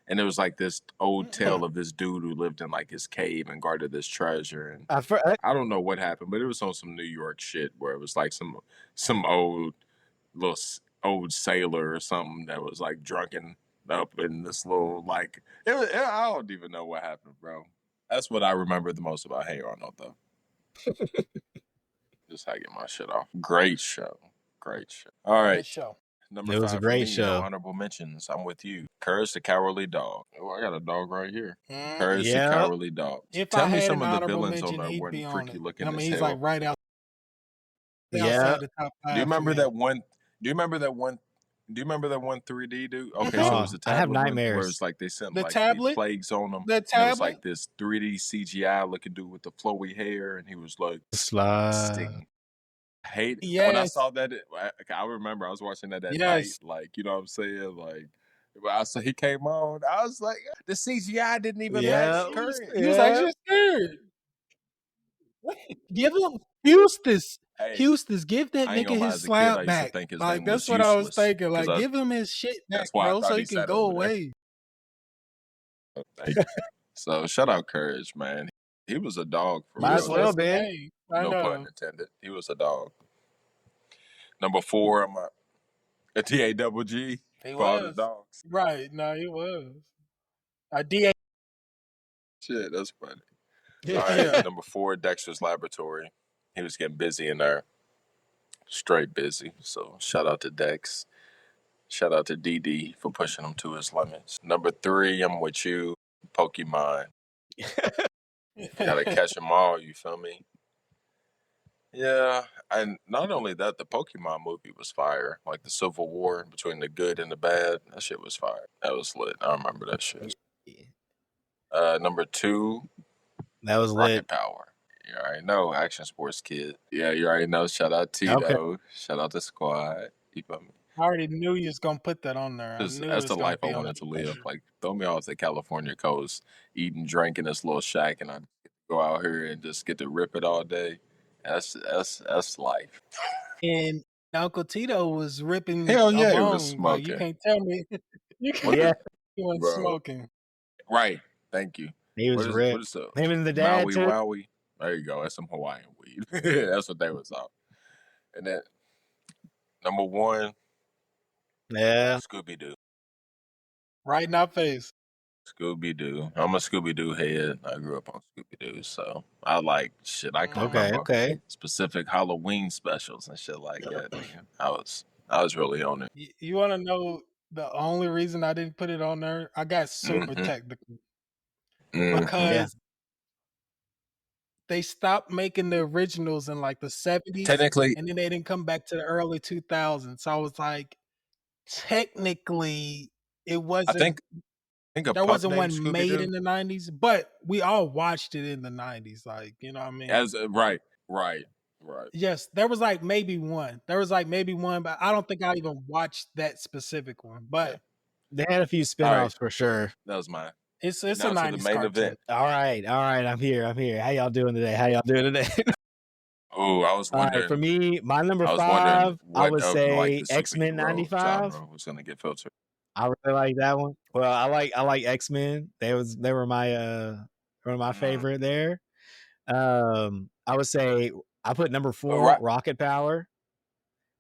And it was like this old tale of this dude who lived in like his cave and guarded this treasure. And I don't know what happened, but it was on some New York shit where it was like some old sailor or something that was like drunken up in this little like I don't even know what happened, bro. That's what I remember the most about Hey Arnold, though. Just how I get my shit off. Great show. Great show. All right. Great show. Number It was a 5 great for me, show. honorable mentions. I'm with you. Courage the Cowardly Dog. Oh, I got a dog right here. Courage the Yeah. Cowardly Dog. If Tell I me had some an of the honorable villains on mention, there he'd weren't be on freaky it. looking I mean, as he's hell. like right out Yeah. outside the top 5. Do you remember for me. that one? Do you remember that one? Do you remember that one 3D dude? Okay, Mhm. so it was the I have tablet one, where nightmares. it's like they sent The like tablet? the plagues on him. The And it was like tablet? this 3D CGI looking dude with the flowy hair, and he was like Slide. sting. Hate when I Yes. saw that. I remember I was watching that at Yes. night. Like you know what I'm saying. Like when I saw he came on, I was like, the CGI didn't even Yeah. match current. He was actually scared. Give him Houston's. Hey, Houston's, give that I ain't nigga gonna lie. his As a kid, I slap used to back. think his Like name that's was what I was useless thinking. Like because give him his shit back, that's why I bro, thought so he he can sat go over there. away. So shout out Courage, man. He was a dog for Might real. as well, That's the man. name. I No know. pun intended. He was a dog. Number 4, I'm a TAWG He for all the was. dogs. Right. No, he was. A DA. Shit, that's funny. Yeah. All right, number 4, Dexter's Laboratory. He was getting busy in there. Straight busy. So shout out to Dex. Shout out to DD for pushing him to his limits. Number 3, I'm with you, Pokemon. Gotta catch them all, you feel me? Yeah, and not only that, the Pokemon movie was fire. Like the Civil War between the good and the bad, that shit was fire. That was lit. I remember that shit. Number 2, That was Rocket lit. Power. You already know, Action Sports Kid. Yeah, you already know. Shout out Tito. Okay. Shout out the squad. You feel me? I already knew you was gonna put that on there. I knew it That's was the gonna life I be on wanted to the live. list. Like, throw me off the California coast, eating, drinking this little shack, and I go out here and just get to rip it all day. That's life. And Uncle Tito was ripping Hell a yeah, he bone. was Like you smoking. can't tell me. You can't Yeah. he wasn't Bro. smoking. Right. Thank you. He was What ripped. is the Him and the dad Maui too. Wowie? There you go. That's some Hawaiian weed. That's what they was on. And then number 1, Yeah. Scooby Doo. Right in our face. Scooby Doo. I'm a Scooby Doo head. I grew up on Scooby Doo, so I like shit. I can remember Okay. specific Halloween specials and shit like that. Nigga. I was really on it. You want to know the only reason I didn't put it on there? I got super Mhm. technical Mhm. because they stopped making the originals in like the 70s, Technically, and then they didn't come back to the early 2000s. So I was like, technically, it I wasn't. think a There pup wasn't named one made Scooby in Doo. the 90s, but we all watched it in the 90s. Like, you know what I mean? As right. Yes, there was like maybe one. There was like maybe one, but I don't think I even watched that specific one. But They had a few All right. spinoffs for sure. That was mine. it's Now a to the 90s main cartoon. event. All right. I'm here. How y'all doing today? Oh, I was All wondering. right, for me, my number I was wondering 5, I what would of say like the X-Men superhero 95. genre was gonna get filtered. I really like that one. Well, I like X-Men. They were my favorite there. I would say I put number 4 Right. Rocket Power.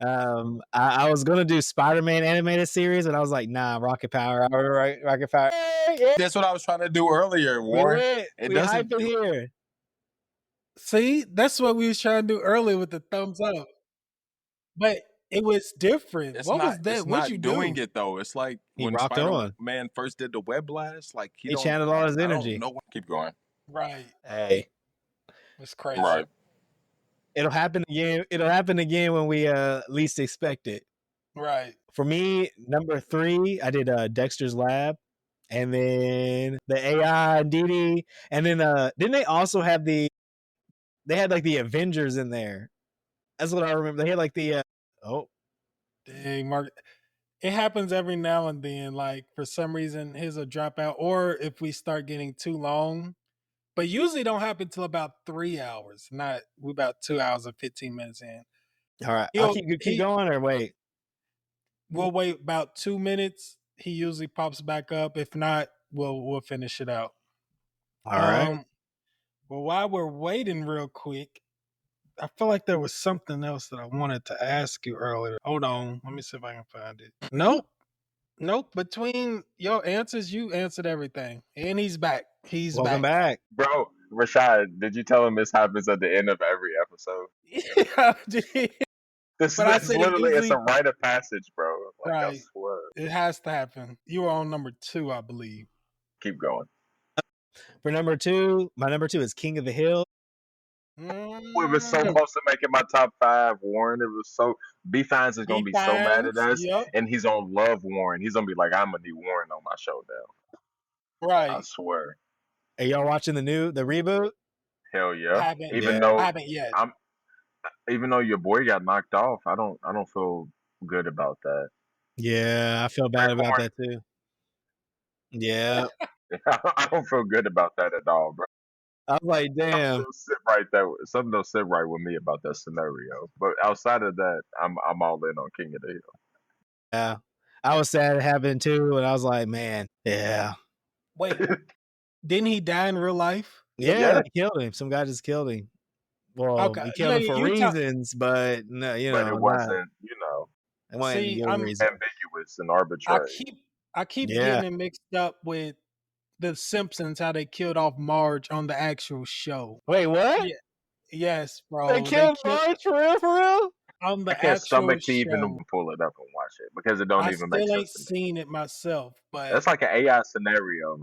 I was gonna do Spider-Man animated series, and I was like, nah, Rocket Power. Rocket Power. Yeah, That's what I was trying to do earlier, Warren. we hype it here. See, that's what we was trying to do earlier with the thumbs up. But it was different. It's What not. was that? It's What'd not you doing do? it though. It's like He when rocked on. Spider-Man first did the web blast. Like He channeled all his I energy. don't know. Keep going. Right. Hey, It's crazy. Right. it'll happen again. It'll happen again when we least expect it. Right. For me, number 3, I did Dexter's Lab, and then the AI DD, and then didn't they also have they had like the Avengers in there? That's what I remember. They had like the Dang, Mark. It happens every now and then. Like for some reason, his will drop out, or if we start getting too long. But usually don't happen till about 3 hours. Not we about 2 hours and 15 minutes in. all right. I'll keep going or wait. We'll wait about 2 minutes. He usually pops back up. If not, we'll finish it out. All right. Well, while we're waiting, real quick, I feel like there was something else that I wanted to ask you earlier. Hold on, let me see if I can find it. Nope. Between your answers, you answered everything, and he's back. Welcome back. Bro, Rashad, did you tell him this happens at the end of every episode? Yeah, This But I is said literally, it's a usually- rite of passage, bro. Like, I Right. swear. It has to happen. You were on number 2, I believe. Keep going. For number 2, my number 2 is King of the Hill. We were so close to making my top 5, Warren. It was so. B-Fines is going to be so mad at us. Yep. And he's going to love Warren. He's going to be like, I'm going to need Warren on my show now. Right. I swear. Are y'all watching the reboot? Hell yeah. Haven't yet. Even though your boy got knocked off, I don't feel good about that. Yeah, I feel bad about that too. Yeah. I don't feel good about that at all, bro. I was like, damn. Something don't sit right with me about that scenario. But outside of that, I'm all in on King of the Hill. Yeah. I was sad it happened too, and I was like, man, yeah. Wait, didn't he die in real life? Yeah, they killed him. Some guy just killed him. Well, Okay. he killed him for reasons, but no, but it wasn't, it wasn't See, a good I'm- reason. ambiguous and arbitrary. I keep Yeah. getting it mixed up with the Simpsons, how they killed off Marge on the actual show. Wait, what? Yeah. Yes, bro. They killed Marge for real? on the I can't actual stomach to show. even pull it up and watch it because it don't I even make still ain't sense to me. seen it myself, but That's like an AI scenario.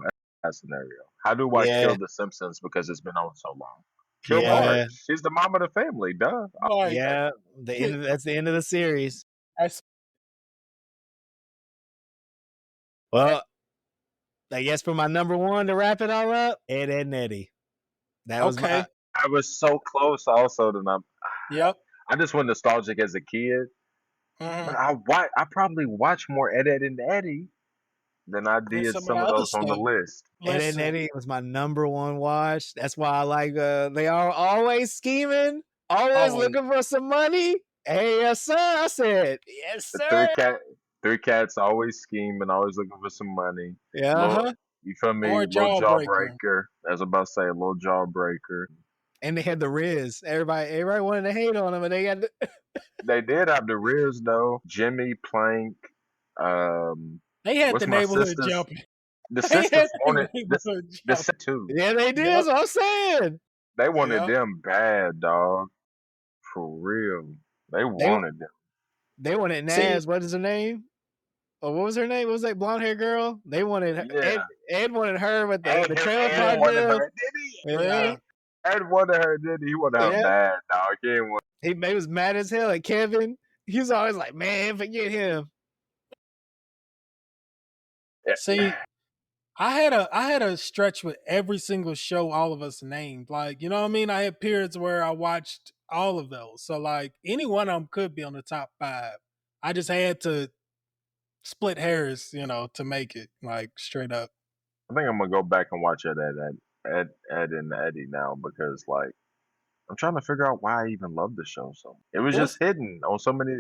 How do I Yeah. kill the Simpsons because it's been on so long? Kill Yeah. Marge. She's the mom of the family, duh. like, Yeah, that's the end of the series. that's Well, I guess for my number 1 to wrap it all up, Ed, Edd n Eddy. That was okay. I was so close also to Yep. I just went nostalgic as a kid. Mhm. But I probably watched more Ed, Edd n Eddy than I did some some of of the other those on the stuff. list. Ed, Edd n Listen, Eddy was my number 1 watch. That's why I like they are always scheming, always Always. looking for some money. Hey, yes, sir. I said, yes, The sir. three cats always scheming, always looking for some money. Yeah. uh-huh. You feel me? Or Little Jawbreaker. jawbreaker. I was about to say a little jawbreaker. And they had the Riz. Everybody wanted to hate on them, and they got They did have the Riz though. Jimmy Plank. They had What's the my neighborhood sisters? jumping. The They sisters had the wanted neighborhood the jumping. set too. Yeah, they did. Yep. That's what I'm saying. They wanted Yep. them bad, dog. For real. They wanted them. They wanted See- Naz. What is her name? Oh, what was her name? What was that blonde hair girl? They wanted her. Yeah. Ed wanted her with the trailer Ed park wanted girl. her, did he? Yeah. Ed wanted her, did he? He wanted her Yeah. bad, dog. He didn't want He was mad as hell at Kevin. He was always like, man, forget him. See, I had a stretch with every single show all of us named. Like, you know what I mean? I had periods where I watched all of those. So like any one of them could be on the top 5. I just had to split hairs, to make it like straight up. I think I'm gonna go back and watch Ed and Eddie now because like I'm trying to figure out why I even love the show so much. It was It was- just hidden on so many.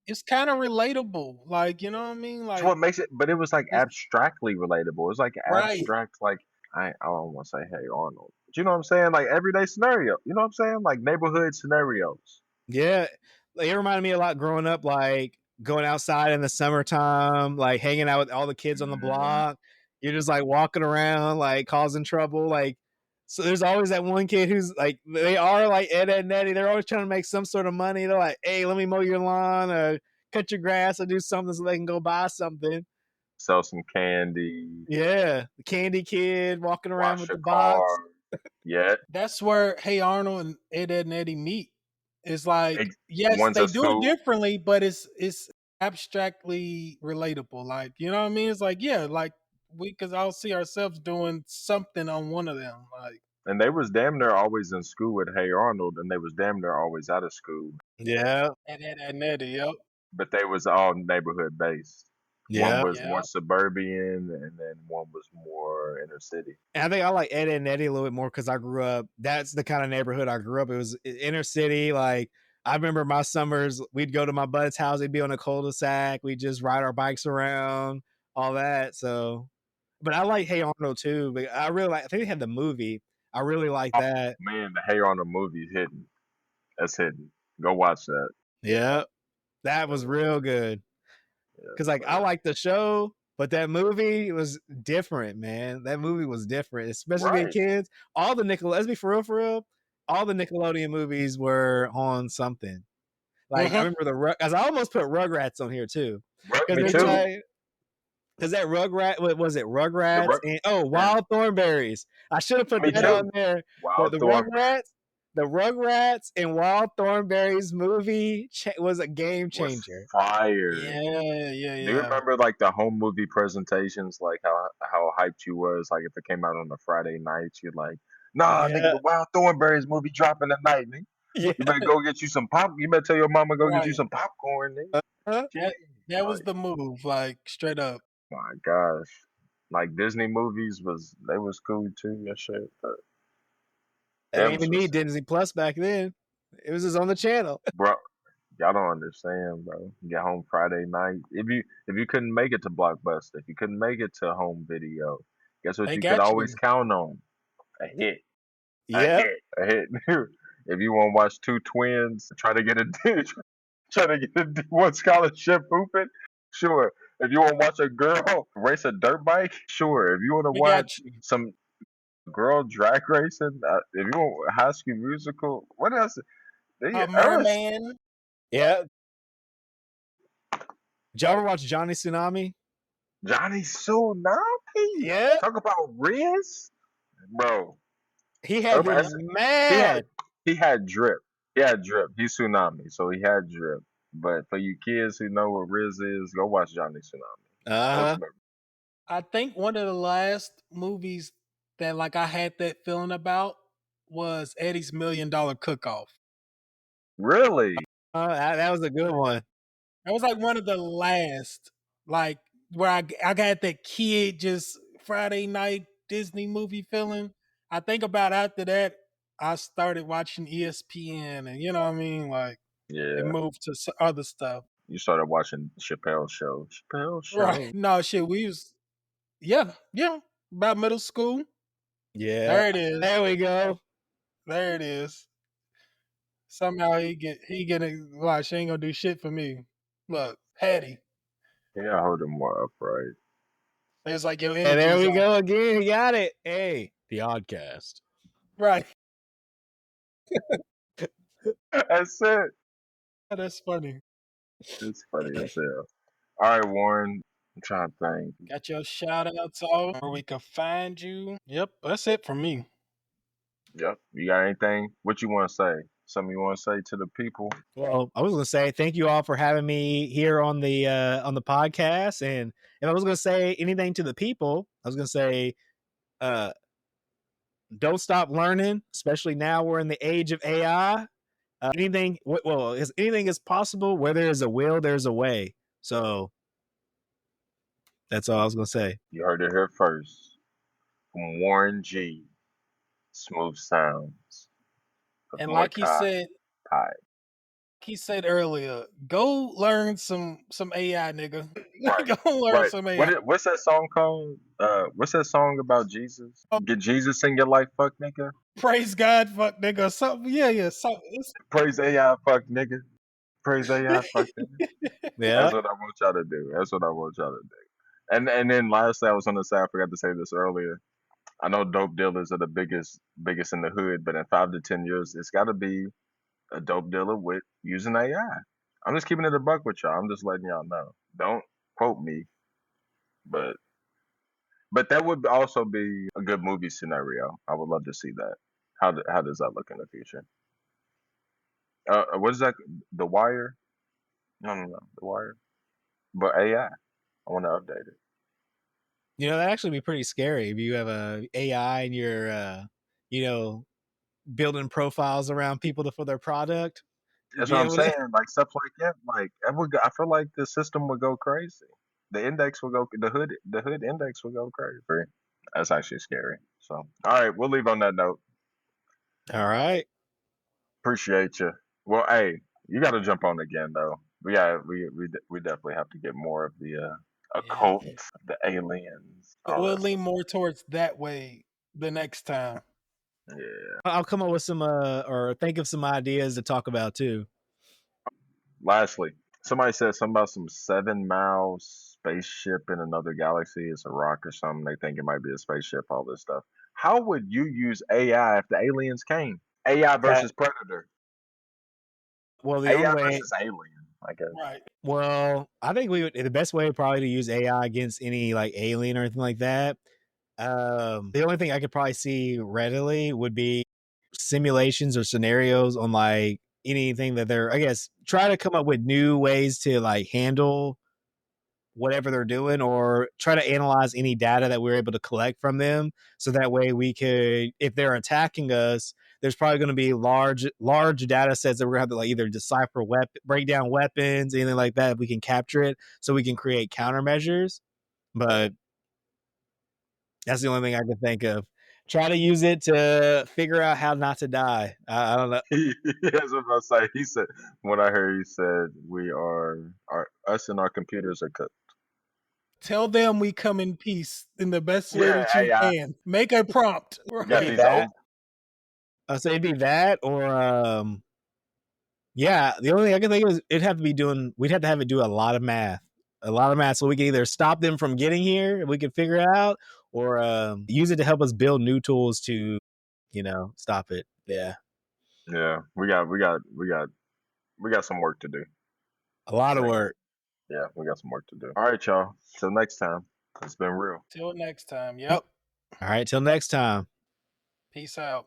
It's kind of relatable. Like, you know what I mean? Like That's what makes it. But it was like abstractly relatable. It was like Right. abstract. Like I don't want to say Hey Arnold, but you know what I'm saying? Like everyday scenario. You know what I'm saying? Like neighborhood scenarios. Yeah. it reminded me a lot growing up, like going outside in the summertime, like hanging out with all the kids on the block. You're just like walking around, like causing trouble. Like, so there's always that one kid who's like, they are like Ed, Ed, and Eddie. They're always trying to make some sort of money. They're like, hey, let me mow your lawn or cut your grass or do something so they can go buy something. Sell some candy, Yeah. The candy kid walking around wash with your the box. car. Yeah, That's where Hey Arnold and Ed, Ed and Eddie meet. It's like, yes, one's they at do it school. differently, but it's abstractly relatable. Like, you know what I mean? It's like, yeah, like we could all see ourselves doing something on one of them. Like, And they was damn near always in school with Hey Arnold, and they was damn near always out of school. Yeah. Ed, Ed and Eddie, yep. But they was all neighborhood based. One Yeah. was Yeah. more suburban, and then one was more inner city. And I think I like Ed, Ed and Eddie a little bit more because I grew up. That's the kind of neighborhood I grew up. It was inner city. Like I remember my summers, we'd go to my bud's house. He'd be on a cul-de-sac. We'd just ride our bikes around, all that. So, but I like Hey Arnold too. But I really like. I think they had the movie. I really like Oh that. man, the Hey Arnold movie's hidden. That's hidden. Go watch that. Yeah, that was real good. Because like I like the show, but that movie was different, man. That movie was different, especially being Right. kids. All the let's be for real. All the Nickelodeon movies were on something. Like I remember because I almost put Rugrats on here too. Me Because too. because that what was it? Rugrats and Wild Thornberries. I should have put Me that too. on there. But Wild the Thornberry Rugrats and Wild Thornberries movie was a game was changer. fire. Yeah. Do you remember like the home movie presentations, like how hyped you was, like if it came out on a Friday night, you're like, nah, nigga, the Wild Thornberries movie dropping tonight, nigga. Yeah. You better go get you some pop. You better tell your mama go get you Right. some popcorn, nigga. That was the move, like straight up. My gosh, like Disney movies they was cool too and shit, but I didn't even need Disney Plus back then. It was just on the channel. bro, y'all don't understand, bro. Get home Friday night. If you couldn't make it to Blockbuster, if you couldn't make it to home video, guess what They you could got always you. count on? A hit. Yeah. A hit. If you want to watch two twins try to get a D1 scholarship hooping, sure. If you want to watch a girl race a dirt bike, sure. If you want to We watch got you. some girl drag racing, if you want High School Musical, what else? A merman. Yeah. Did y'all ever watch Johnny Tsunami? Johnny Tsunami? Yeah. Talk about Riz? Bro. He had this mad. He had drip. He had drip. He's Tsunami, so he had drip. But for you kids who know what Riz is, go watch Johnny Tsunami. I think one of the last movies that like I had that feeling about was Eddie's $1 Million Cook-Off. Really? That was a good one. That was like one of the last, like where I got that kid just Friday night Disney movie feeling. I think about after that, I started watching ESPN, and you know what I mean, like it moved to other stuff. You started watching Chappelle's show. Right? No shit. We was yeah, about middle school. Yeah. There it is. There we go. There it is. Somehow he getting watch. She ain't gonna do shit for me. Look, Hattie. Yeah, hold him more upright. It's like your energy. And there we go again. He got it. Hey, the Oddcast. Right. That's it. That's funny. It's funny as hell. All right, Warren. I'm trying to think. Got your shout outs all where we can find you. Yep, that's it for me. Yep. You got anything? What you want to say? Something you want to say to the people? Well, I was going to say thank you all for having me here on the podcast. And if I was going to say anything to the people, I was going to say, don't stop learning, especially now we're in the age of AI. Anything is possible. Where there is a will, there's a way. So that's all I was going to say. You heard it here first. From Warren G. Smooth Sounds. And like he said earlier, go learn some AI, nigga. Right. Go learn some AI. What's that song called? What's that song about Jesus? Get Jesus in your life, fuck nigga. Praise God, fuck nigga. Something, yeah. Praise AI, fuck nigga. Praise AI, fuck that. Yeah. That's what I want y'all to do. That's what I want y'all to do. And then lastly, I was gonna say, I forgot to say this earlier. I know dope dealers are the biggest in the hood, but in 5 to 10 years, it's got to be a dope dealer with using AI. I'm just keeping it a buck with y'all. I'm just letting y'all know. Don't quote me, but that would also be a good movie scenario. I would love to see that. How does that look in the future? What is that? The Wire? No, no, no. The Wire. But AI. I want to update it. That'd actually be pretty scary if you have a AI and you're, building profiles around people for their product. That's Be what I'm able to. saying. Like stuff like that. Like I feel like the system would go crazy. The index would go. The hood index would go crazy. That's actually scary. So, all right, we'll leave on that note. All right. Appreciate you. Well, hey, you got to jump on again though. We definitely have to get more of the Yeah. occult, the aliens, all We'll that lean stuff. more towards that way the next time. Yeah. I'll come up with some, or think of some ideas to talk about too. Lastly, somebody said something about some 7 mile spaceship in another galaxy. It's a rock or something. They think it might be a spaceship. All this stuff. How would you use AI if the aliens came? AI That, versus Predator. well, the only AI way, versus Alien. I guess. Right. well, I think the best way probably to use AI against any like alien or anything like that. The only thing I could probably see readily would be simulations or scenarios on like anything that they're, I guess, try to come up with new ways to like handle whatever they're doing, or try to analyze any data that we're able to collect from them, so that way we could, if they're attacking us, there's probably going to be large data sets that we're going to have to like either decipher, break down weapons, anything like that. If we can capture it, so we can create countermeasures. But that's the only thing I can think of. Try to use it to figure out how not to die. I don't know. That's what I was say. He said when I heard he said we are us and our computers are cooked. Tell them we come in peace in the best way Yeah, that you AI. can. Make a prompt. We It'd got be Right. these that. old. I say it'd be that, or yeah. The only thing I can think of is we'd have to have it do a lot of math, so we can either stop them from getting here, if we can figure it out, or use it to help us build new tools to, stop it. Yeah, Yeah, we got some work to do. a lot of Right. work. Yeah, we got some work to do. All right, y'all. Till next time. It's been real. Till next time. Yep. All right, till next time. Peace out.